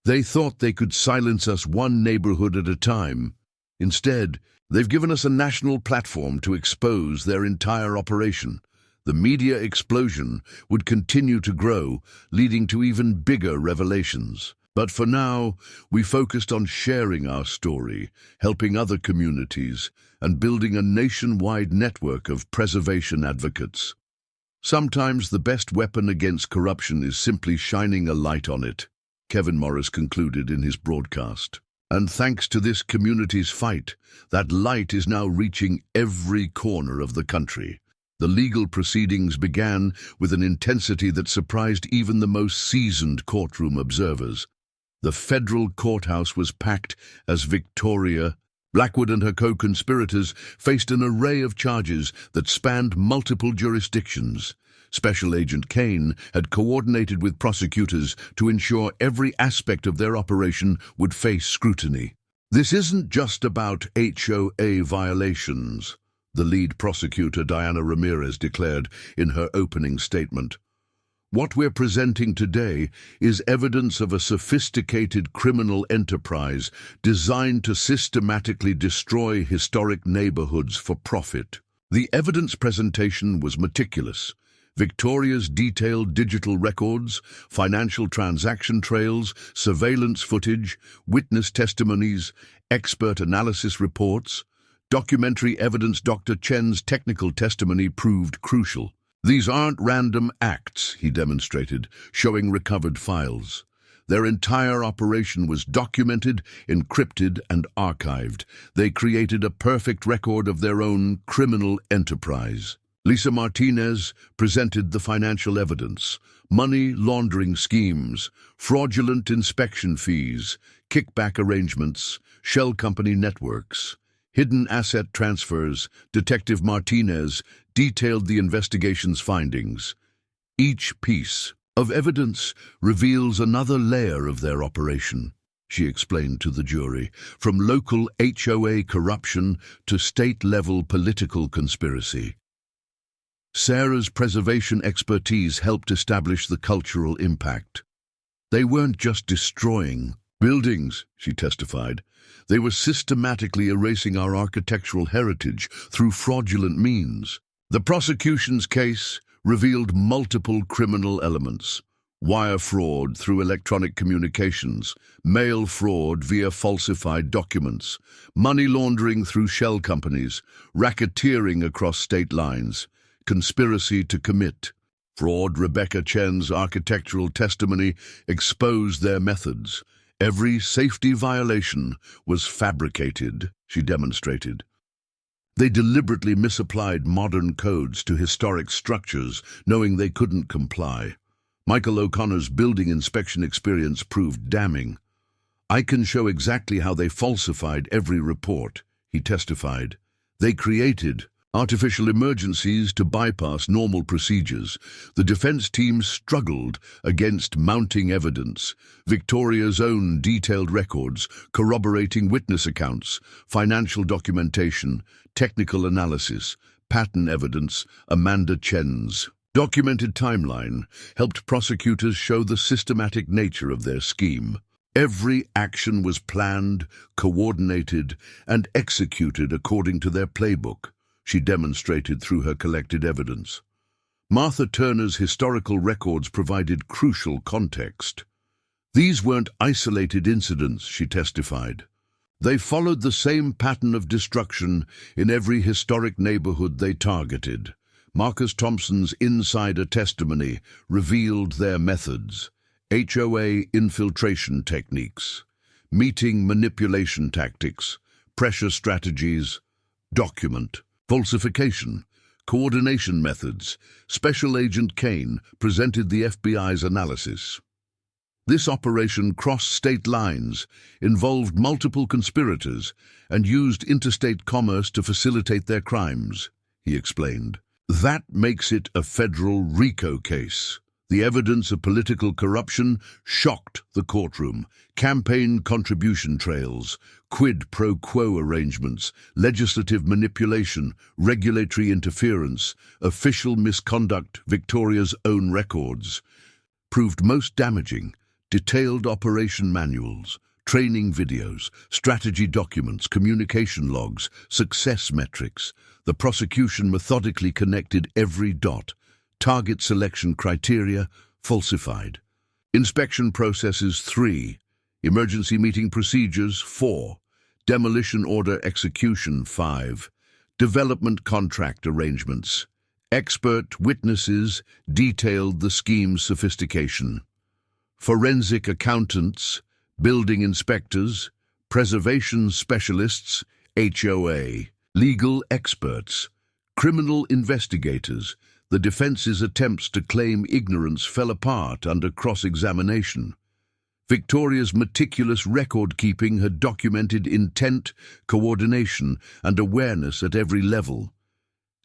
"They thought they could silence us one neighborhood at a time. Instead, they've given us a national platform to expose their entire operation." The media explosion would continue to grow, leading to even bigger revelations. But for now, we focused on sharing our story, helping other communities, and building a nationwide network of preservation advocates. "Sometimes the best weapon against corruption is simply shining a light on it," Kevin Morris concluded in his broadcast. "And thanks to this community's fight, that light is now reaching every corner of the country." The legal proceedings began with an intensity that surprised even the most seasoned courtroom observers. The federal courthouse was packed as Victoria Blackwood and her co-conspirators faced an array of charges that spanned multiple jurisdictions. Special Agent Kane had coordinated with prosecutors to ensure every aspect of their operation would face scrutiny. "This isn't just about HOA violations," the lead prosecutor Diana Ramirez declared in her opening statement. "What we're presenting today is evidence of a sophisticated criminal enterprise designed to systematically destroy historic neighborhoods for profit." The evidence presentation was meticulous. Victoria's detailed digital records, financial transaction trails, surveillance footage, witness testimonies, expert analysis reports, documentary evidence. Dr. Chen's technical testimony proved crucial. "These aren't random acts," he demonstrated, showing recovered files. Their entire operation was documented, encrypted, and archived. They created a perfect record of their own criminal enterprise. Lisa Martinez presented the financial evidence: money laundering schemes, fraudulent inspection fees, kickback arrangements, shell company networks, hidden asset transfers. Detective Martinez detailed the investigation's findings. Each piece of evidence reveals another layer of their operation, she explained to the jury, from local HOA corruption to state-level political conspiracy. Sarah's preservation expertise helped establish the cultural impact. They weren't just destroying buildings, she testified. They were systematically erasing our architectural heritage through fraudulent means. The prosecution's case revealed multiple criminal elements: wire fraud through electronic communications, mail fraud via falsified documents, money laundering through shell companies, racketeering across state lines, conspiracy to commit fraud. Rebecca Chen's architectural testimony exposed their methods. Every safety violation was fabricated, she demonstrated. They deliberately misapplied modern codes to historic structures, knowing they couldn't comply. Michael O'Connor's building inspection experience proved damning. "I can show exactly how they falsified every report," he testified. "They created artificial emergencies to bypass normal procedures." The defense team struggled against mounting evidence: Victoria's own detailed records, corroborating witness accounts, financial documentation, technical analysis, pattern evidence. Amanda Chen's documented timeline helped prosecutors show the systematic nature of their scheme. Every action was planned, coordinated, and executed according to their playbook, she demonstrated through her collected evidence. Martha Turner's historical records provided crucial context. "These weren't isolated incidents," she testified. "They followed the same pattern of destruction in every historic neighborhood they targeted." Marcus Thompson's insider testimony revealed their methods: HOA infiltration techniques, meeting manipulation tactics, pressure strategies, document falsification, coordination methods. Special Agent Kane presented the FBI's analysis. "This operation crossed state lines, involved multiple conspirators, and used interstate commerce to facilitate their crimes," he explained. "That makes it a federal RICO case." The evidence of political corruption shocked the courtroom. Campaign contribution trails, quid pro quo arrangements, legislative manipulation, regulatory interference, official misconduct. Victoria's own records proved most damaging: detailed operation manuals, training videos, strategy documents, communication logs, success metrics. The prosecution methodically connected every dot. Target selection criteria falsified. Inspection processes 3. Emergency meeting procedures 4. Demolition order execution 5. Development contract arrangements. Expert witnesses detailed the scheme's sophistication. Forensic accountants, building inspectors, preservation specialists, HOA, legal experts, criminal investigators. The defense's attempts to claim ignorance fell apart under cross-examination. Victoria's meticulous record-keeping had documented intent, coordination, and awareness at every level.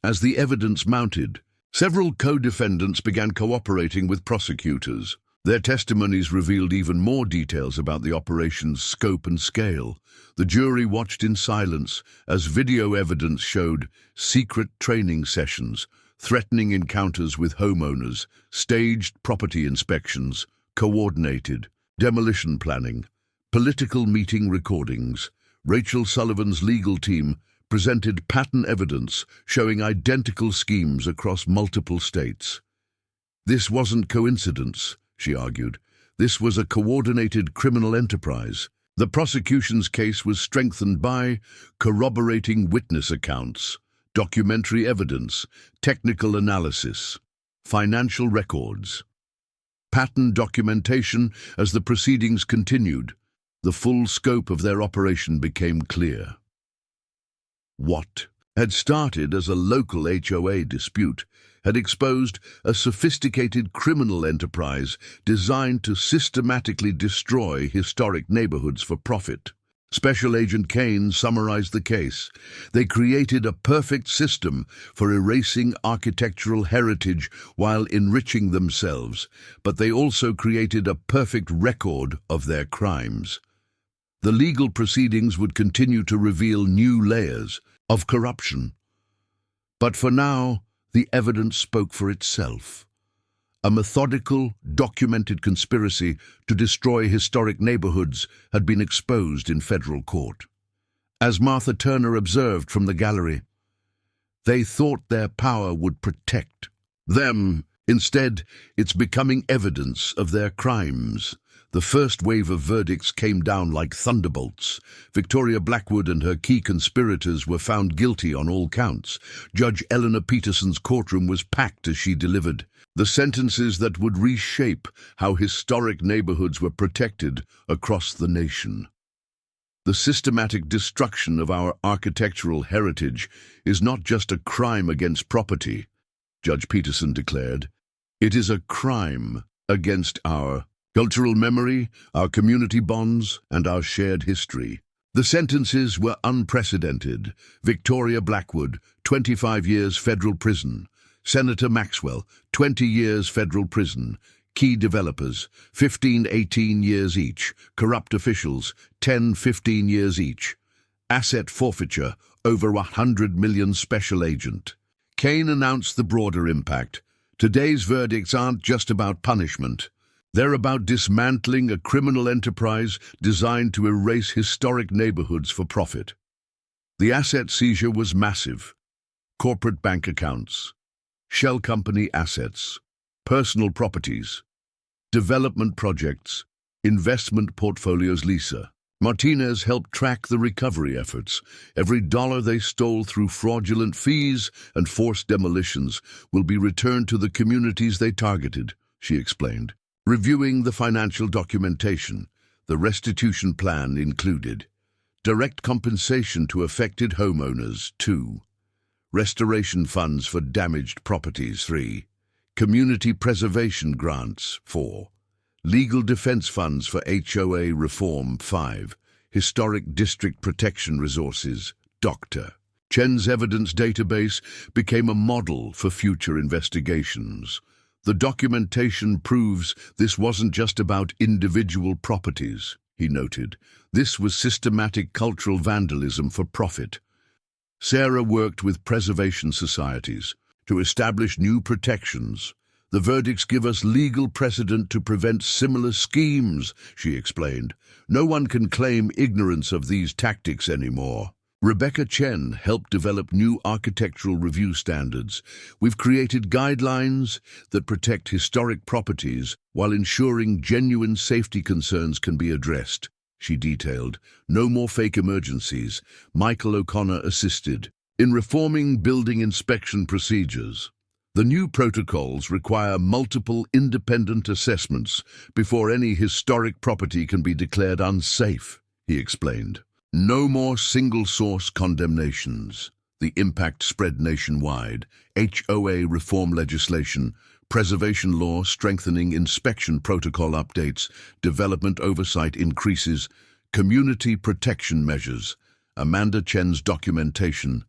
As the evidence mounted, several co-defendants began cooperating with prosecutors. Their testimonies revealed even more details about the operation's scope and scale. The jury watched in silence as video evidence showed secret training sessions, threatening encounters with homeowners, staged property inspections, coordinated demolition planning, political meeting recordings. Rachel Sullivan's legal team presented pattern evidence showing identical schemes across multiple states. "This wasn't coincidence," she argued. "This was a coordinated criminal enterprise." The prosecution's case was strengthened by corroborating witness accounts, documentary evidence, technical analysis, financial records, pattern documentation. As the proceedings continued, the full scope of their operation became clear. What had started as a local HOA dispute had exposed a sophisticated criminal enterprise designed to systematically destroy historic neighborhoods for profit. Special Agent Kane summarized the case. They created a perfect system for erasing architectural heritage while enriching themselves, but they also created a perfect record of their crimes. The legal proceedings would continue to reveal new layers of corruption. But for now, the evidence spoke for itself. A methodical, documented conspiracy to destroy historic neighborhoods had been exposed in federal court. As Martha Turner observed from the gallery, they thought their power would protect them. Instead, it's becoming evidence of their crimes. The first wave of verdicts came down like thunderbolts. Victoria Blackwood and her key conspirators were found guilty on all counts. Judge Eleanor Peterson's courtroom was packed as she delivered the sentences that would reshape how historic neighborhoods were protected across the nation. The systematic destruction of our architectural heritage is not just a crime against property, Judge Peterson declared. It is a crime against our cultural memory, our community bonds, and our shared history. The sentences were unprecedented. Victoria Blackwood, 25 years federal prison. Senator Maxwell, 20 years federal prison. Key developers, 15-18 years each. Corrupt officials, 10-15 years each. Asset forfeiture, over $100 million. Special agent Kane announced the broader impact. Today's verdicts aren't just about punishment. They're about dismantling a criminal enterprise designed to erase historic neighborhoods for profit. The asset seizure was massive. Corporate bank accounts, shell company assets, personal properties, development projects, investment portfolios. Lisa Martinez helped track the recovery efforts. Every dollar they stole through fraudulent fees and forced demolitions will be returned to the communities they targeted, she explained. Reviewing the financial documentation, the restitution plan included direct compensation to affected homeowners, 2. Restoration funds for damaged properties, 3. Community preservation grants, 4. Legal defense funds for HOA reform, 5. Historic district protection resources. Dr. Chen's evidence database became a model for future investigations. The documentation proves this wasn't just about individual properties, he noted. This was systematic cultural vandalism for profit. Sarah worked with preservation societies to establish new protections. The verdicts give us legal precedent to prevent similar schemes, she explained. No one can claim ignorance of these tactics anymore. Rebecca Chen helped develop new architectural review standards. We've created guidelines that protect historic properties while ensuring genuine safety concerns can be addressed, she detailed. No more fake emergencies. Michael O'Connor assisted in reforming building inspection procedures. The new protocols require multiple independent assessments before any historic property can be declared unsafe, he explained. No more single-source condemnations. The impact spread nationwide. HOA reform legislation, preservation law strengthening inspection protocol updates, development oversight increases, community protection measures. Amanda Chen's documentation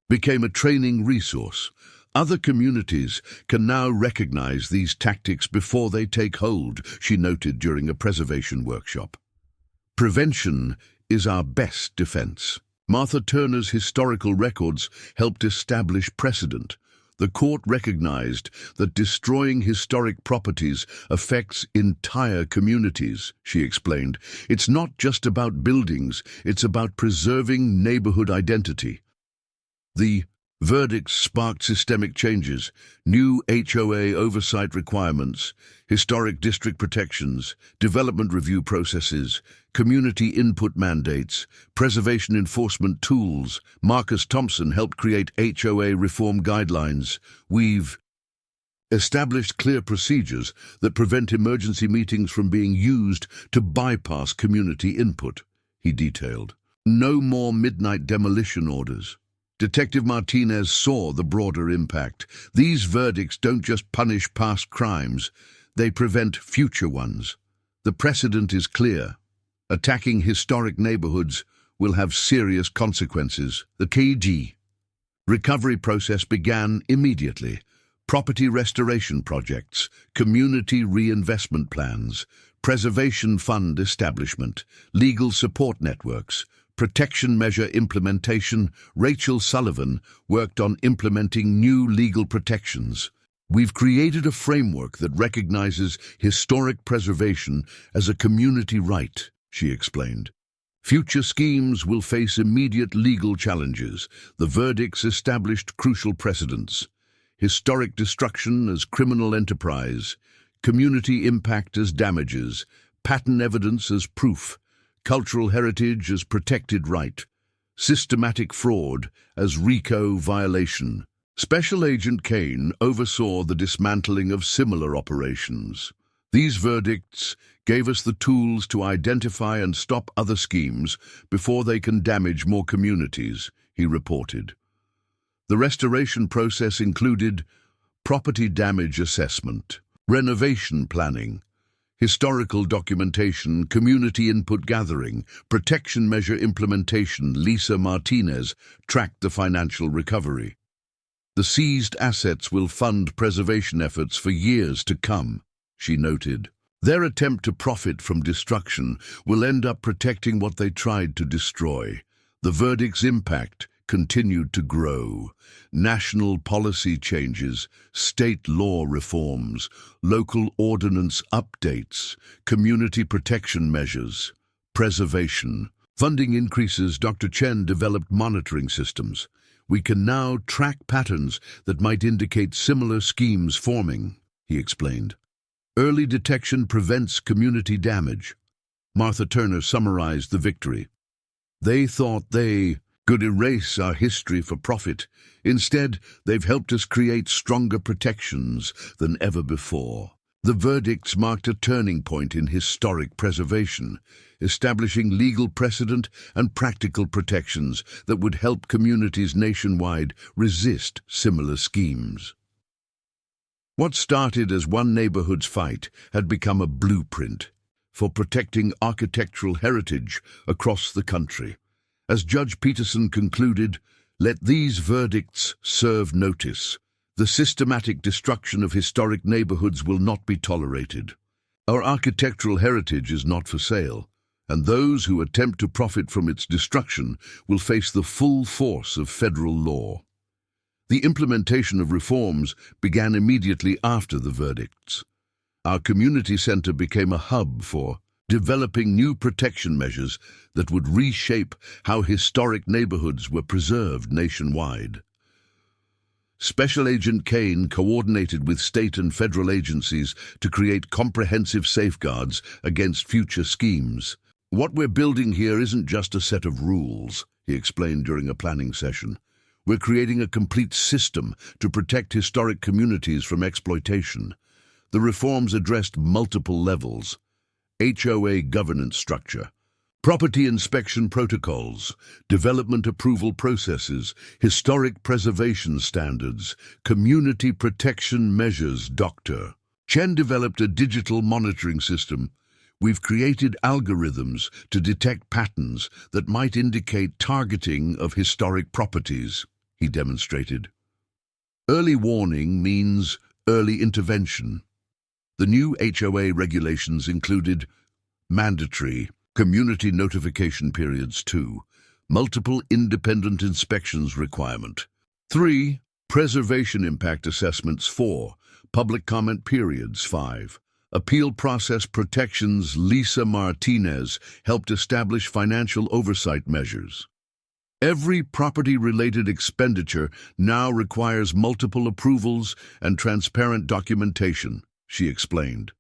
became a training resource. Other communities can now recognize these tactics before they take hold, she noted during a preservation workshop. Prevention is our best defense. Martha Turner's historical records helped establish precedent. The court recognized that destroying historic properties affects entire communities, she explained. It's not just about buildings, it's about preserving neighborhood identity. The verdicts sparked systemic changes, new HOA oversight requirements, historic district protections, development review processes, community input mandates, preservation enforcement tools. Marcus Thompson helped create HOA reform guidelines. We've established clear procedures that prevent emergency meetings from being used to bypass community input, he detailed. No more midnight demolition orders. Detective Martinez saw the broader impact. These verdicts don't just punish past crimes, they prevent future ones. The precedent is clear. Attacking historic neighborhoods will have serious consequences. The KG recovery process began immediately. Property restoration projects, community reinvestment plans, preservation fund establishment, legal support networks, protection measure implementation. Rachel Sullivan worked on implementing new legal protections. We've created a framework that recognizes historic preservation as a community right, she explained. Future schemes will face immediate legal challenges. The verdicts established crucial precedents. Historic destruction as criminal enterprise, community impact as damages, pattern evidence as proof, cultural heritage as protected right, systematic fraud as RICO violation. Special Agent Kane oversaw the dismantling of similar operations. These verdicts gave us the tools to identify and stop other schemes before they can damage more communities, he reported. The restoration process included property damage assessment, renovation planning, historical documentation, community input gathering, protection measure implementation. Lisa Martinez tracked the financial recovery. The seized assets will fund preservation efforts for years to come, she noted. Their attempt to profit from destruction will end up protecting what they tried to destroy. The verdict's impact continued to grow. National policy changes, state law reforms, local ordinance updates, community protection measures, preservation. Funding increases. Dr. Chen developed monitoring systems. We can now track patterns that might indicate similar schemes forming, he explained. Early detection prevents community damage. Martha Turner summarized the victory. They thought they could erase our history for profit. Instead, they've helped us create stronger protections than ever before. The verdicts marked a turning point in historic preservation, establishing legal precedent and practical protections that would help communities nationwide resist similar schemes. What started as one neighborhood's fight had become a blueprint for protecting architectural heritage across the country. As Judge Peterson concluded, let these verdicts serve notice. The systematic destruction of historic neighborhoods will not be tolerated. Our architectural heritage is not for sale, and those who attempt to profit from its destruction will face the full force of federal law. The implementation of reforms began immediately after the verdicts. Our community center became a hub for developing new protection measures that would reshape how historic neighborhoods were preserved nationwide. Special Agent Kane coordinated with state and federal agencies to create comprehensive safeguards against future schemes. What we're building here isn't just a set of rules, he explained during a planning session. We're creating a complete system to protect historic communities from exploitation. The reforms addressed multiple levels: HOA governance structure, property inspection protocols, development approval processes, historic preservation standards, community protection measures. Dr. Chen developed a digital monitoring system. We've created algorithms to detect patterns that might indicate targeting of historic properties, he demonstrated. Early warning means early intervention. The new HOA regulations included mandatory community notification periods 2, multiple independent inspections requirement 3, preservation impact assessments 4, public comment periods 5, appeal process protections. Lisa Martinez helped establish financial oversight measures. Every property-related expenditure now requires multiple approvals and transparent documentation, she explained.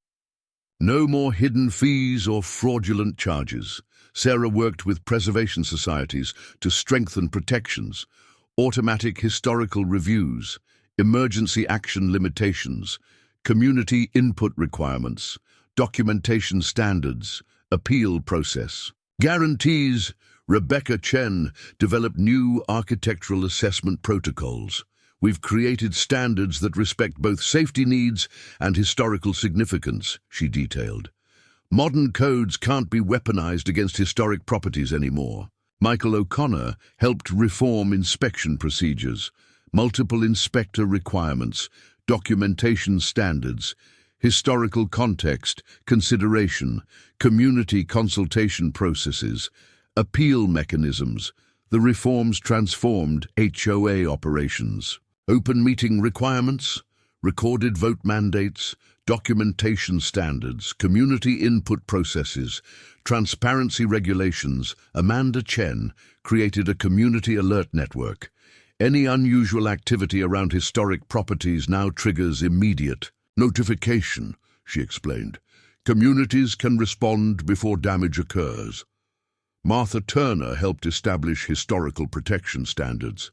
No more hidden fees or fraudulent charges. Sarah worked with preservation societies to strengthen protections, automatic historical reviews, emergency action limitations, community input requirements, documentation standards, appeal process. Guarantees. Rebecca Chen developed new architectural assessment protocols. We've created standards that respect both safety needs and historical significance, she detailed. Modern codes can't be weaponized against historic properties anymore. Michael O'Connor helped reform inspection procedures, multiple inspector requirements, documentation standards, historical context, consideration, community consultation processes, appeal mechanisms. The reforms transformed HOA operations. Open meeting requirements, recorded vote mandates, documentation standards, community input processes, transparency regulations. Amanda Chen created a community alert network. Any unusual activity around historic properties now triggers immediate notification, she explained. Communities can respond before damage occurs. Martha Turner helped establish historical protection standards.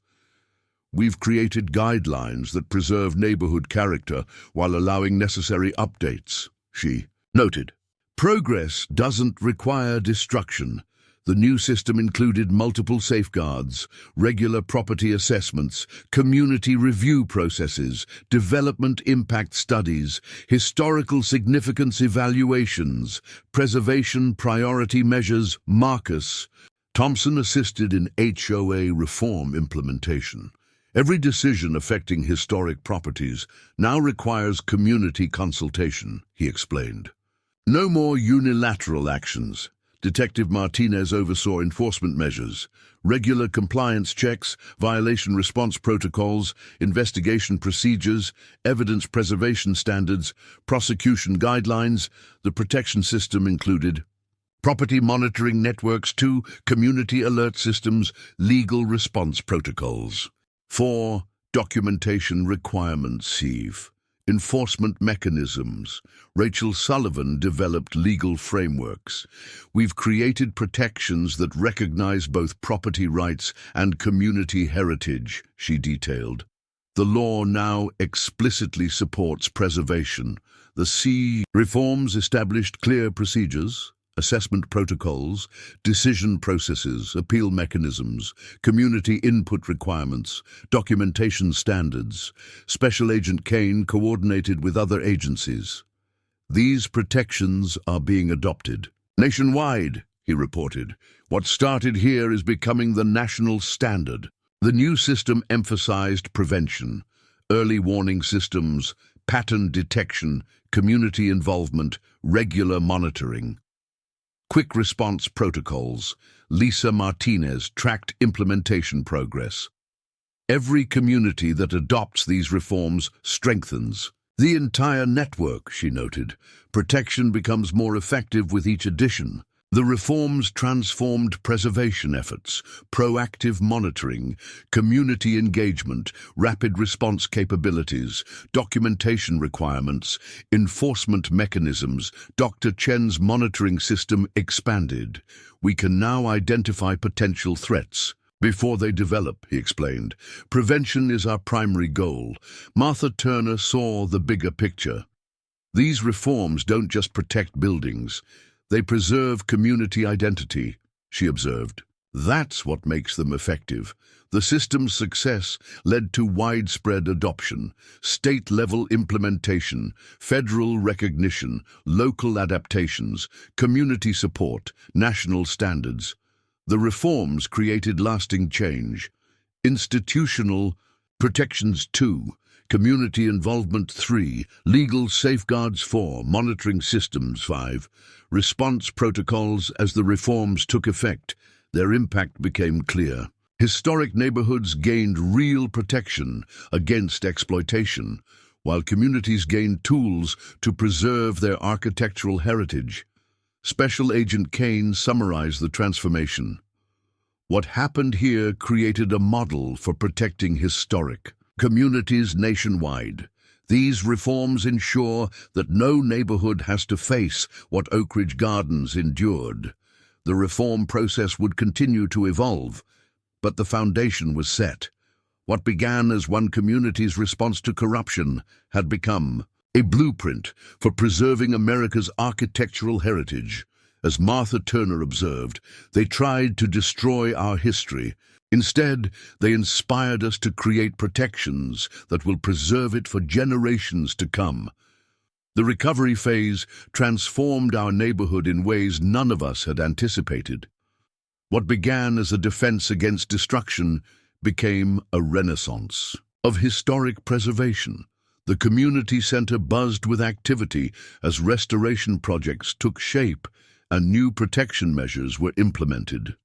We've created guidelines that preserve neighborhood character while allowing necessary updates, she noted. Progress doesn't require destruction. The new system included multiple safeguards, regular property assessments, community review processes, development impact studies, historical significance evaluations, preservation priority measures. Marcus Thompson assisted in HOA reform implementation. Every decision affecting historic properties now requires community consultation, he explained. No more unilateral actions. Detective Martinez oversaw enforcement measures, regular compliance checks, violation response protocols, investigation procedures, evidence preservation standards, prosecution guidelines. The protection system included property monitoring networks, 2 community alert systems, legal response protocols. 4 documentation requirements, Eve. Enforcement mechanisms. Rachel Sullivan developed legal frameworks. We've created protections that recognize both property rights and community heritage, she detailed. The law now explicitly supports preservation. The C reforms established clear procedures, assessment protocols, decision processes, appeal mechanisms, community input requirements, documentation standards. Special Agent Kane coordinated with other agencies. These protections are being adopted nationwide, he reported. What started here is becoming the national standard. The new system emphasized prevention, early warning systems, pattern detection, community involvement, regular monitoring. Quick response protocols. Lisa Martinez tracked implementation progress. Every community that adopts these reforms strengthens the entire network, she noted. Protection becomes more effective with each addition. The reforms transformed preservation efforts, proactive monitoring, community engagement, rapid response capabilities, documentation requirements, enforcement mechanisms. Dr. Chen's monitoring system expanded. We can now identify potential threats before they develop, he explained. Prevention is our primary goal. Martha Turner saw the bigger picture. These reforms don't just protect buildings. They preserve community identity, she observed. That's what makes them effective. The system's success led to widespread adoption, state-level implementation, federal recognition, local adaptations, community support, national standards. The reforms created lasting change. Institutional protections 2, community involvement 3, legal safeguards 4, monitoring systems 5, response protocols. As the reforms took effect, their impact became clear. Historic neighborhoods gained real protection against exploitation, while communities gained tools to preserve their architectural heritage. Special Agent Kane summarized the transformation. What happened here created a model for protecting historic communities nationwide. These reforms ensure that no neighborhood has to face what Oakridge Gardens endured. The reform process would continue to evolve, but the foundation was set. What began as one community's response to corruption had become a blueprint for preserving America's architectural heritage. As Martha Turner observed, they tried to destroy our history. Instead, they inspired us to create protections that will preserve it for generations to come. The recovery phase transformed our neighborhood in ways none of us had anticipated. What began as a defense against destruction became a renaissance of historic preservation. The community center buzzed with activity as restoration projects took shape and new protection measures were implemented.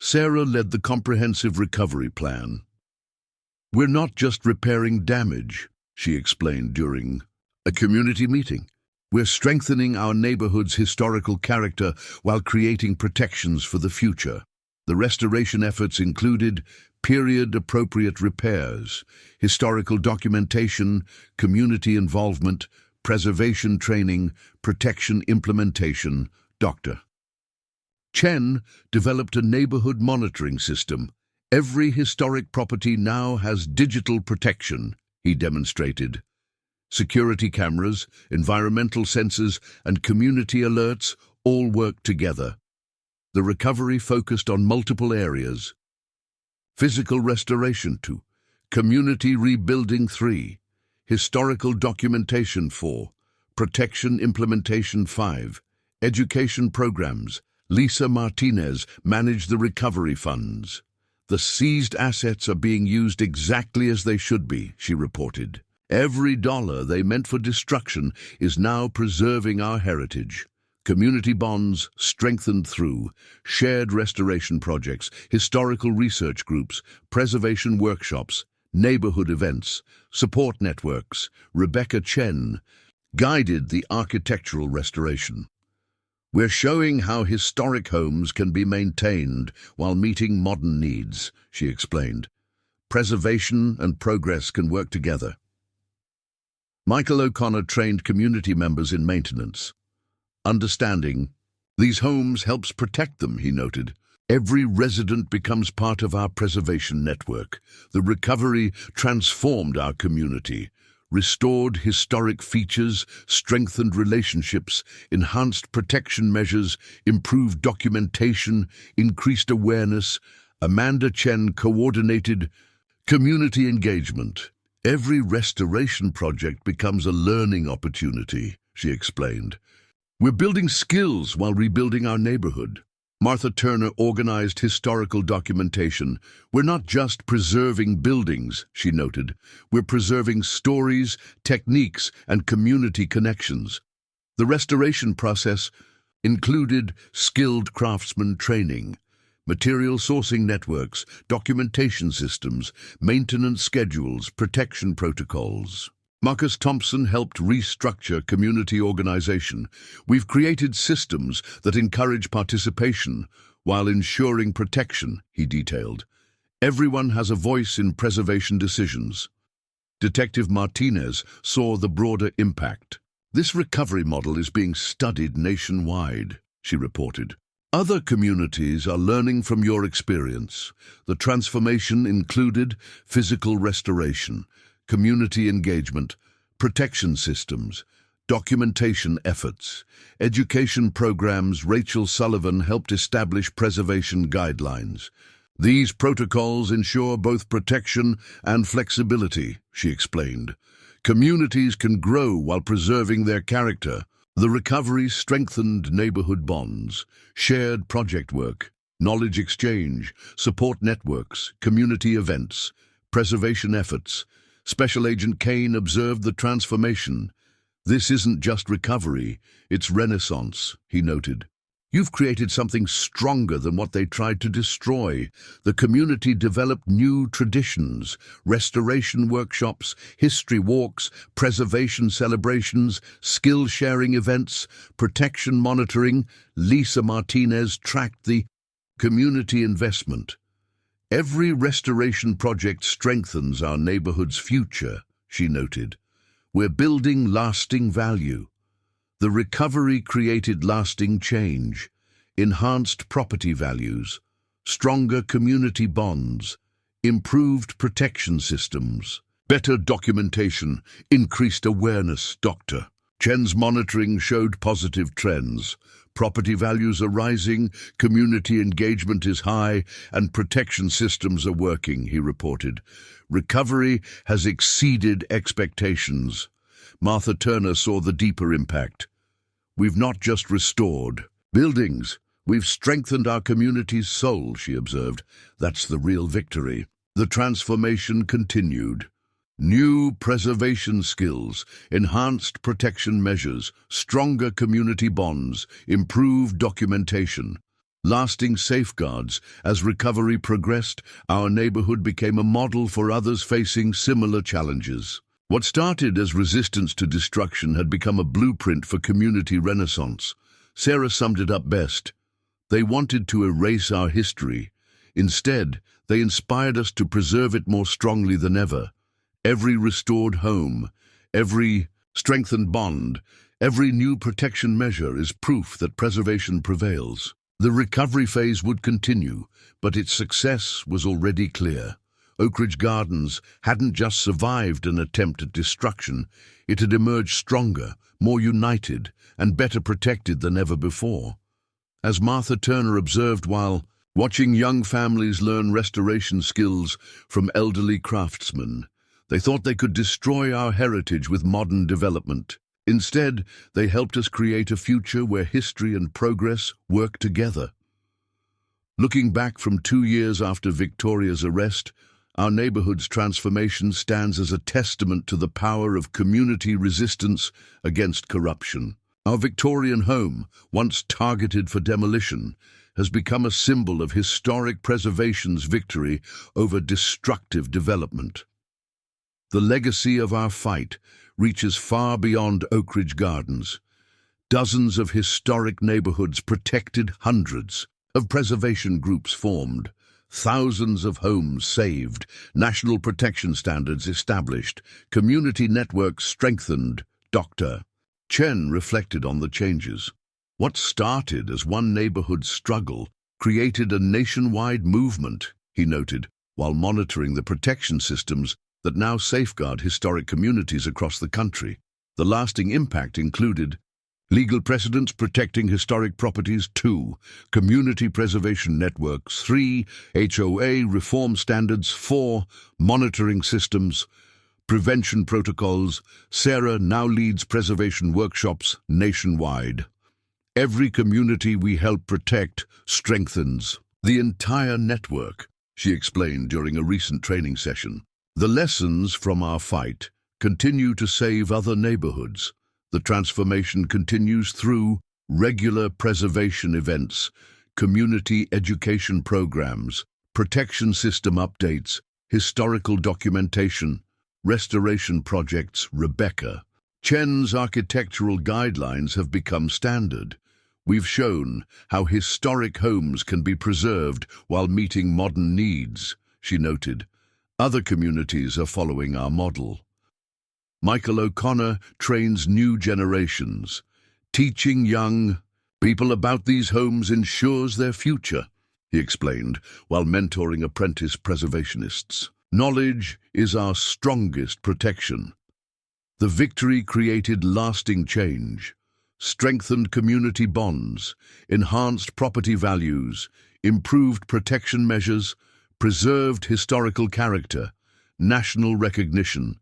Sarah led the comprehensive recovery plan. "We're not just repairing damage," she explained during a community meeting. "We're strengthening our neighborhood's historical character while creating protections for the future." The restoration efforts included period-appropriate repairs, historical documentation, community involvement, preservation training, protection implementation. Dr. Chen developed a neighborhood monitoring system. "Every historic property now has digital protection," he demonstrated. Security cameras, environmental sensors, and community alerts all work together. The recovery focused on multiple areas. Physical restoration 2, community rebuilding 3, historical documentation 4, protection implementation 5, education programs. Lisa Martinez managed the recovery funds. "The seized assets are being used exactly as they should be," she reported. "Every dollar they meant for destruction is now preserving our heritage." Community bonds strengthened through shared restoration projects, historical research groups, preservation workshops, neighborhood events, support networks. Rebecca Chen guided the architectural restoration. "We're showing how historic homes can be maintained while meeting modern needs," she explained. "Preservation and progress can work together." Michael O'Connor trained community members in maintenance. "Understanding these homes helps protect them," he noted. "Every resident becomes part of our preservation network. The recovery transformed our community, restored historic features, strengthened relationships, enhanced protection measures, improved documentation, increased awareness." Amanda Chen coordinated community engagement. "Every restoration project becomes a learning opportunity," she explained. "We're building skills while rebuilding our neighborhood." Martha Turner organized historical documentation. "We're not just preserving buildings," she noted. "We're preserving stories, techniques, and community connections." The restoration process included skilled craftsman training, material sourcing networks, documentation systems, maintenance schedules, protection protocols. Marcus Thompson helped restructure community organization. "We've created systems that encourage participation while ensuring protection," he detailed. "Everyone has a voice in preservation decisions." Detective Martinez saw the broader impact. "This recovery model is being studied nationwide," she reported. "Other communities are learning from your experience." The transformation included physical restoration, community engagement, protection systems, documentation efforts, education programs. Rachel Sullivan helped establish preservation guidelines. "These protocols ensure both protection and flexibility," she explained. "Communities can grow while preserving their character." The recovery strengthened neighborhood bonds, shared project work, knowledge exchange, support networks, community events, preservation efforts. Special Agent Kane observed the transformation. "This isn't just recovery, it's renaissance," he noted. "You've created something stronger than what they tried to destroy." The community developed new traditions, restoration workshops, history walks, preservation celebrations, skill-sharing events, protection monitoring. Lisa Martinez tracked the community investment. "Every restoration project strengthens our neighborhood's future," she noted. "We're building lasting value." The recovery created lasting change, enhanced property values, stronger community bonds, improved protection systems, better documentation, increased awareness. Dr. Chen's monitoring showed positive trends. Property values are rising, community engagement is high, and protection systems are working, he reported. Recovery has exceeded expectations. Martha Turner saw the deeper impact. "We've not just restored buildings, We've strengthened our community's soul, she observed. That's the real victory. The transformation continued. New preservation skills, enhanced protection measures, stronger community bonds, improved documentation, lasting safeguards. As recovery progressed, our neighborhood became a model for others facing similar challenges. What started as resistance to destruction had become a blueprint for community renaissance. Sarah summed it up best. They wanted to erase our history. Instead, they inspired us to preserve it more strongly than ever. Every restored home, every strengthened bond, every new protection measure is proof that preservation prevails. The recovery phase would continue, but its success was already clear. Oakridge Gardens hadn't just survived an attempt at destruction, it had emerged stronger, more united, and better protected than ever before. As Martha Turner observed while watching young families learn restoration skills from elderly craftsmen, they thought they could destroy our heritage with modern development. Instead, they helped us create a future where history and progress work together. Looking back from 2 years after Victoria's arrest, our neighborhood's transformation stands as a testament to the power of community resistance against corruption. Our Victorian home, once targeted for demolition, has become a symbol of historic preservation's victory over destructive development. The legacy of our fight reaches far beyond Oakridge Gardens. Dozens of historic neighborhoods protected, hundreds of preservation groups formed, thousands of homes saved, national protection standards established, community networks strengthened. Dr. Chen reflected on the changes. What started as one neighborhood struggle created a nationwide movement, he noted, while monitoring the protection systems that now safeguard historic communities across the country. The lasting impact included legal precedents protecting historic properties, 2, community preservation networks, 3, HOA reform standards, 4, monitoring systems, prevention protocols. Sarah now leads preservation workshops nationwide. Every community we help protect strengthens the entire network, she explained during a recent training session. The lessons from our fight continue to save other neighborhoods. The transformation continues through regular preservation events, community education programs, protection system updates, historical documentation, restoration projects. Rebecca Chen's architectural guidelines have become standard. We've shown how historic homes can be preserved while meeting modern needs, she noted. Other communities are following our model. Michael O'Connor trains new generations. Teaching young people about these homes ensures their future, he explained, while mentoring apprentice preservationists. Knowledge is our strongest protection. The victory created lasting change, strengthened community bonds, enhanced property values, improved protection measures, preserved historical character, national recognition.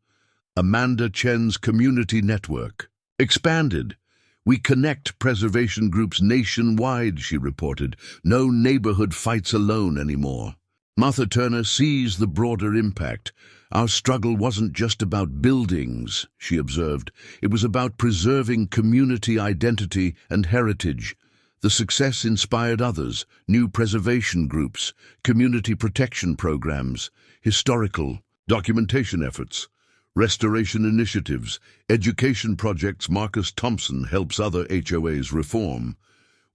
Amanda Chen's community network expanded. We connect preservation groups nationwide, she reported. No neighborhood fights alone anymore. Martha Turner sees the broader impact. Our struggle wasn't just about buildings, she observed. It was about preserving community identity and heritage. The success inspired others, new preservation groups, community protection programs, historical documentation efforts, restoration initiatives, education projects. Marcus Thompson helps other HOAs reform.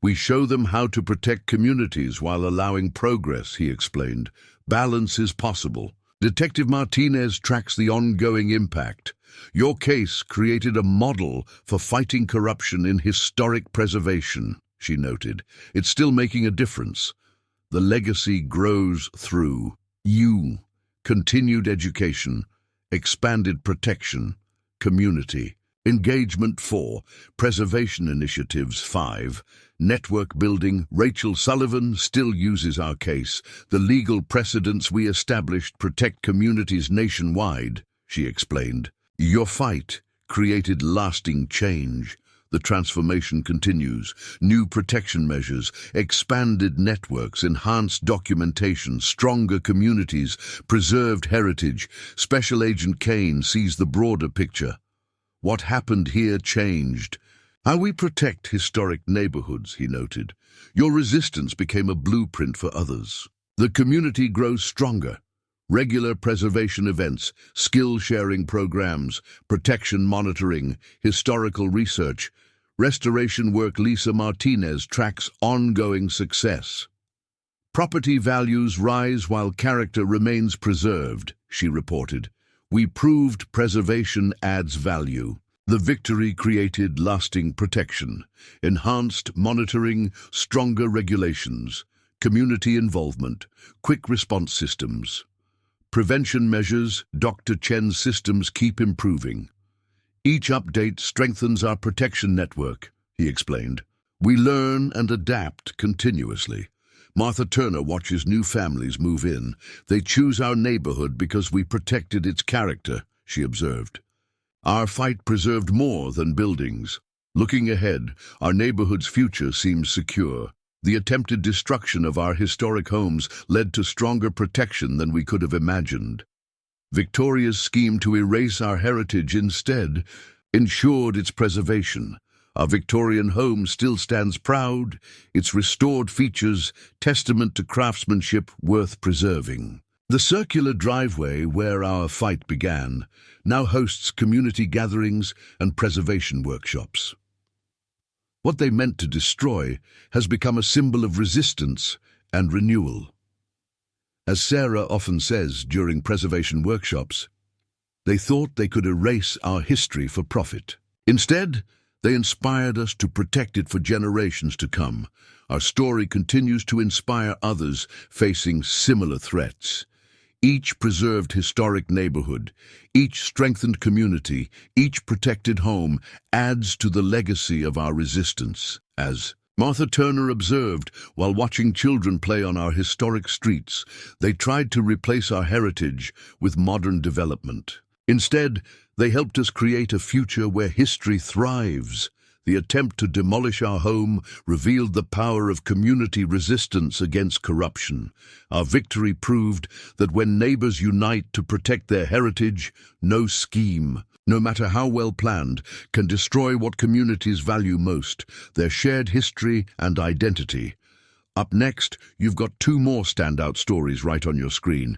We show them how to protect communities while allowing progress, he explained. Balance is possible. Detective Martinez tracks the ongoing impact. Your case created a model for fighting corruption in historic preservation, she noted. It's still making a difference. The legacy grows through you, continued education, expanded protection, community, engagement. 4, preservation initiatives. 5, network building. Rachel Sullivan still uses our case. The legal precedents we established protect communities nationwide, she explained. Your fight created lasting change. The transformation continues. New protection measures, expanded networks, enhanced documentation, stronger communities, preserved heritage. Special Agent Kane sees the broader picture. What happened here changed. How we protect historic neighborhoods, he noted. Your resistance became a blueprint for others. The community grows stronger. Regular preservation events, skill-sharing programs, protection monitoring, historical research. Restoration work. Lisa Martinez tracks ongoing success. Property values rise while character remains preserved, she reported. We proved preservation adds value. The victory created lasting protection, enhanced monitoring, stronger regulations, community involvement, quick response systems. Prevention measures. Dr. Chen's systems keep improving. Each update strengthens our protection network, he explained. We learn and adapt continuously. Martha Turner watches new families move in. They choose our neighborhood because we protected its character, she observed. Our fight preserved more than buildings. Looking ahead, our neighborhood's future seems secure. The attempted destruction of our historic homes led to stronger protection than we could have imagined. Victoria's scheme to erase our heritage instead ensured its preservation. Our Victorian home still stands proud, its restored features testament to craftsmanship worth preserving. The circular driveway where our fight began now hosts community gatherings and preservation workshops. What they meant to destroy has become a symbol of resistance and renewal. As Sarah often says during preservation workshops, they thought they could erase our history for profit. Instead, they inspired us to protect it for generations to come. Our story continues to inspire others facing similar threats. Each preserved historic neighborhood, each strengthened community, each protected home adds to the legacy of our resistance. As Martha Turner observed while watching children play on our historic streets, they tried to replace our heritage with modern development. Instead, they helped us create a future where history thrives. The attempt to demolish our home revealed the power of community resistance against corruption. Our victory proved that when neighbors unite to protect their heritage, no scheme, no matter how well planned, can destroy what communities value most, their shared history and identity. Up next, you've got two more standout stories right on your screen.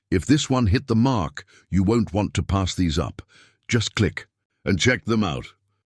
If this one hit the mark, you won't want to pass these up. Just click and check them out.